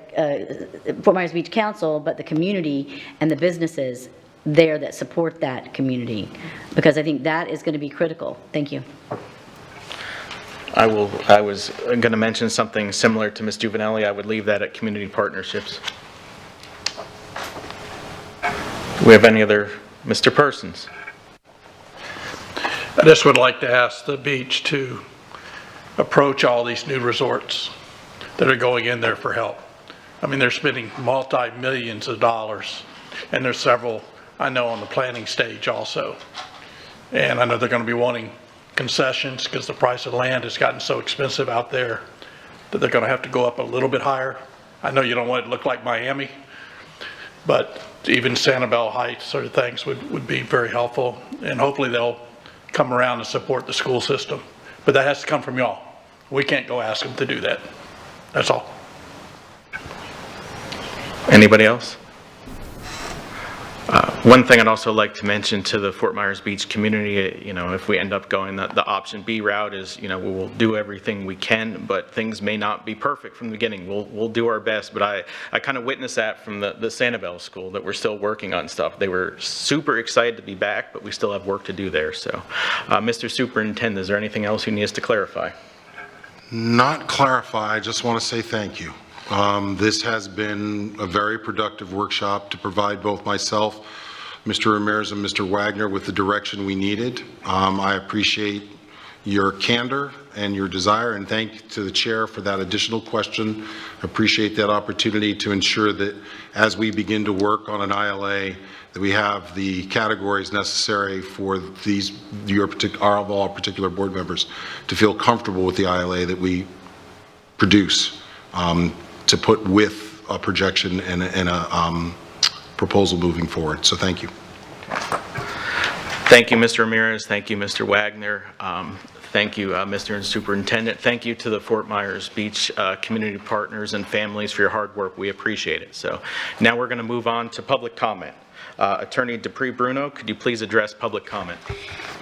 S12: Fort Myers Beach Council, but the community and the businesses there that support that community, because I think that is going to be critical. Thank you.
S1: I was going to mention something similar to Ms. Juvenile. I would leave that at community partnerships. Do we have any other? Mr. Persons?
S9: I just would like to ask the beach to approach all these new resorts that are going in there for help. I mean, they're spending multi-millions of dollars, and there's several, I know, on the planning stage also. And I know they're going to be wanting concessions because the price of land has gotten so expensive out there that they're going to have to go up a little bit higher. I know you don't want it to look like Miami, but even Sanibel Heights sort of things would be very helpful, and hopefully they'll come around and support the school system. But that has to come from y'all. We can't go ask them to do that. That's all.
S1: Anybody else? One thing I'd also like to mention to the Fort Myers Beach community, if we end up going the option B route is, we will do everything we can, but things may not be perfect from the beginning. We'll do our best, but I kind of witnessed that from the Sanibel school, that we're still working on stuff. They were super excited to be back, but we still have work to do there. So, Mr. Superintendent, is there anything else you need us to clarify?
S2: Not clarify, I just want to say thank you. This has been a very productive workshop to provide both myself, Mr. Ramirez, and Mr. Wagner with the direction we needed. I appreciate your candor and your desire, and thank you to the chair for that additional question. I appreciate that opportunity to ensure that as we begin to work on an ILA, that we have the categories necessary for all particular board members to feel comfortable with the ILA that we produce, to put with a projection and a proposal moving forward. So thank you.
S1: Thank you, Mr. Ramirez. Thank you, Mr. Wagner. Thank you, Mr. Superintendent. Thank you to the Fort Myers Beach community partners and families for your hard work. We appreciate it. So now we're going to move on to public comment. Attorney Dupree Bruno, could you please address public comment?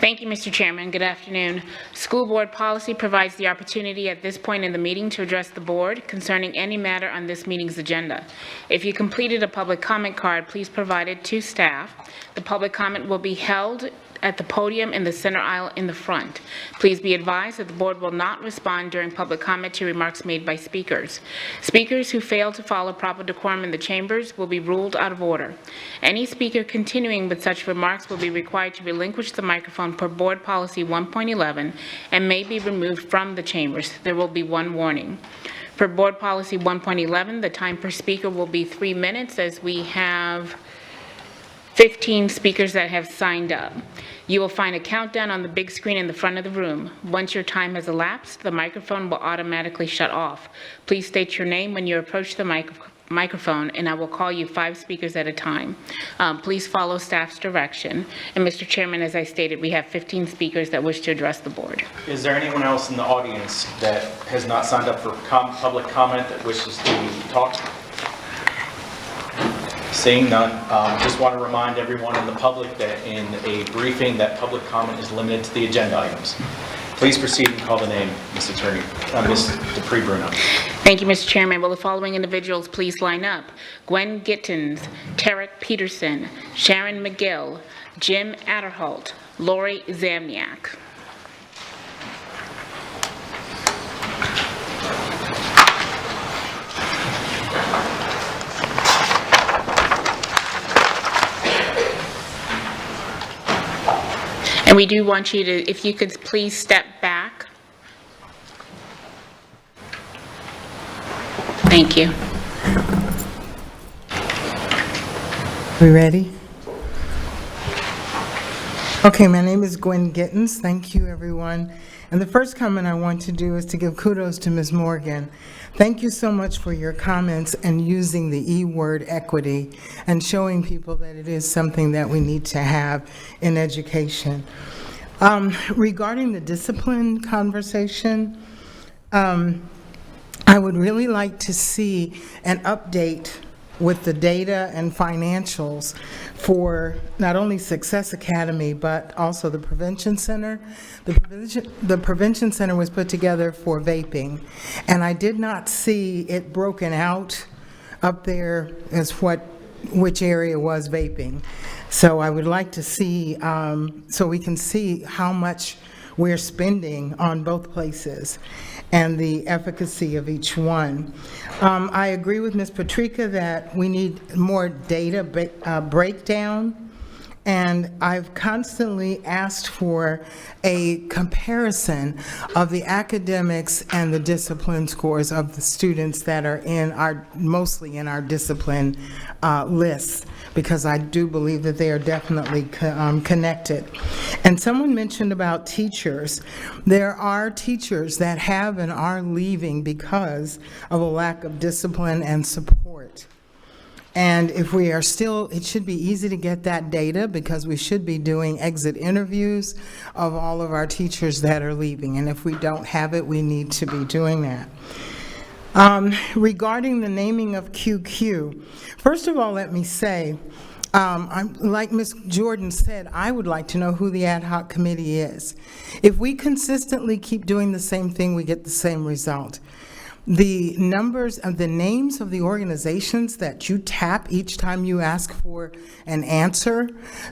S16: Thank you, Mr. Chairman. Good afternoon. School board policy provides the opportunity at this point in the meeting to address the board concerning any matter on this meeting's agenda. If you completed a public comment card, please provide it to staff. The public comment will be held at the podium in the center aisle in the front. Please be advised that the board will not respond during public comment to remarks made by speakers. Speakers who fail to follow proper decorum in the chambers will be ruled out of order. Any speaker continuing with such remarks will be required to relinquish the microphone per board policy 1.11 and may be removed from the chambers. There will be one warning. For board policy 1.11, the time per speaker will be 3 minutes, as we have 15 speakers that have signed up. You will find a countdown on the big screen in the front of the room. Once your time has elapsed, the microphone will automatically shut off. Please state your name when you approach the microphone, and I will call you 5 speakers at a time. Please follow staff's direction. And Mr. Chairman, as I stated, we have 15 speakers that wish to address the board.
S1: Is there anyone else in the audience that has not signed up for public comment that wishes to talk? Seeing none, just want to remind everyone in the public that in a briefing, that public comment is limited to the agenda items. Please proceed and call the name, Ms. Attorney, Ms. Dupree-Bruno.
S16: Thank you, Mr. Chairman. Will the following individuals please line up? Gwen Gittens, Tarek Peterson, Sharon McGill, Jim Adderholt, Lori Zamniak. And we do want you to, if you could please step back. Thank you.
S17: We ready? Okay, my name is Gwen Gittens. Thank you, everyone. And the first comment I want to do is to give kudos to Ms. Morgan. Thank you so much for your comments and using the E word equity and showing people that it is something that we need to have in education. Regarding the discipline conversation, I would really like to see an update with the data and financials for not only Success Academy, but also the Prevention Center. The Prevention Center was put together for vaping, and I did not see it broken out up there as which area was vaping. So I would like to see, so we can see how much we're spending on both places and the efficacy of each one. I agree with Ms. Patrica that we need more data breakdown, and I've constantly asked for a comparison of the academics and the discipline scores of the students that are mostly in our discipline lists, because I do believe that they are definitely connected. And someone mentioned about teachers. There are teachers that have and are leaving because of a lack of discipline and support. And if we are still, it should be easy to get that data, because we should be doing exit interviews of all of our teachers that are leaving. And if we don't have it, we need to be doing that. Regarding the naming of QQ, first of all, let me say, like Ms. Jordan said, I would like to know who the ad hoc committee is. If we consistently keep doing the same thing, we get the same result. The numbers of the names of the organizations that you tap each time you ask for an answer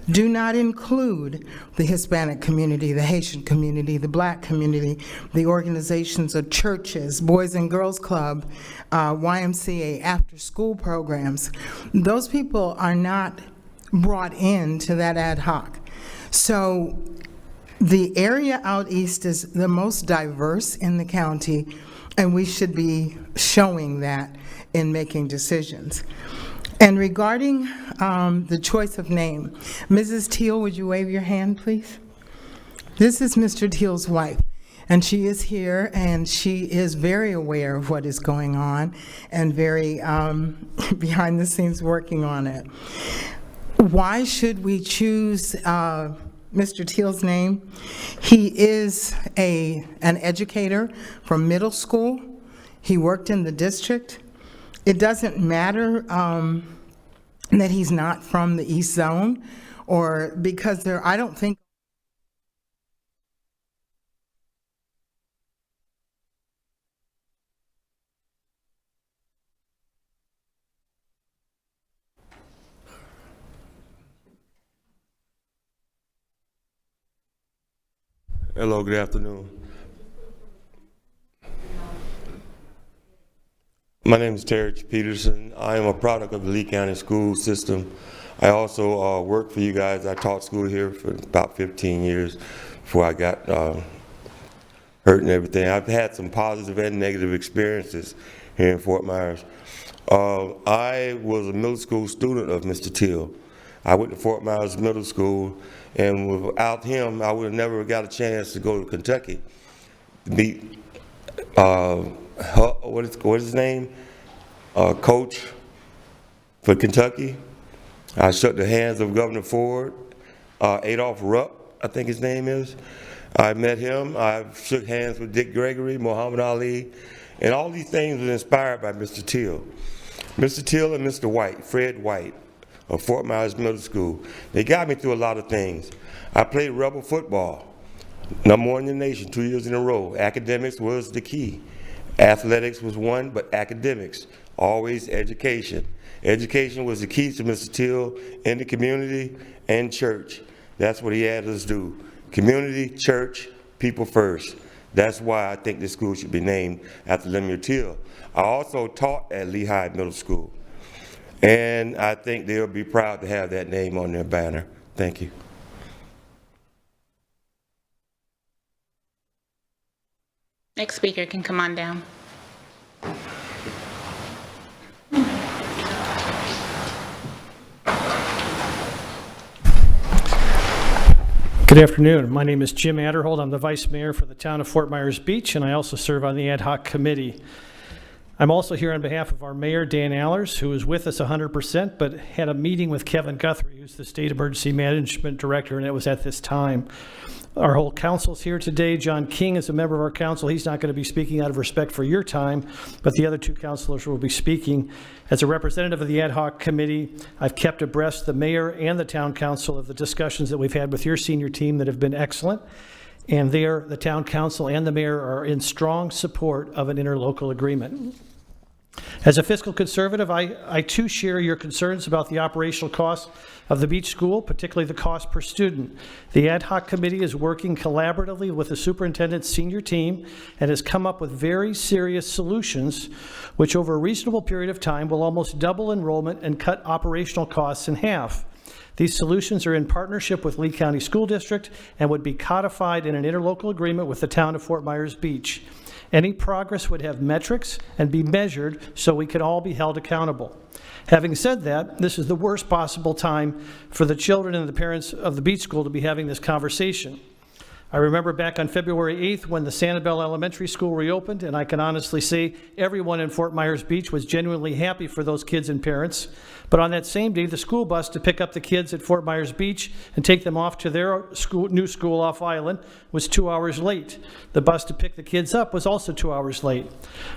S17: do not include the Hispanic community, the Haitian community, the Black community, the organizations of churches, Boys and Girls Club, YMCA, after-school programs. Those people are not brought into that ad hoc. So the area out east is the most diverse in the county, and we should be showing that in making decisions. And regarding the choice of name, Mrs. Teal, would you wave your hand, please? This is Mr. Teal's wife, and she is here, and she is very aware of what is going on and very behind the scenes working on it. Why should we choose Mr. Teal's name? He is an educator from middle school. He worked in the district. It doesn't matter that he's not from the East Zone, or because I don't think
S18: Hello, good afternoon. My name is Terry Peterson. I am a product of the Lee County school system. I also work for you guys. I taught school here for about 15 years before I got hurt and everything. I've had some positive and negative experiences here in Fort Myers. I was a middle school student of Mr. Teal. I went to Fort Myers Middle School, and without him, I would have never got a chance to go to Kentucky, meet, what is his name? Coach for Kentucky. I shook the hands of Governor Ford, Adolph Rupp, I think his name is. I met him. I shook hands with Dick Gregory, Muhammad Ali, and all these things were inspired by Mr. Till. Mr. Till and Mr. White, Fred White, of Fort Myers Middle School, they got me through a lot of things. I played rebel football, #1 in the nation, 2 years in a row. Academics was the key. Athletics was one, but academics, always education. Education was the key to Mr. Till in the community and church. That's what he had us do. Community, church, people first. That's why I think this school should be named after Lemuel Till. I also taught at Lehigh Middle School, and I think they'll be proud to have that name on their banner. Thank you.
S16: Next speaker can come on down.
S19: Good afternoon. My name is Jim Adderhold. I'm the Vice Mayor for the town of Fort Myers Beach, and I also serve on the ad hoc committee. I'm also here on behalf of our mayor, Dan Allers, who is with us 100%, but had a meeting with Kevin Guthrie, who's the State Emergency Management Director, and it was at this time. Our whole council's here today. John King is a member of our council. He's not going to be speaking out of respect for your time, but the other two councilors will be speaking. As a representative of the ad hoc committee, I've kept abreast the mayor and the town council of the discussions that we've had with your senior team that have been excellent. And there, the town council and the mayor are in strong support of an interlocal agreement. As a fiscal conservative, I too share your concerns about the operational costs of the beach school, particularly the cost per student. The ad hoc committee is working collaboratively with the superintendent's senior team and has come up with very serious solutions, which over a reasonable period of time will almost double enrollment and cut operational costs in half. These solutions are in partnership with Lee County School District and would be codified in an interlocal agreement with the town of Fort Myers Beach. Any progress would have metrics and be measured so we could all be held accountable. Having said that, this is the worst possible time for the children and the parents of the beach school to be having this conversation. I remember back on February 8th when the Sanibel Elementary School reopened, and I can honestly say everyone in Fort Myers Beach was genuinely happy for those kids and parents. But on that same day, the school bus to pick up the kids at Fort Myers Beach and take them off to their new school off island was 2 hours late. The bus to pick the kids up was also 2 hours late.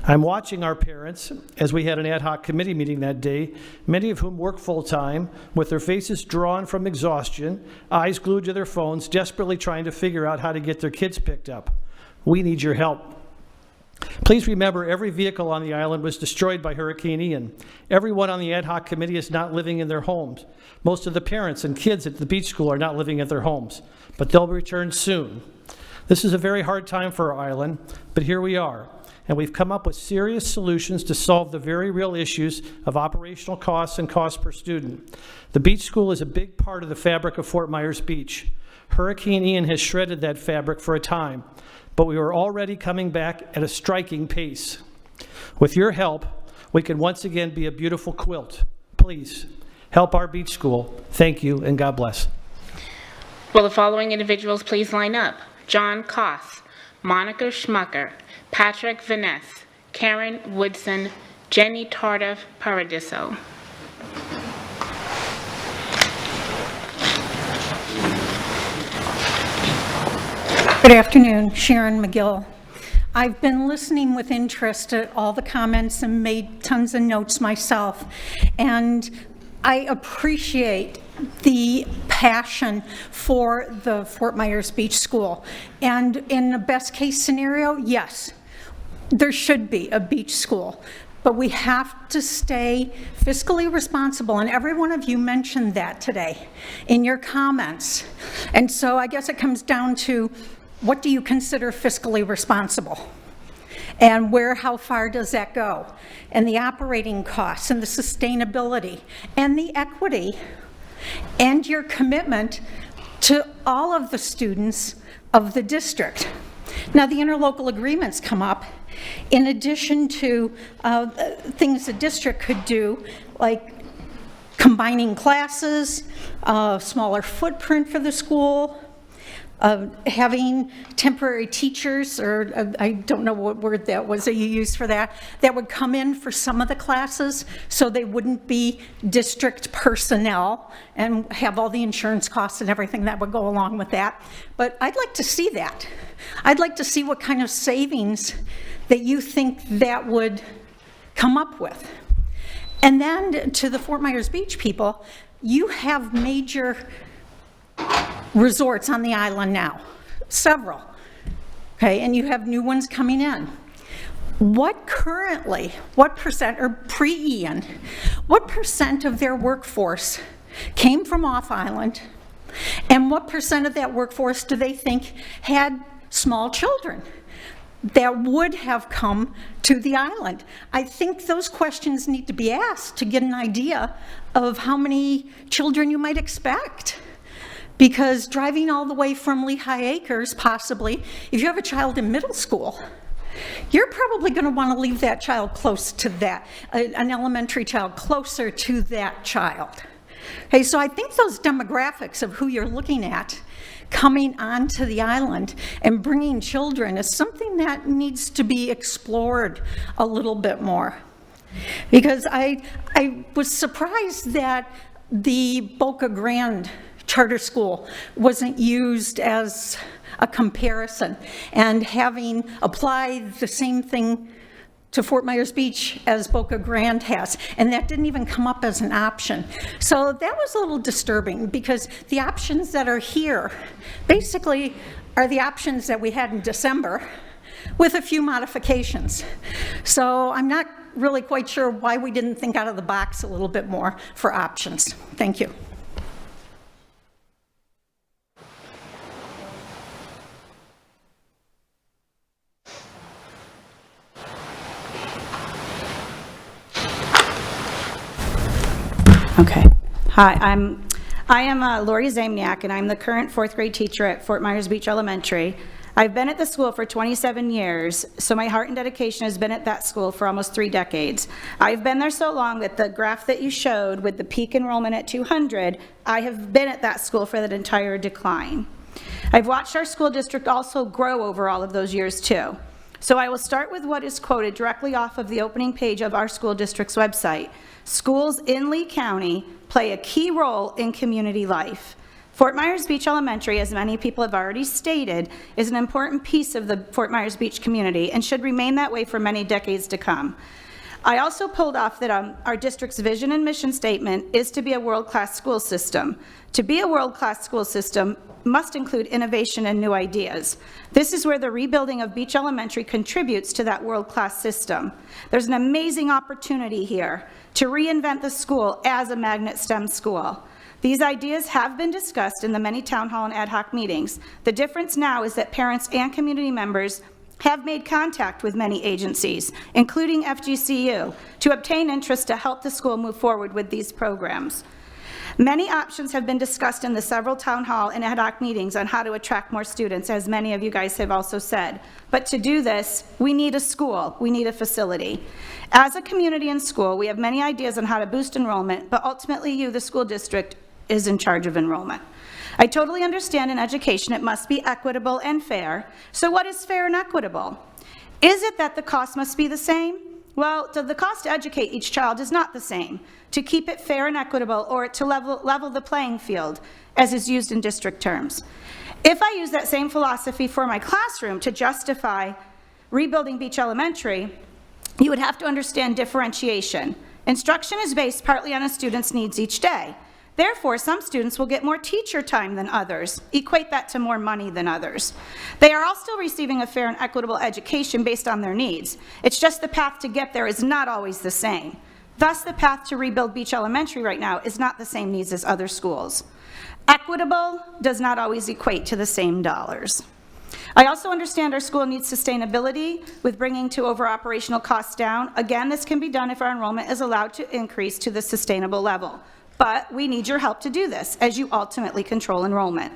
S19: I'm watching our parents, as we had an ad hoc committee meeting that day, many of whom work full-time, with their faces drawn from exhaustion, eyes glued to their phones, desperately trying to figure out how to get their kids picked up. We need your help. Please remember, every vehicle on the island was destroyed by Hurricane Ian. Everyone on the ad hoc committee is not living in their homes. Most of the parents and kids at the beach school are not living at their homes, but they'll return soon. This is a very hard time for our island, but here we are, and we've come up with serious solutions to solve the very real issues of operational costs and cost per student. The beach school is a big part of the fabric of Fort Myers Beach. Hurricane Ian has shredded that fabric for a time, but we are already coming back at a striking pace. With your help, we can once again be a beautiful quilt. Please, help our beach school. Thank you, and God bless.
S16: Will the following individuals please line up? John Koss, Monica Schmucker, Patrick Vaness, Karen Woodson, Jenny Tardif Paradiso.
S20: Good afternoon, Sharon McGill. I've been listening with interest to all the comments and made tons of notes myself, and I appreciate the passion for the Fort Myers Beach School. And in the best case scenario, yes, there should be a beach school, but we have to stay fiscally responsible, and every one of you mentioned that today in your comments. And so I guess it comes down to, what do you consider fiscally responsible? And how far does that go? And the operating costs and the sustainability and the equity and your commitment to all of the students of the district. Now, the interlocal agreements come up in addition to things the district could do, like combining classes, a smaller footprint for the school, having temporary teachers, or I don't know what word that was that you used for that would come in for some of the classes so they wouldn't be district personnel and have all the insurance costs and everything that would go along with that. But I'd like to see that. I'd like to see what kind of savings that you think that would come up with. And then to the Fort Myers Beach people, you have major resorts on the island now, several, okay, and you have new ones coming in. What percent, or pre-Ian, what percent of their workforce came from off-island, and what percent of that workforce do they think had small children that would have come to the island? I think those questions need to be asked to get an idea of how many children you might expect. Because driving all the way from Lehigh Acres, possibly, if you have a child in middle school, you're probably going to want to leave that child close to that, an elementary child closer to that child. Okay, so I think those demographics of who you're looking at coming onto the island and bringing children is something that needs to be explored a little bit more. Because I was surprised that the Boca Grande charter school wasn't used as a comparison, and having applied the same thing to Fort Myers Beach as Boca Grande has, and that didn't even come up as an option. So that was a little disturbing, because the options that are here basically are the options that we had in December with a few modifications. So I'm not really quite sure why we didn't think out of the box a little bit more for options. Thank you.
S21: Okay. Hi, I am Lori Zamniak, and I'm the current fourth grade teacher at Fort Myers Beach Elementary. I've been at the school for 27 years, so my heart and dedication has been at that school for almost 3 decades. I've been there so long that the graph that you showed with the peak enrollment at 200, I have been at that school for that entire decline. I've watched our school district also grow over all of those years too. So I will start with what is quoted directly off of the opening page of our school district's website. Schools in Lee County play a key role in community life. Fort Myers Beach Elementary, as many people have already stated, is an important piece of the Fort Myers Beach community and should remain that way for many decades to come. I also pulled off that our district's vision and mission statement is to be a world-class school system. To be a world-class school system must include innovation and new ideas. This is where the rebuilding of Beach Elementary contributes to that world-class system. There's an amazing opportunity here to reinvent the school as a magnet STEM school. These ideas have been discussed in the many town hall and ad hoc meetings. The difference now is that parents and community members have made contact with many agencies, including FGCU, to obtain interest to help the school move forward with these programs. Many options have been discussed in the several town hall and ad hoc meetings on how to attract more students, as many of you guys have also said. But to do this, we need a school, we need a facility. As a community and school, we have many ideas on how to boost enrollment, but ultimately you, the school district, is in charge of enrollment. I totally understand in education it must be equitable and fair. So what is fair and equitable? Is it that the cost must be the same? Well, the cost to educate each child is not the same. To keep it fair and equitable, or to level the playing field, as is used in district terms. If I use that same philosophy for my classroom to justify rebuilding Beach Elementary, you would have to understand differentiation. Instruction is based partly on a student's needs each day. Therefore, some students will get more teacher time than others. Equate that to more money than others. They are all still receiving a fair and equitable education based on their needs. It's just the path to get there is not always the same. Thus, the path to rebuild Beach Elementary right now is not the same needs as other schools. Equitable does not always equate to the same dollars. I also understand our school needs sustainability with bringing to over operational costs down. Again, this can be done if our enrollment is allowed to increase to the sustainable level. But we need your help to do this, as you ultimately control enrollment.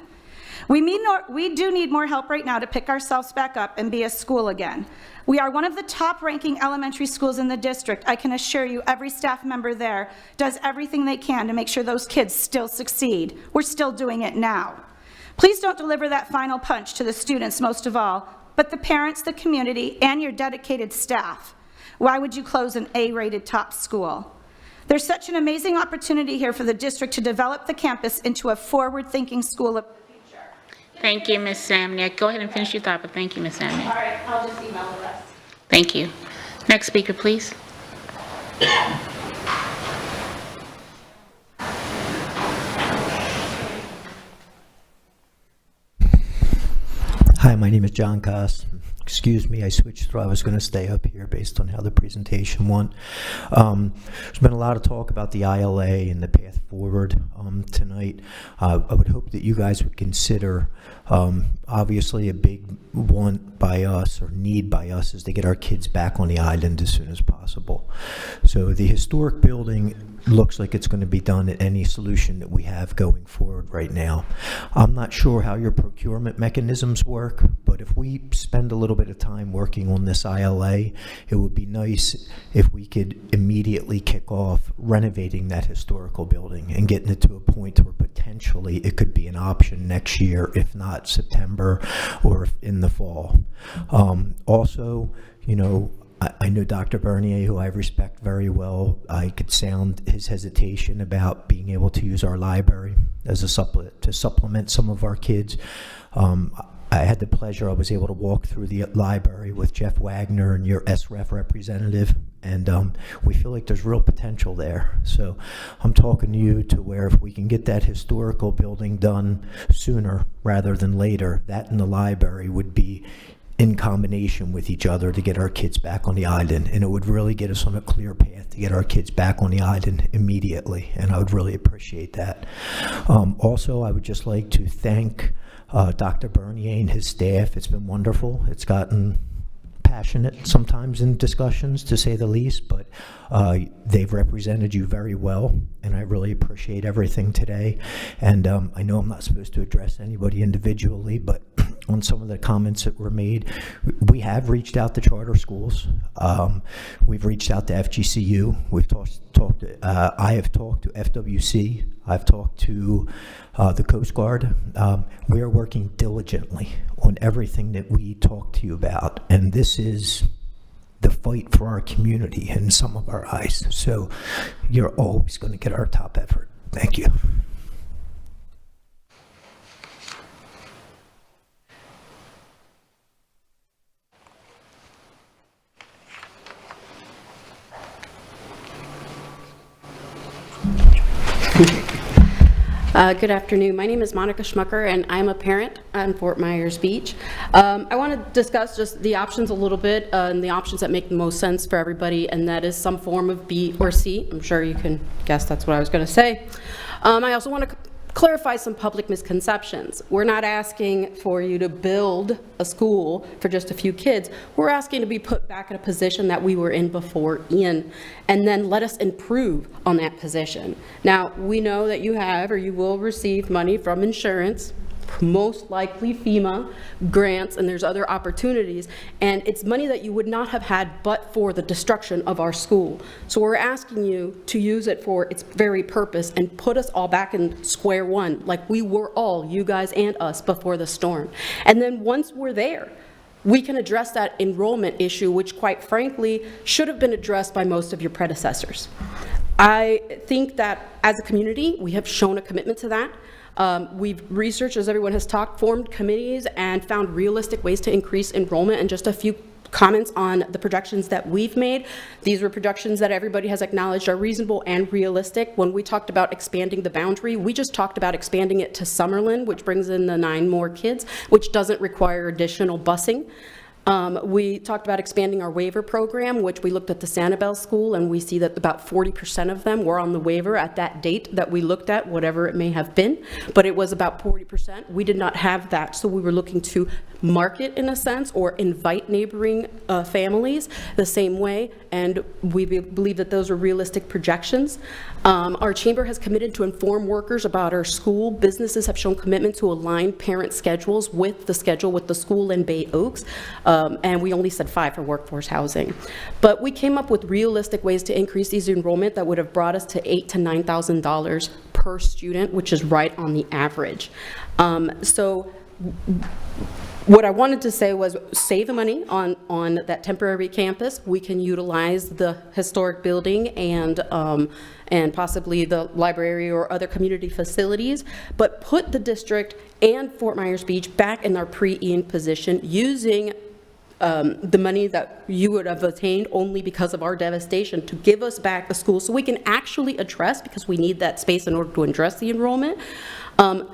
S21: We do need more help right now to pick ourselves back up and be a school again. We are one of the top-ranking elementary schools in the district. I can assure you, every staff member there does everything they can to make sure those kids still succeed. We're still doing it now. Please don't deliver that final punch to the students most of all, but the parents, the community, and your dedicated staff. Why would you close an A-rated top school? There's such an amazing opportunity here for the district to develop the campus into a forward-thinking school of the future.
S16: Thank you, Ms. Samniak. Go ahead and finish your thought, but thank you, Ms. Samniak.
S21: All right, I'll just email the rest.
S16: Thank you. Next speaker, please.
S3: Hi, my name is John Koss. Excuse me, I switched through. I was going to stay up here based on how the presentation went. There's been a lot of talk about the ILA and the path forward tonight. I would hope that you guys would consider, obviously a big want by us or need by us is to get our kids back on the island as soon as possible. So the historic building looks like it's going to be done at any solution that we have going forward right now. I'm not sure how your procurement mechanisms work, but if we spend a little bit of time working on this ILA, it would be nice if we could immediately kick off renovating that historical building and getting it to a point where potentially it could be an option next year, if not September or in the fall. Also, you know, I know Dr. Bernier, who I respect very well. I could sound his hesitation about being able to use our library as a supplement some of our kids. I had the pleasure, I was able to walk through the library with Jeff Wagner and your SREF representative, and we feel like there's real potential there. So I'm talking to you to where if we can get that historical building done sooner rather than later, that and the library would be in combination with each other to get our kids back on the island, and it would really get us on a clear path to get our kids back on the island immediately, and I would really appreciate that. Also, I would just like to thank Dr. Bernier and his staff. It's been wonderful. It's gotten passionate sometimes in discussions, to say the least, but they've represented you very well, and I really appreciate everything today. And I know I'm not supposed to address anybody individually, but on some of the comments that were made, we have reached out to charter schools. We've reached out to FGCU. We've I have talked to FWC. I've talked to the Coast Guard. We are working diligently on everything that we talked to you about, and this is the fight for our community in some of our eyes. So you're always going to get our top effort. Thank you.
S22: Good afternoon. My name is Monica Schmucker, and I'm a parent in Fort Myers Beach. I want to discuss just the options a little bit, and the options that make the most sense for everybody, and that is some form of B or C. I'm sure you can guess that's what I was going to say. I also want to clarify some public misconceptions. We're not asking for you to build a school for just a few kids. We're asking to be put back in a position that we were in before, and then let us improve on that position. Now, we know that you have or you will receive money from insurance, most likely FEMA grants, and there's other opportunities, and it's money that you would not have had but for the destruction of our school. So we're asking you to use it for its very purpose and put us all back in square one, like we were all, you guys and us, before the storm. And then once we're there, we can address that enrollment issue, which quite frankly should have been addressed by most of your predecessors. I think that as a community, we have shown a commitment to that. We've researched, as everyone has talked, formed committees and found realistic ways to increase enrollment. And just a few comments on the projections that we've made. These were projections that everybody has acknowledged are reasonable and realistic. When we talked about expanding the boundary, we just talked about expanding it to Summerlin, which brings in the 9 more kids, which doesn't require additional busing. We talked about expanding our waiver program, which we looked at the Sanibel School, and we see that about 40% of them were on the waiver at that date that we looked at, whatever it may have been, but it was about 40%. We did not have that, so we were looking to market, in a sense, or invite neighboring families the same way, and we believe that those are realistic projections. Our chamber has committed to inform workers about our school. Businesses have shown commitment to align parent schedules with the schedule with the school in Bay Oaks. And we only said 5 for workforce housing. But we came up with realistic ways to increase these enrollment that would have brought us to $8,000 to $9,000 per student, which is right on the average. So what I wanted to say was save the money on that temporary campus. We can utilize the historic building and possibly the library or other community facilities, but put the district and Fort Myers Beach back in our pre-Ian position using the money that you would have attained only because of our devastation to give us back a school so we can actually address, because we need that space in order to address the enrollment,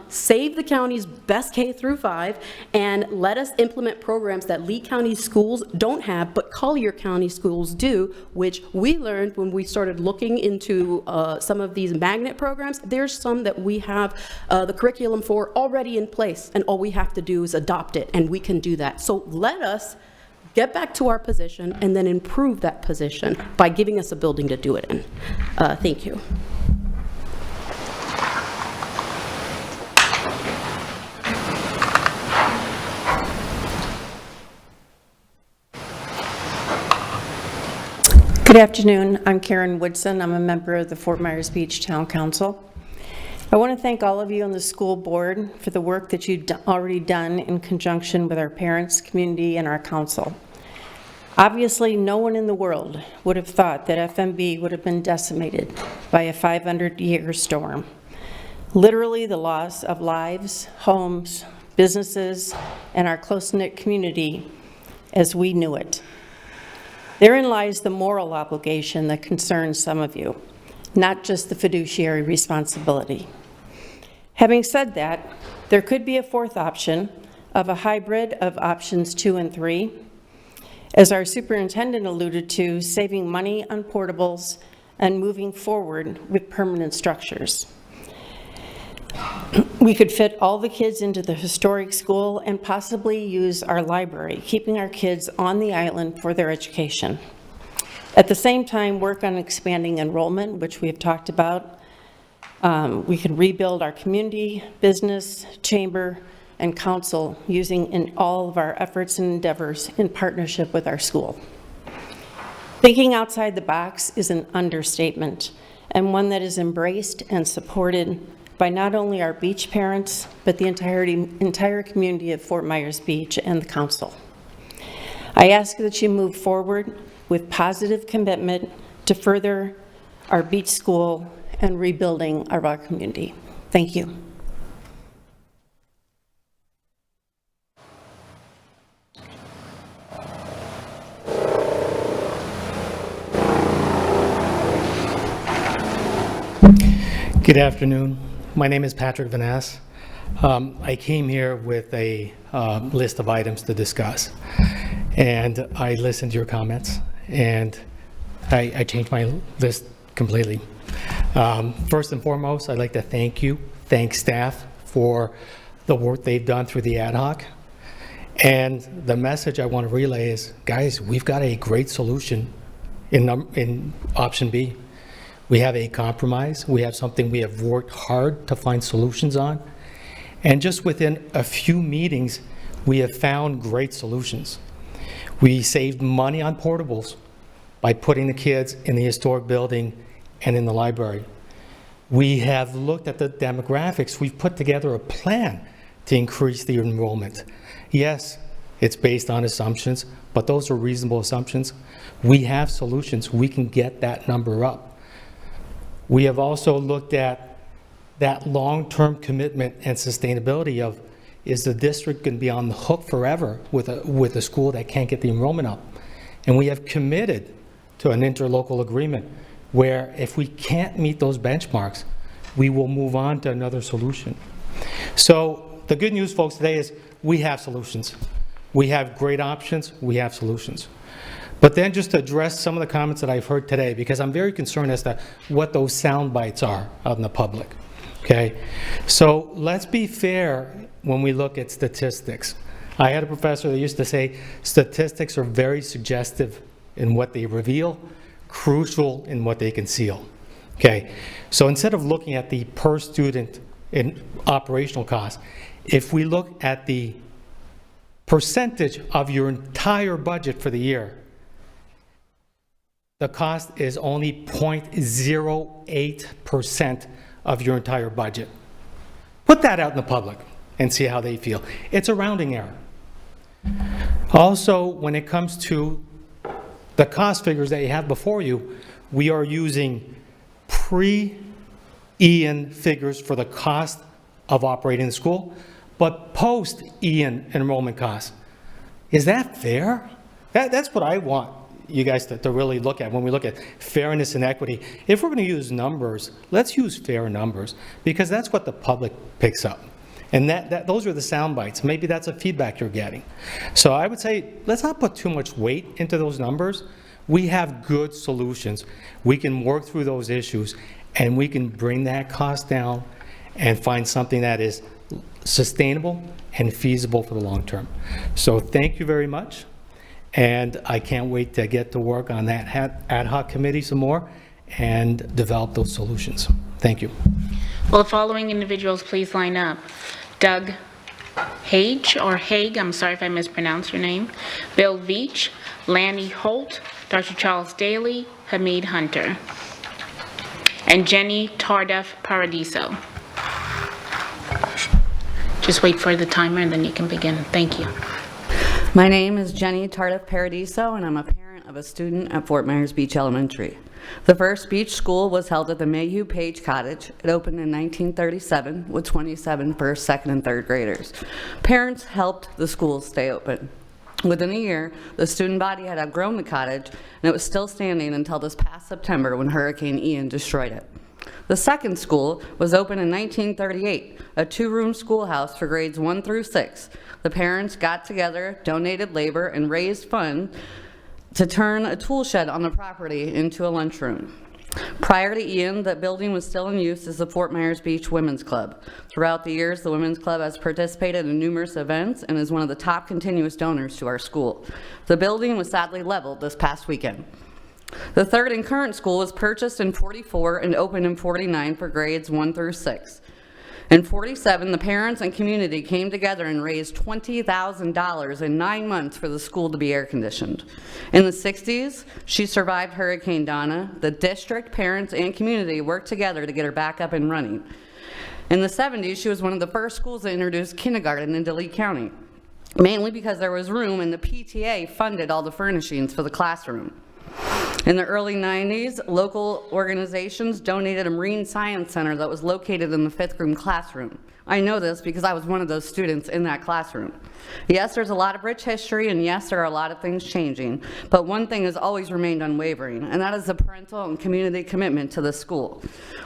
S22: save the county's best K through 5, and let us implement programs that Lee County schools don't have, but Collier County schools do, which we learned when we started looking into some of these magnet programs. There's some that we have the curriculum for already in place, and all we have to do is adopt it, and we can do that. So let us get back to our position and then improve that position by giving us a building to do it in. Thank you.
S4: Good afternoon. I'm Karen Woodson. I'm a member of the Fort Myers Beach Town Council. I want to thank all of you on the school board for the work that you've already done in conjunction with our parents, community, and our council. Obviously, no one in the world would have thought that FMB would have been decimated by a 500-year storm. Literally the loss of lives, homes, businesses, and our close-knit community as we knew it. Therein lies the moral obligation that concerns some of you, not just the fiduciary responsibility. Having said that, there could be a fourth option of a hybrid of options 2 and 3. As our superintendent alluded to, saving money on portables and moving forward with permanent structures. We could fit all the kids into the historic school and possibly use our library, keeping our kids on the island for their education. At the same time, work on expanding enrollment, which we have talked about. We could rebuild our community, business, chamber, and council using in all of our efforts and endeavors in partnership with our school. Thinking outside the box is an understatement, and one that is embraced and supported by not only our beach parents, but the entire community of Fort Myers Beach and the council. I ask that you move forward with positive commitment to further our beach school and rebuilding of our community. Thank you.
S6: Good afternoon. My name is Patrick Vanass. I came here with a list of items to discuss, and I listened to your comments, and I changed my list completely. First and foremost, I'd like to thank staff for the work they've done through the ad hoc. And the message I want to relay is, guys, we've got a great solution in option B. We have a compromise. We have something we have worked hard to find solutions on. And just within a few meetings, we have found great solutions. We saved money on portables by putting the kids in the historic building and in the library. We have looked at the demographics. We've put together a plan to increase the enrollment. Yes, it's based on assumptions, but those are reasonable assumptions. We have solutions. We can get that number up. We have also looked at that long-term commitment and sustainability of, is the district going to be on the hook forever with a school that can't get the enrollment up? And we have committed to an interlocal agreement where if we can't meet those benchmarks, we will move on to another solution. So the good news, folks, today is we have solutions. We have great options, we have solutions. But then just to address some of the comments that I've heard today, because I'm very concerned as to what those sound bites are out in the public, okay? So let's be fair when we look at statistics. I had a professor that used to say statistics are very suggestive in what they reveal, crucial in what they conceal. Okay, so instead of looking at the per student in operational costs, if we look at the percentage of your entire budget for the year, the cost is only 0.08% of your entire budget. Put that out in the public and see how they feel. It's a rounding error. Also, when it comes to the cost figures that you have before you, we are using pre-EN figures for the cost of operating the school, but post-EN enrollment costs. Is that fair? That's what I want you guys to really look at when we look at fairness and equity. If we're going to use numbers, let's use fair numbers, because that's what the public picks up. And those are the sound bites. Maybe that's a feedback you're getting. So I would say, let's not put too much weight into those numbers. We have good solutions. We can work through those issues, and we can bring that cost down and find something that is sustainable and feasible for the long term. So thank you very much. And I can't wait to get to work on that ad hoc committee some more and develop those solutions. Thank you.
S16: Will the following individuals please line up? Doug Hage, or Haig, I'm sorry if I mispronounced your name. Bill Veach, Lanny Holt, Dr. Charles Daly, Hamid Hunter, and Jenny Tardef Paradiso. Just wait for the timer and then you can begin. Thank you.
S5: My name is Jenny Tardif Paradiso, and I'm a parent of a student at Fort Myers Beach Elementary. The first beach school was held at the Mayhew Page Cottage. It opened in 1937 with 27 first, second, and third graders. Parents helped the school stay open. Within a year, the student body had outgrown the cottage, and it was still standing until this past September when Hurricane Ian destroyed it. The second school was opened in 1938, a two-room schoolhouse for grades 1 through 6. The parents got together, donated labor, and raised funds to turn a tool shed on the property into a lunchroom. Prior to Ian, the building was still in use as the Fort Myers Beach Women's Club. Throughout the years, the Women's Club has participated in numerous events and is one of the top continuous donors to our school. The building was sadly leveled this past weekend. The third and current school was purchased in '44 and opened in '49 for grades 1 through 6. In '47, the parents and community came together and raised $20,000 in 9 months for the school to be air conditioned. In the '60s, she survived Hurricane Donna. The district, parents, and community worked together to get her back up and running. In the '70s, she was one of the first schools to introduce kindergarten into Lee County, mainly because there was room and the PTA funded all the furnishings for the classroom. In the early '90s, local organizations donated a marine science center that was located in the 5th room classroom. I know this because I was one of those students in that classroom. Yes, there's a lot of rich history, and yes, there are a lot of things changing, but one thing has always remained unwavering, and that is the parental and community commitment to the school.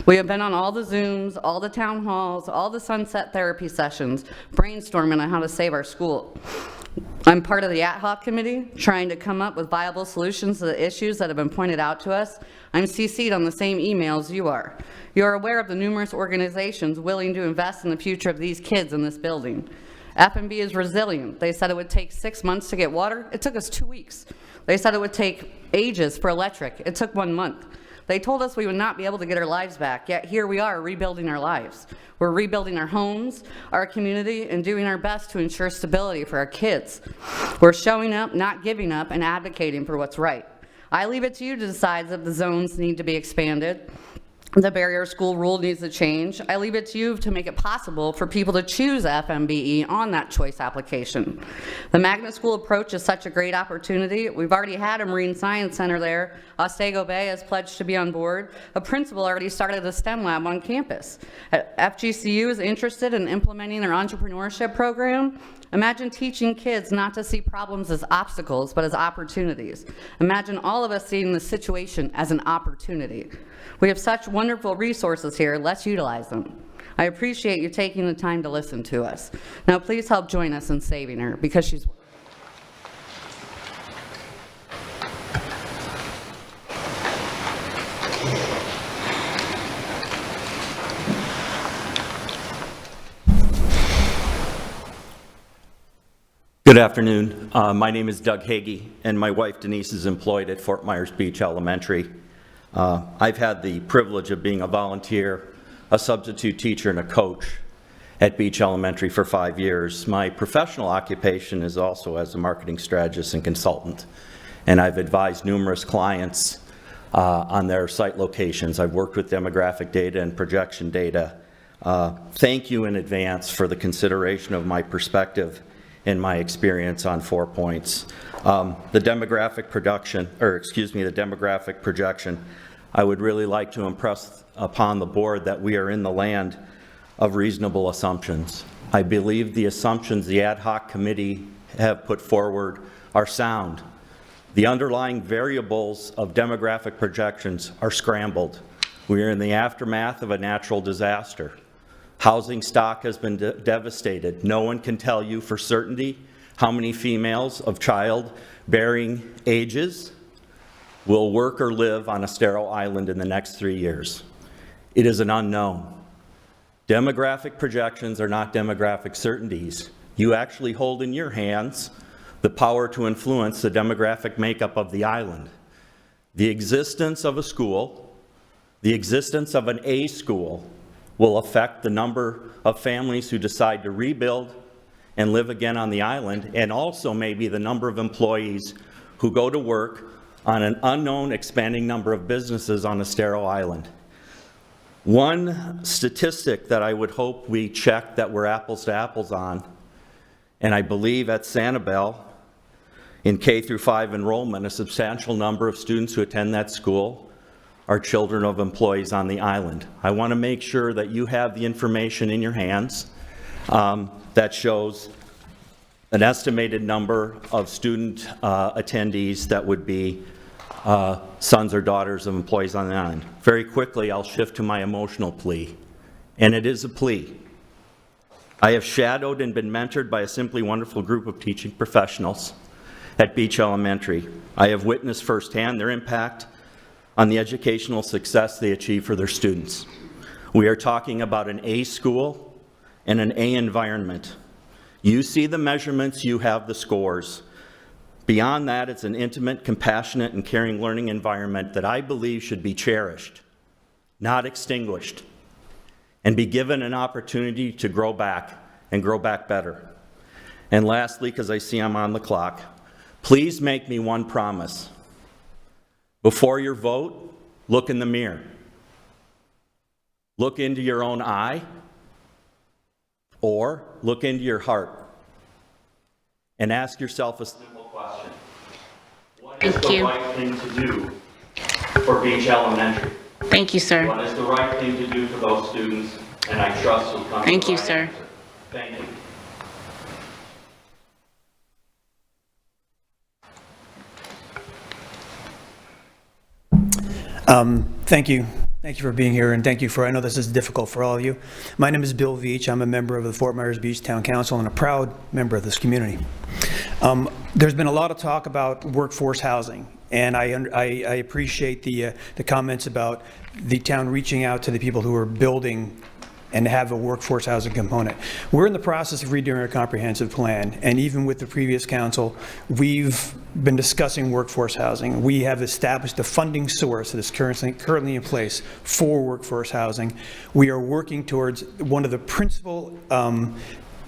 S5: We have been on all the Zooms, all the town halls, all the sunset therapy sessions, brainstorming on how to save our school. I'm part of the ad hoc committee, trying to come up with viable solutions to the issues that have been pointed out to us. I'm CC'd on the same emails you are. You are aware of the numerous organizations willing to invest in the future of these kids in this building. FMB is resilient. They said it would take 6 months to get water. It took us 2 weeks. They said it would take ages for electric. It took 1 month. They told us we would not be able to get our lives back, yet here we are rebuilding our lives. We're rebuilding our homes, our community, and doing our best to ensure stability for our kids. We're showing up, not giving up, and advocating for what's right. I leave it to you to decide if the zones need to be expanded, the barrier school rule needs to change. I leave it to you to make it possible for people to choose FMBE on that choice application. The magnet school approach is such a great opportunity. We've already had a marine science center there. Otsego Bay has pledged to be on board. A principal already started a STEM lab on campus. FGCU is interested in implementing their entrepreneurship program. Imagine teaching kids not to see problems as obstacles, but as opportunities. Imagine all of us seeing the situation as an opportunity. We have such wonderful resources here, let's utilize them. I appreciate you taking the time to listen to us. Now please help join us in saving her, because she's
S10: Good afternoon. My name is Doug Hagee, and my wife Denise is employed at Fort Myers Beach Elementary. I've had the privilege of being a volunteer, a substitute teacher, and a coach at Beach Elementary for 5 years. My professional occupation is also as a marketing strategist and consultant, and I've advised numerous clients on their site locations. I've worked with demographic data and projection data. Thank you in advance for the consideration of my perspective and my experience on 4 points. The demographic projection, I would really like to impress upon the board that we are in the land of reasonable assumptions. I believe the assumptions the ad hoc committee have put forward are sound. The underlying variables of demographic projections are scrambled. We are in the aftermath of a natural disaster. Housing stock has been devastated. No one can tell you for certainty how many females of childbearing ages will work or live on a sterile island in the next 3 years. It is an unknown. Demographic projections are not demographic certainties. You actually hold in your hands the power to influence the demographic makeup of the island. The existence of a school, the existence of an A school, will affect the number of families who decide to rebuild and live again on the island, and also maybe the number of employees who go to work on an unknown expanding number of businesses on a sterile island. One statistic that I would hope we check that we're apples to apples on, and I believe at Sanibel, in K through 5 enrollment, a substantial number of students who attend that school are children of employees on the island. I want to make sure that you have the information in your hands that shows an estimated number of student attendees that would be sons or daughters of employees on the island. Very quickly, I'll shift to my emotional plea, and it is a plea. I have shadowed and been mentored by a simply wonderful group of teaching professionals at Beach Elementary. I have witnessed firsthand their impact on the educational success they achieve for their students. We are talking about an A school and an A environment. You see the measurements, you have the scores. Beyond that, it's an intimate, compassionate, and caring learning environment that I believe should be cherished, not extinguished, and be given an opportunity to grow back and grow back better. And lastly, because I see I'm on the clock, please make me one promise. Before your vote, look in the mirror. Look into your own eye, or look into your heart, and ask yourself a simple question. What is the right thing to do for Beach Elementary?
S16: Thank you, sir.
S10: What is the right thing to do for those students? And I trust you'll come to the
S16: Thank you,
S10: right
S16: sir.
S10: answer. Thank you.
S13: Thank you. Thank you for being here, and thank you for, I know this is difficult for all of you. My name is Bill Veach. I'm a member of the Fort Myers Beach Town Council and a proud member of this community. There's been a lot of talk about workforce housing, and I appreciate the comments about the town reaching out to the people who are building and have a workforce housing component. We're in the process of redoing our comprehensive plan, and even with the previous council, we've been discussing workforce housing. We have established a funding source that is currently in place for workforce housing. We are working towards one of the principal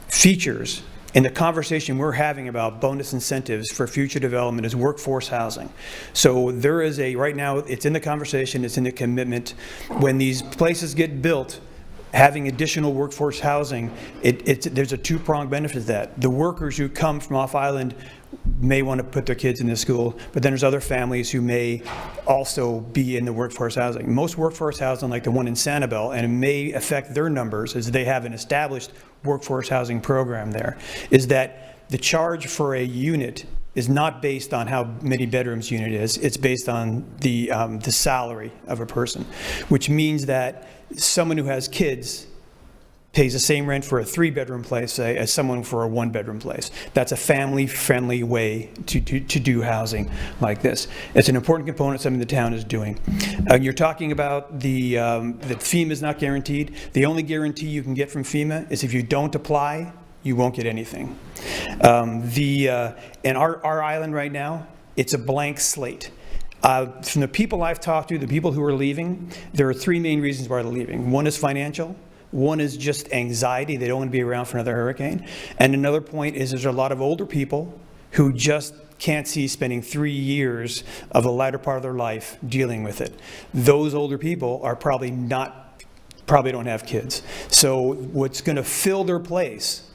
S13: features in the conversation we're having about bonus incentives for future development is workforce housing. So there is right now, it's in the conversation, it's in the commitment. When these places get built, having additional workforce housing, there's a two-pronged benefit to that. The workers who come from off-island may want to put their kids in this school, but then there's other families who may also be in the workforce housing. Most workforce housing, like the one in Sanibel, and it may affect their numbers as they have an established workforce housing program there, is that the charge for a unit is not based on how many bedrooms unit is, it's based on the salary of a person, which means that someone who has kids pays the same rent for a 3-bedroom place, say, as someone for a 1-bedroom place. That's a family-friendly way to do housing like this. It's an important component, something the town is doing. You're talking about that FEMA is not guaranteed. The only guarantee you can get from FEMA is if you don't apply you won't get anything. And our island right now, it's a blank slate. From the people I've talked to, the people who are leaving, there are three main reasons why they're leaving. One is financial. One is just anxiety. They don't want to be around for another hurricane. And another point is there's a lot of older people who just can't see spending 3 years of the latter part of their life dealing with it. Those older people are probably don't have kids. So what's going to fill their place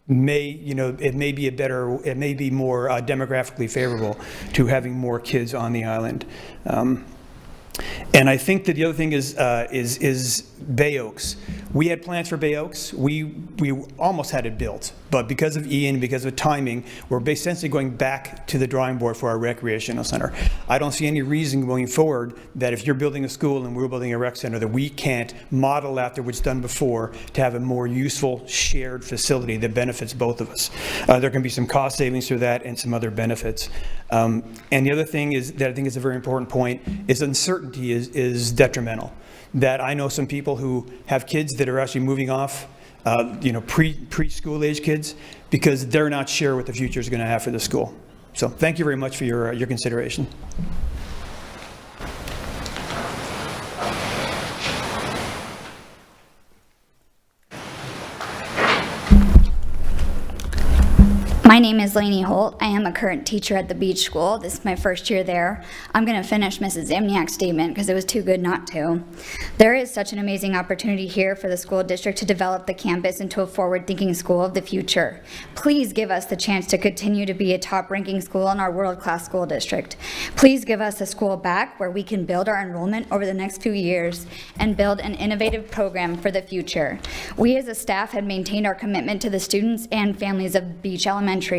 S13: it may be more demographically favorable to having more kids on the island. And I think that the other thing is Bay Oaks. We had plans for Bay Oaks. We almost had it built, but because of Ian, because of timing, we're essentially going back to the drawing board for our recreational center. I don't see any reason going forward that if you're building a school and we're building a rec center that we can't model after what's done before to have a more useful shared facility that benefits both of us. There can be some cost savings through that and some other benefits. And the other thing is that I think is a very important point is uncertainty is detrimental. That I know some people who have kids that are actually moving off, preschool age kids, because they're not sure what the future is going to have for the school. So thank you very much for your consideration.
S14: My name is Lainey Holt. I am a current teacher at the Beach School. This is my first year there. I'm going to finish Mrs. Zimniak's statement because it was too good not to. There is such an amazing opportunity here for the school district to develop the campus into a forward-thinking school of the future. Please give us the chance to continue to be a top-ranking school in our world-class school district. Please give us a school back where we can build our enrollment over the next few years and build an innovative program for the future. We as a staff have maintained our commitment to the students and families of Beach Elementary.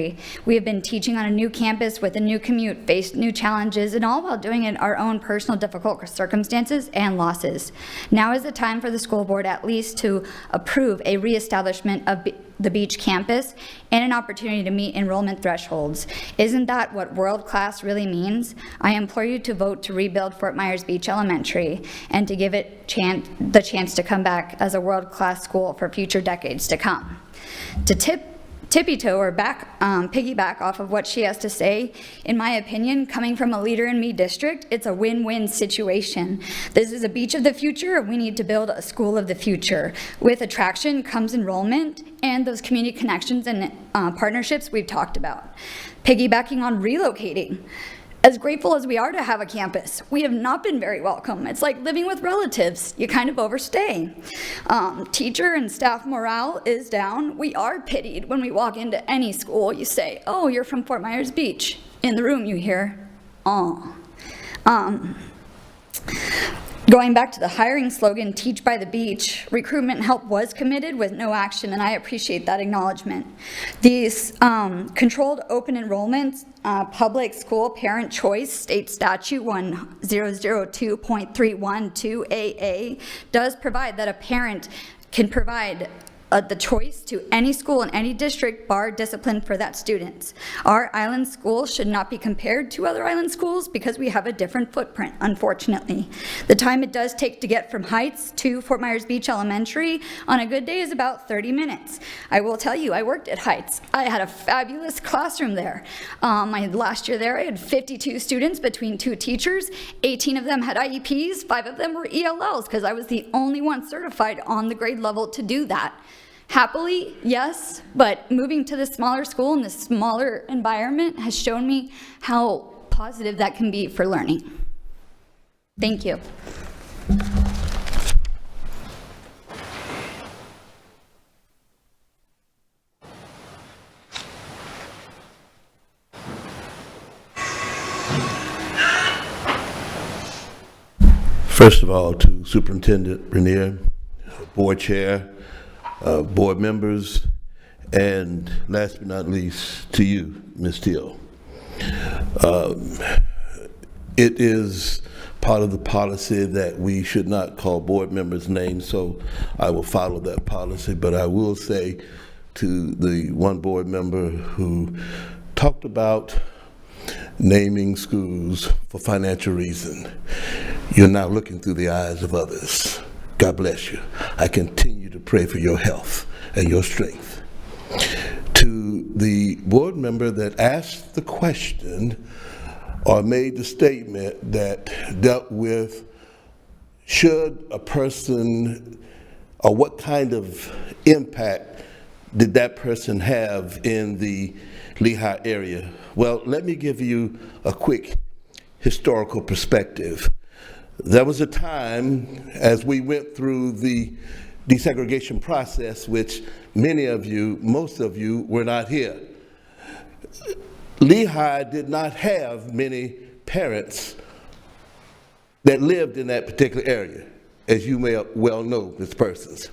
S14: We have been teaching on a new campus with a new commute, faced new challenges, and all while doing it in our own personal difficult circumstances and losses. Now is the time for the school board at least to approve a reestablishment of the Beach campus and an opportunity to meet enrollment thresholds. Isn't that what world-class really means? I implore you to vote to rebuild Fort Myers Beach Elementary and to give it the chance to come back as a world-class school for future decades to come. To tippy-toe or piggyback off of what she has to say, in my opinion, coming from a Leader in Me district, it's a win-win situation. This is a beach of the future, and we need to build a school of the future. With attraction comes enrollment and those community connections and partnerships we've talked about. Piggybacking on relocating. As grateful as we are to have a campus, we have not been very welcome. It's like living with relatives. You kind of overstay. Teacher and staff morale is down. We are pitied when we walk into any school. You say, oh, you're from Fort Myers Beach. In the room you hear, oh. Going back to the hiring slogan, Teach by the Beach, recruitment help was committed with no action, and I appreciate that acknowledgement. These controlled open enrollment, public school parent choice, state statute 1002.312AA does provide that a parent can provide the choice to any school in any district, bar discipline for that student. Our island school should not be compared to other island schools because we have a different footprint, unfortunately. The time it does take to get from Heights to Fort Myers Beach Elementary on a good day is about 30 minutes. I will tell you, I worked at Heights. I had a fabulous classroom there. My last year there, I had 52 students between 2 teachers. 18 of them had IEPs, 5 of them were ELLs because I was the only one certified on the grade level to do that. Happily, yes, but moving to the smaller school in the smaller environment has shown me how positive that can be for learning. Thank you.
S15: First of all, to Superintendent Rainier, Board Chair, board members, and last but not least, to you, Ms. Teal. It is part of the policy that we should not call board members' names, so I will follow that policy, but I will say to the one board member who talked about naming schools for financial reason, you're now looking through the eyes of others. God bless you. I continue to pray for your health and your strength. To the board member that asked the question or made the statement that dealt with should a person, or what kind of impact did that person have in the Lehigh area? Well, let me give you a quick historical perspective. There was a time as we went through the desegregation process, which many of you, most of you, were not here. Lehigh did not have many parents that lived in that particular area, as you may well know, Ms. Persons.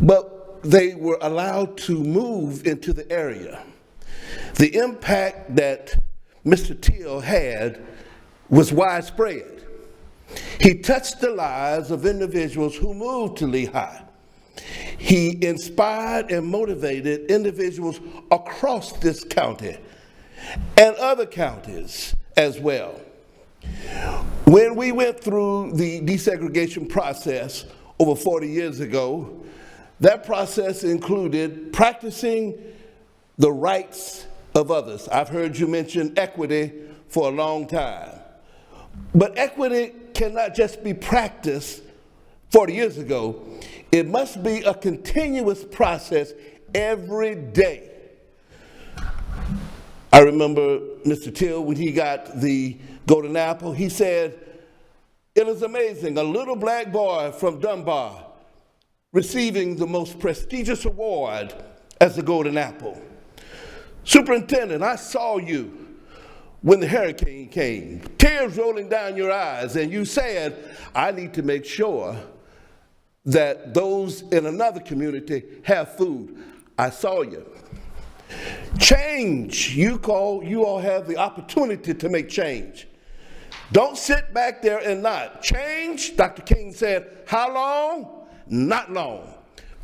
S15: But they were allowed to move into the area. The impact that Mr. Teal had was widespread. He touched the lives of individuals who moved to Lehigh. He inspired and motivated individuals across this county and other counties as well. When we went through the desegregation process over 40 years ago, that process included practicing the rights of others. I've heard you mention equity for a long time. But equity cannot just be practiced 40 years ago. It must be a continuous process every day. I remember Mr. Till, when he got the Golden Apple, he said, "It is amazing, a little black boy from Dunbar receiving the most prestigious award as the Golden Apple. Superintendent, I saw you when the hurricane came, tears rolling down your eyes, and you said, I need to make sure that those in another community have food. I saw you. Change, you all have the opportunity to make change. Don't sit back there and not. Change, Dr. King said, how long? Not long.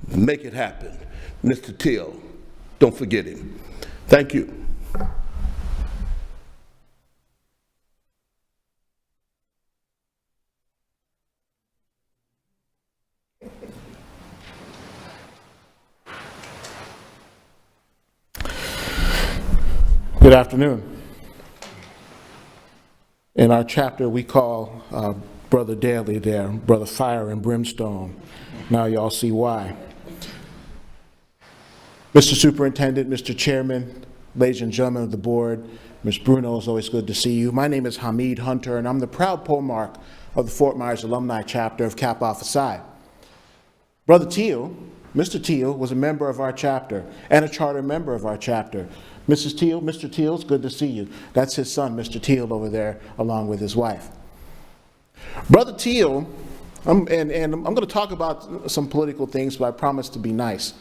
S15: Make it happen. Mr. Till, don't forget him. Thank you.
S7: Good afternoon. In our chapter, we call Brother Daly there, Brother Fire and Brimstone. Now y'all see why. Mr. Superintendent, Mr. Chairman, ladies and gentlemen of the board, Ms. Bruno, it's always good to see you. My name is Hamid Hunter, and I'm the proud polemarch of the Fort Myers Alumni Chapter of Kappa Alpha Psi. Brother Teal, Mr. Teal, was a member of our chapter and a charter member of our chapter. Mrs. Teal, Mr. Teal, it's good to see you. That's his son, Mr. Teal, over there, along with his wife. Brother Teal, and I'm going to talk about some political things, but I promise to be nice.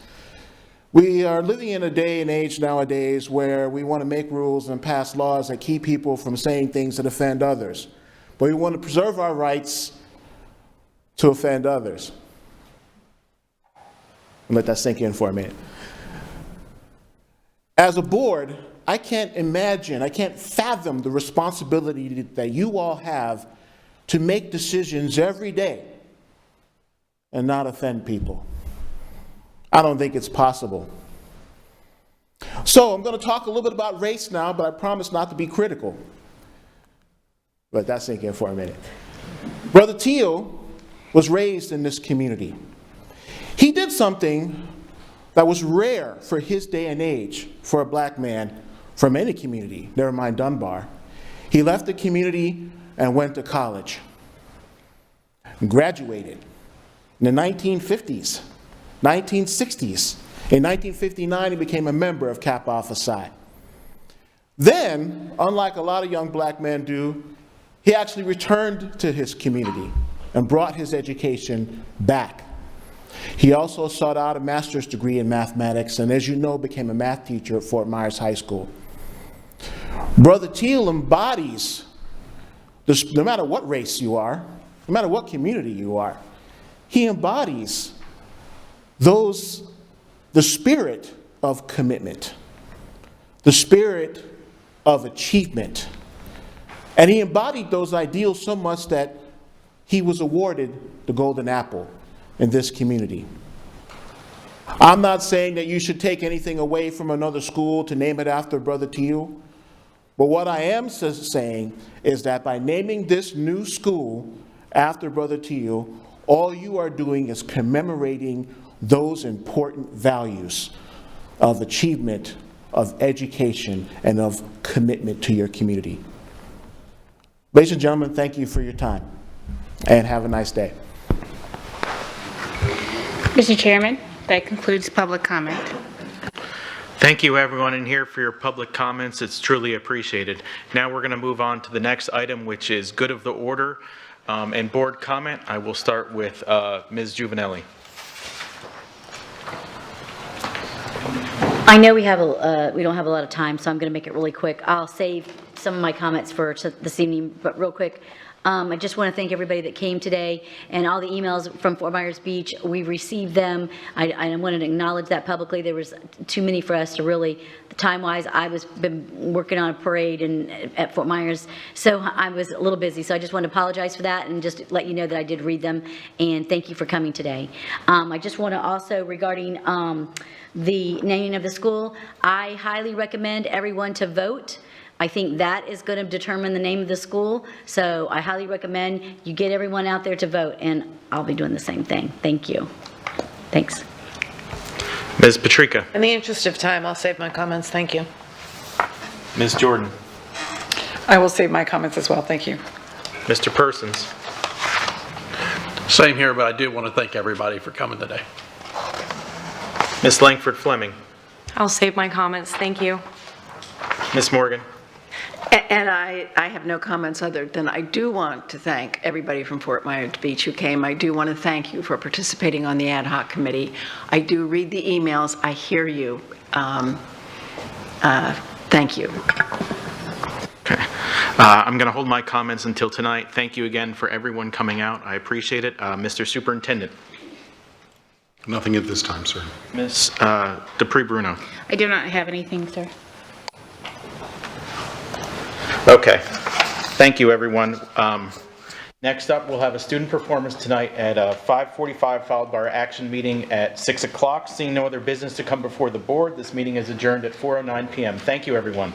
S7: We are living in a day and age nowadays where we want to make rules and pass laws that keep people from saying things that offend others. But we want to preserve our rights to offend others. Let that sink in for a minute. As a board, I can't imagine, I can't fathom the responsibility that you all have to make decisions every day and not offend people. I don't think it's possible. So I'm going to talk a little bit about race now, but I promise not to be critical. Let that sink in for a minute. Brother Teal was raised in this community. He did something that was rare for his day and age for a black man from any community, never mind Dunbar. He left the community and went to college and graduated in the 1950s, 1960s. In 1959, he became a member of Kappa Alpha Psi. Then, unlike a lot of young black men do, he actually returned to his community and brought his education back. He also sought out a master's degree in mathematics and, as you know, became a math teacher at Fort Myers High School. Brother Teal embodies, this, no matter what race you are, no matter what community you are, he embodies the spirit of commitment, the spirit of achievement. And he embodied those ideals so much that he was awarded the Golden Apple in this community. I'm not saying that you should take anything away from another school to name it after Brother Teal. But what I am saying is that by naming this new school after Brother Teal, all you are doing is commemorating those important values of achievement, of education, and of commitment to your community. Ladies and gentlemen, thank you for your time, and have a nice day.
S16: Mr. Chairman, that concludes public comment.
S1: Thank you, everyone in here, for your public comments. It's truly appreciated. Now we're going to move on to the next item, which is good of the order and board comment. I will start with Ms. Juvenelli.
S12: I know we don't have a lot of time, so I'm going to make it really quick. I'll save some of my comments for this evening, but real quick. I just want to thank everybody that came today and all the emails from Fort Myers Beach. We received them. I wanted to acknowledge that publicly. There was too many for us to really, time-wise, been working on a parade at Fort Myers, so I was a little busy. So I just want to apologize for that and just let you know that I did read them, and thank you for coming today. I just want to also, regarding the naming of the school, I highly recommend everyone to vote. I think that is going to determine the name of the school, so I highly recommend you get everyone out there to vote, and I'll be doing the same thing. Thank you. Thanks.
S1: Ms. Patrica.
S8: In the interest of time, I'll save my comments. Thank you.
S1: Ms. Jordan.
S8: I will save my comments as well. Thank you.
S1: Mr. Persons.
S9: Same here, but I do want to thank everybody for coming today.
S1: Ms. Langford Fleming.
S8: I'll save my comments. Thank you.
S1: Ms. Morgan.
S8: And I have no comments other than I do want to thank everybody from Fort Myers Beach who came. I do want to thank you for participating on the ad hoc committee. I do read the emails. I hear you. Thank you.
S1: Okay. I'm going to hold my comments until tonight. Thank you again for everyone coming out. I appreciate it. Mr. Superintendent.
S2: Nothing at this time, sir.
S1: Ms. Dupree-Bruno.
S16: I do not have anything, sir.
S1: Okay. Thank you, everyone. Next up, we'll have a student performance tonight at 5:45, followed by our action meeting at 6 o'clock. Seeing no other business to come before the board, this meeting is adjourned at 4:09 p.m. Thank you, everyone.